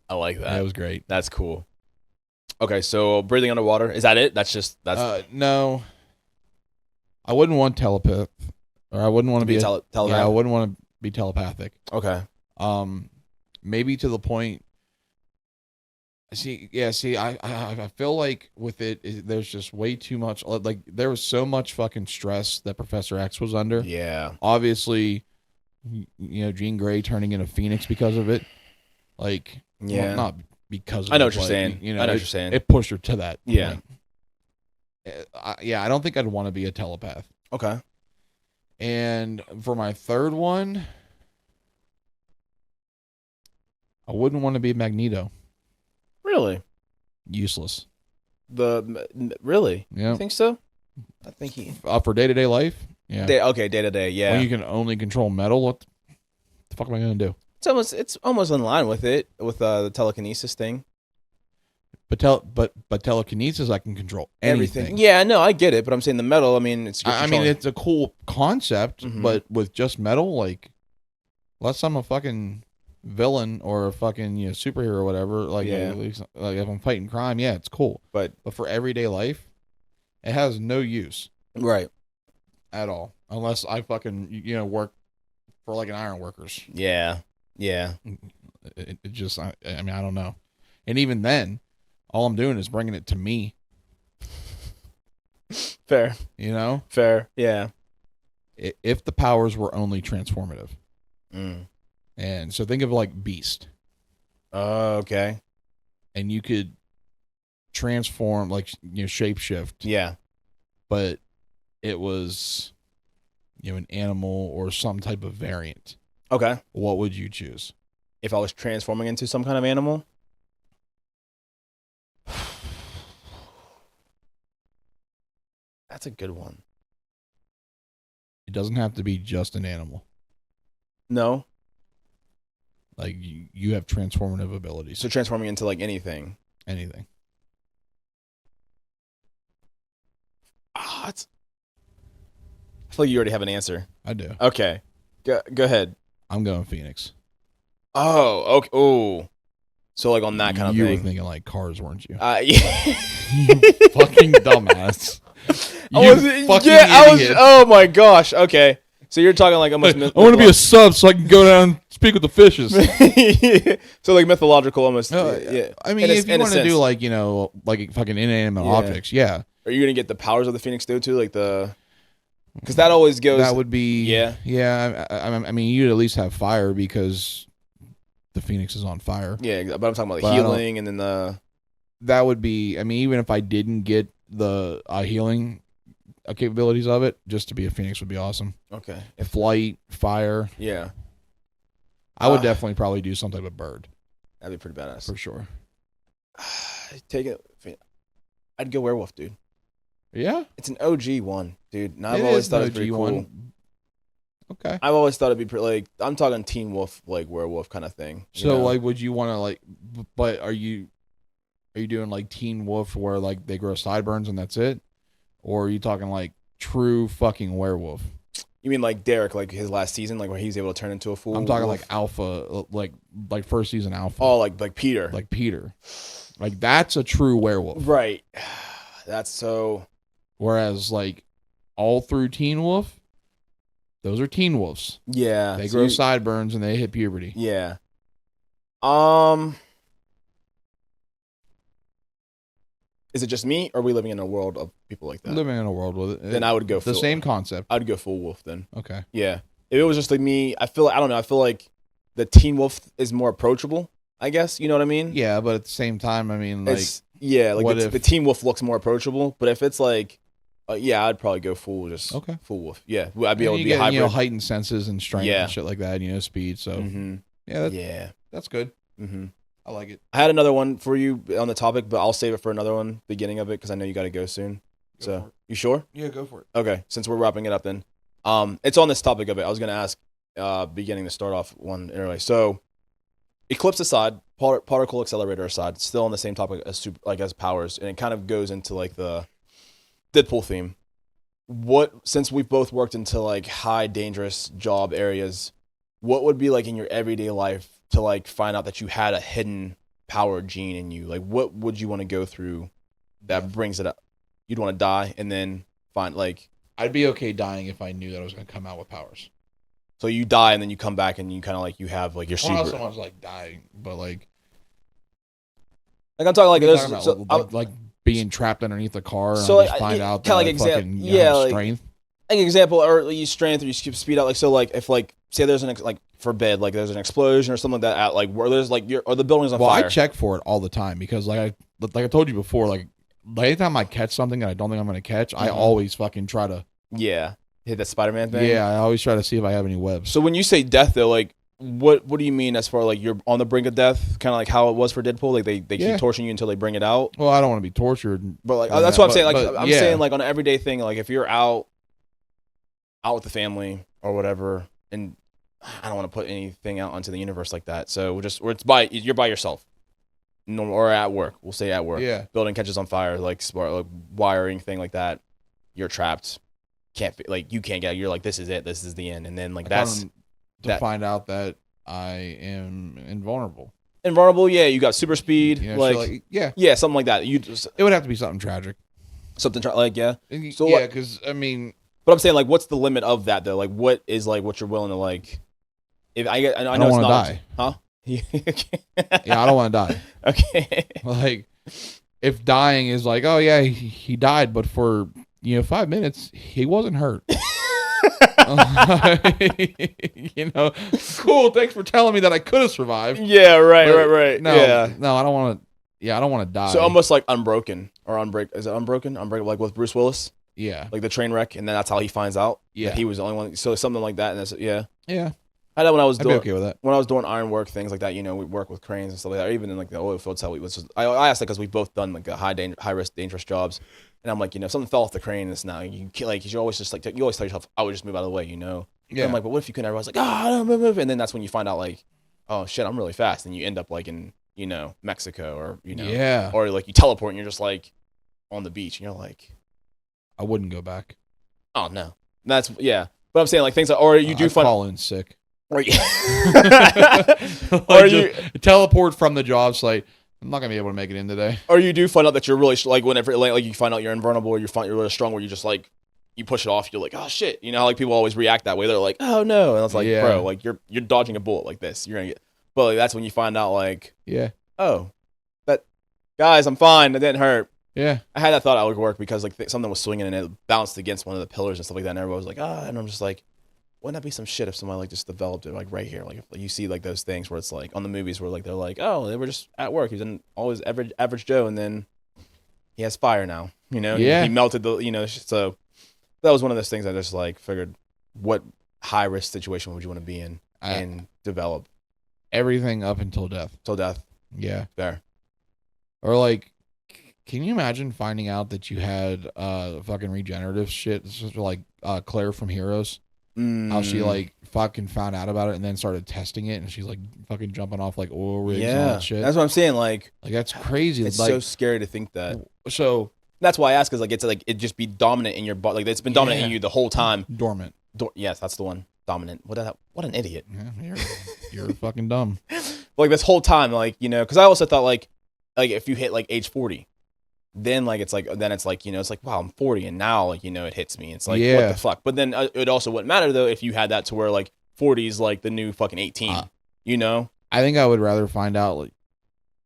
[SPEAKER 2] I like that.
[SPEAKER 1] That was great.
[SPEAKER 2] That's cool. Okay, so breathing underwater, is that it? That's
[SPEAKER 1] no. I wouldn't want telepath, or I wouldn't want to be
[SPEAKER 2] telepathic.
[SPEAKER 1] Yeah, I wouldn't want to be telepathic.
[SPEAKER 2] Okay.
[SPEAKER 1] Maybe to the point. See, I feel like with it, there's just way too much. Like there was so much fucking stress that Professor X was under.
[SPEAKER 2] Yeah.
[SPEAKER 1] Obviously, Jean Grey turning into Phoenix because of it. Like,
[SPEAKER 2] yeah,
[SPEAKER 1] well, not because of
[SPEAKER 2] I know
[SPEAKER 1] it,
[SPEAKER 2] what you're saying. I know what you're saying.
[SPEAKER 1] It pushed her to that.
[SPEAKER 2] Yeah.
[SPEAKER 1] Point. I don't think I'd want to be a telepath.
[SPEAKER 2] Okay.
[SPEAKER 1] And for my third one, I wouldn't want to be Magneto.
[SPEAKER 2] Really?
[SPEAKER 1] Useless.
[SPEAKER 2] Really?
[SPEAKER 1] Yeah.
[SPEAKER 2] You think so? I think he.
[SPEAKER 1] For day-to-day life? Yeah.
[SPEAKER 2] Day to day. Yeah.
[SPEAKER 1] When you can only control metal, what the fuck am I going to do?
[SPEAKER 2] It's almost in line with it with the telekinesis thing.
[SPEAKER 1] But telekinesis, I can control anything.
[SPEAKER 2] Yeah, no, I get it, but I'm saying the metal. I mean, it's.
[SPEAKER 1] I mean, it's a cool concept,
[SPEAKER 2] Mhm.
[SPEAKER 1] but with just metal, like, unless I'm a fucking villain or a fucking superhero or whatever, like,
[SPEAKER 2] Yeah.
[SPEAKER 1] at least, like if I'm fighting crime, yeah, it's cool.
[SPEAKER 2] But
[SPEAKER 1] for everyday life, it has no use
[SPEAKER 2] right.
[SPEAKER 1] at all, unless I fucking work for like an iron workers.
[SPEAKER 2] Yeah. Yeah.
[SPEAKER 1] It just, I mean, I don't know, and even then, all I'm doing is bringing it to me.
[SPEAKER 2] Fair. Fair. Yeah.
[SPEAKER 1] If the powers were only transformative.
[SPEAKER 2] Mm.
[SPEAKER 1] And so think of like Beast.
[SPEAKER 2] Oh, okay.
[SPEAKER 1] And you could transform, like, shapeshift.
[SPEAKER 2] Yeah.
[SPEAKER 1] But it was, an animal or some type of variant.
[SPEAKER 2] Okay.
[SPEAKER 1] What would you choose?
[SPEAKER 2] If I was transforming into some kind of animal? That's a good one.
[SPEAKER 1] It doesn't have to be just an animal.
[SPEAKER 2] No.
[SPEAKER 1] Like, you have transformative abilities.
[SPEAKER 2] So transforming into like anything.
[SPEAKER 1] Anything.
[SPEAKER 2] I feel like you already have an answer.
[SPEAKER 1] I do.
[SPEAKER 2] Okay. Go ahead.
[SPEAKER 1] I'm going Phoenix.
[SPEAKER 2] Oh, okay. Oh. So like on that kind of thing.
[SPEAKER 1] You were thinking like Cars, weren't you?
[SPEAKER 2] Yeah.
[SPEAKER 1] You fucking dumbass.
[SPEAKER 2] Idiot. Oh my gosh. Okay. So you're talking like almost.
[SPEAKER 1] I want to be a sub so I can go down and speak with the fishes.
[SPEAKER 2] So like mythological almost.
[SPEAKER 1] Yeah. I mean, if you want to do like like fucking inanimate objects, yeah.
[SPEAKER 2] Are you gonna get the powers of the Phoenix though too, like the? Because that always goes.
[SPEAKER 1] That would be.
[SPEAKER 2] Yeah.
[SPEAKER 1] Yeah. I mean, you'd at least have fire because the Phoenix is on fire.
[SPEAKER 2] Yeah, but I'm talking about the healing and then the.
[SPEAKER 1] That would be. I mean, even if I didn't get the healing capabilities of it, just to be a Phoenix would be awesome.
[SPEAKER 2] Okay.
[SPEAKER 1] Flight, fire.
[SPEAKER 2] Yeah.
[SPEAKER 1] I would definitely probably do some type of bird.
[SPEAKER 2] That'd be pretty badass.
[SPEAKER 1] For sure.
[SPEAKER 2] Take it. I'd go werewolf, dude.
[SPEAKER 1] Yeah?
[SPEAKER 2] It's an OG one, dude. And I've always thought it was pretty cool.
[SPEAKER 1] Okay.
[SPEAKER 2] I've always thought it'd be pretty, like, I'm talking Teen Wolf, like werewolf kind of thing.
[SPEAKER 1] So, like, would you want to, like, but are you doing like Teen Wolf where like they grow sideburns and that's it? Or are you talking like true fucking werewolf?
[SPEAKER 2] You mean like Derek, like his last season, like where he's able to turn into a fool?
[SPEAKER 1] I'm talking like Alpha, like first season Alpha.
[SPEAKER 2] Oh, like Peter.
[SPEAKER 1] Like Peter. Like that's a true werewolf.
[SPEAKER 2] Right. That's so.
[SPEAKER 1] Whereas like all through Teen Wolf, those are teen wolves.
[SPEAKER 2] Yeah.
[SPEAKER 1] They grow sideburns and they hit puberty.
[SPEAKER 2] Yeah. Is it just me, or are we living in a world of people like that?
[SPEAKER 1] Living in a world with it.
[SPEAKER 2] Then I would go
[SPEAKER 1] the same concept.
[SPEAKER 2] I'd go full wolf then.
[SPEAKER 1] Okay.
[SPEAKER 2] Yeah. If it was just like me, I feel like the Teen Wolf is more approachable, I guess. You know what I mean?
[SPEAKER 1] Yeah, but at the same time, I mean, like,
[SPEAKER 2] the Teen Wolf looks more approachable. But if it's like, I'd probably go full wolf. Yeah, I'd be able to be hybrid.
[SPEAKER 1] Heightened senses and strength and shit like that. Speed. So that's good.
[SPEAKER 2] Mm-hmm.
[SPEAKER 1] I like it.
[SPEAKER 2] I had another one for you on the topic, but I'll save it for another one, beginning of it, because I know you got to go soon. So, you sure?
[SPEAKER 1] Yeah, go for it.
[SPEAKER 2] Okay, since we're wrapping it up then. It's on this topic of it. I was going to ask, beginning to start off one anyway. So, Eclipse aside, Particle Accelerator aside, still on the same topic as as powers, and it kind of goes into like the Deadpool theme. Since we've both worked into like high dangerous job areas, what would be like in your everyday life to like find out that you had a hidden power gene in you? Like, what would you want to go through that brings it up? You'd want to die and then find like.
[SPEAKER 1] I'd be okay dying if I knew that I was going to come out with powers.
[SPEAKER 2] So you die and then you come back and you kind of like you have like your secret.
[SPEAKER 1] Not so much like dying, but like
[SPEAKER 2] I'm talking like there's
[SPEAKER 1] like being trapped underneath the car and
[SPEAKER 2] so
[SPEAKER 1] just find out that
[SPEAKER 2] like
[SPEAKER 1] fucking strength.
[SPEAKER 2] Like example, or you strength, or you speed out. Like so, like if like say there's an forbid, like there's an explosion or something like that, at like where there's like or the building's on fire.
[SPEAKER 1] Well, I check for it all the time because like I told you before, like anytime I catch something that I don't think I'm gonna catch, I always fucking try to
[SPEAKER 2] hit that Spider-Man thing.
[SPEAKER 1] Yeah, I always try to see if I have any webs.
[SPEAKER 2] So when you say death though, like What do you mean as far like you're on the brink of death, kind of like how it was for Deadpool? Like they keep torturing you until they bring it out.
[SPEAKER 1] Well, I don't want to be tortured,
[SPEAKER 2] but like that's what I'm saying. Like I'm
[SPEAKER 1] yeah.
[SPEAKER 2] saying like on an everyday thing, like if you're out with the family or whatever, and I don't want to put anything out onto the universe like that. So you're by yourself, or at work. We'll say at work.
[SPEAKER 1] Yeah.
[SPEAKER 2] Building catches on fire, like wiring thing like that. You're trapped. You can't get. You're like, this is it. This is the end. And then like
[SPEAKER 1] find out that I am invulnerable.
[SPEAKER 2] Invulnerable, yeah. You got super speed,
[SPEAKER 1] yeah,
[SPEAKER 2] something like that.
[SPEAKER 1] It would have to be something tragic.
[SPEAKER 2] Yeah.
[SPEAKER 1] So yeah, because I mean,
[SPEAKER 2] but I'm saying like, what's the limit of that though? Like, what is like what you're willing to like? If I know it's not,
[SPEAKER 1] die.
[SPEAKER 2] Huh?
[SPEAKER 1] Yeah, I don't want to die.
[SPEAKER 2] Okay.
[SPEAKER 1] Like, if dying is like, oh yeah, he died, but for 5 minutes he wasn't hurt. Cool. Thanks for telling me that I could have survived.
[SPEAKER 2] Yeah, right.
[SPEAKER 1] No,
[SPEAKER 2] yeah.
[SPEAKER 1] No, I don't want to. Yeah, I don't want to die.
[SPEAKER 2] So almost like Unbroken or Is it Unbroken? Unbreakable, like with Bruce Willis.
[SPEAKER 1] Yeah.
[SPEAKER 2] Like the train wreck, and then that's how he finds out.
[SPEAKER 1] Yeah.
[SPEAKER 2] That he was the only one. So something like that, and that's
[SPEAKER 1] Yeah.
[SPEAKER 2] I know when I was doing.
[SPEAKER 1] I'd be okay with that.
[SPEAKER 2] When I was doing ironwork things like that, we work with cranes and stuff like that. Or even in like the oil fields, I asked that because we've both done like high risk, dangerous jobs. And I'm like, if something fell off the crane, it's now you always just like you always tell yourself, I would just move out of the way, Yeah. And I'm like, but what if you couldn't? Everyone's like, don't move. And then that's when you find out like, oh shit, I'm really fast, and you end up like in Mexico or
[SPEAKER 1] yeah,
[SPEAKER 2] or like you teleport and you're just like on the beach and you're like,
[SPEAKER 1] I wouldn't go back.
[SPEAKER 2] Oh no, that's yeah. But I'm saying like things like, or you do find
[SPEAKER 1] call in sick.
[SPEAKER 2] Or you
[SPEAKER 1] teleport from the job site. I'm not gonna be able to make it in today.
[SPEAKER 2] Or you do find out that you're really like whenever like you find out you're invulnerable, or you find you're really strong, where you just like you push it off. You're like, oh shit, how like people always react that way. They're like, oh no, and it's like, bro, like you're dodging a bullet like this. You're gonna get, but like, that's when you find out like, oh, that guys, I'm fine. It didn't hurt.
[SPEAKER 1] Yeah,
[SPEAKER 2] I had that thought it would work because like something was swinging and it bounced against one of the pillars and stuff like that. And everybody was like, and I'm just like, wouldn't that be some shit if somebody like just developed it like right here? Like if you see like those things where it's like on the movies where like they're like, oh, they were just at work. He was always average Joe, and then he has fire now.
[SPEAKER 1] Yeah.
[SPEAKER 2] He melted the so that was one of those things I just like figured, what high risk situation would you want to be in and develop
[SPEAKER 1] everything up until death.
[SPEAKER 2] Till death.
[SPEAKER 1] Yeah.
[SPEAKER 2] There.
[SPEAKER 1] Or like, can you imagine finding out that you had fucking regenerative shit? This is like Claire from Heroes. How she like fucking found out about it and then started testing it, and she's like fucking jumping off like oil rigs and all that shit.
[SPEAKER 2] That's what I'm saying. Like
[SPEAKER 1] that's crazy.
[SPEAKER 2] It's
[SPEAKER 1] like,
[SPEAKER 2] so scary to think that.
[SPEAKER 1] So
[SPEAKER 2] that's why I ask, because like it's like it just be dominant in your body. Like it's been dominant in you the whole time.
[SPEAKER 1] Dormant.
[SPEAKER 2] Yes, that's the one. Dominant. What an idiot.
[SPEAKER 1] Yeah, you're fucking dumb.
[SPEAKER 2] Like this whole time, like because I also thought like if you hit like age 40. Then it's like it's like, wow, I'm 40 and now like it hits me. It's like, what the fuck? But then it also wouldn't matter though if you had that to where like 40 is like the new fucking 18.
[SPEAKER 1] I think I would rather find out like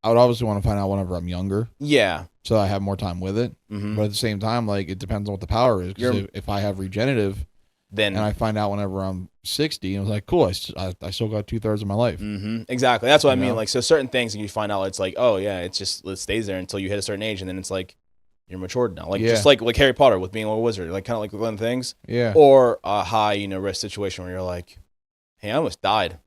[SPEAKER 1] I would obviously want to find out whenever I'm younger.
[SPEAKER 2] Yeah.
[SPEAKER 1] So I have more time with it. Mm-hmm. But at the same time, like it depends on what the power is. Because if I have regenerative, then and I find out whenever I'm 60, and I was like, cool, I still got 2/3 of my life.
[SPEAKER 2] Mm-hmm. Exactly. That's what I mean. Like, so certain things you find out, it's like, oh yeah, it stays there until you hit a certain age, and then it's like you're matured now. Like just like Harry Potter with being a wizard, like kind of like one of the things.
[SPEAKER 1] Yeah.
[SPEAKER 2] Or a high risk situation where you're like, hey, I almost died.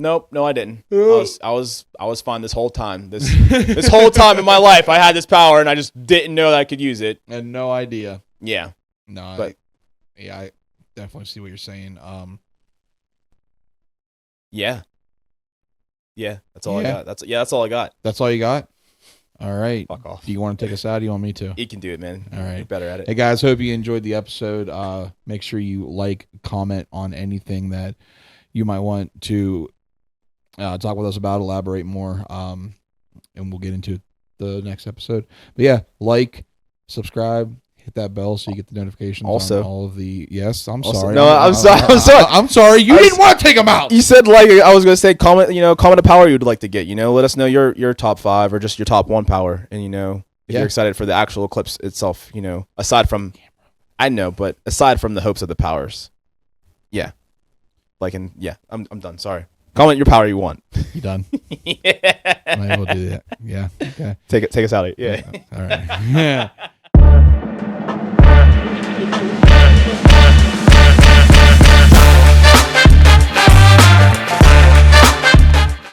[SPEAKER 2] Nope, no, I didn't. I was fine this whole time. This whole time in my life, I had this power, and I just didn't know that I could use it.
[SPEAKER 1] And no idea.
[SPEAKER 2] Yeah.
[SPEAKER 1] No,
[SPEAKER 2] but
[SPEAKER 1] I definitely see what you're saying.
[SPEAKER 2] Yeah. That's all I got. That's all I got.
[SPEAKER 1] That's all you got? All right.
[SPEAKER 2] Fuck off.
[SPEAKER 1] Do you want to take us out? Or do you want me to?
[SPEAKER 2] You can do it, man.
[SPEAKER 1] All right.
[SPEAKER 2] You're better at it.
[SPEAKER 1] Hey guys, hope you enjoyed the episode. Make sure you comment on anything that you might want to talk with us about, elaborate more, and we'll get into the next episode. But yeah, subscribe, hit that bell so you get the notifications
[SPEAKER 2] also,
[SPEAKER 1] on all of the... Yes, I'm
[SPEAKER 2] also,
[SPEAKER 1] sorry.
[SPEAKER 2] No, I'm sorry.
[SPEAKER 1] I'm sorry. You didn't want to take them out.
[SPEAKER 2] You said I was going to say comment a power you'd like to get. Let us know your top 5 or just your top 1 power, and if you're excited for the actual eclipse itself. Aside from, I know, but aside from the hopes of the powers, yeah, I'm done. Sorry. Comment your power you want.
[SPEAKER 1] You done?
[SPEAKER 2] Yeah.
[SPEAKER 1] We'll do that. Yeah. Okay.
[SPEAKER 2] Take us out. Yeah.
[SPEAKER 1] All right. Yeah.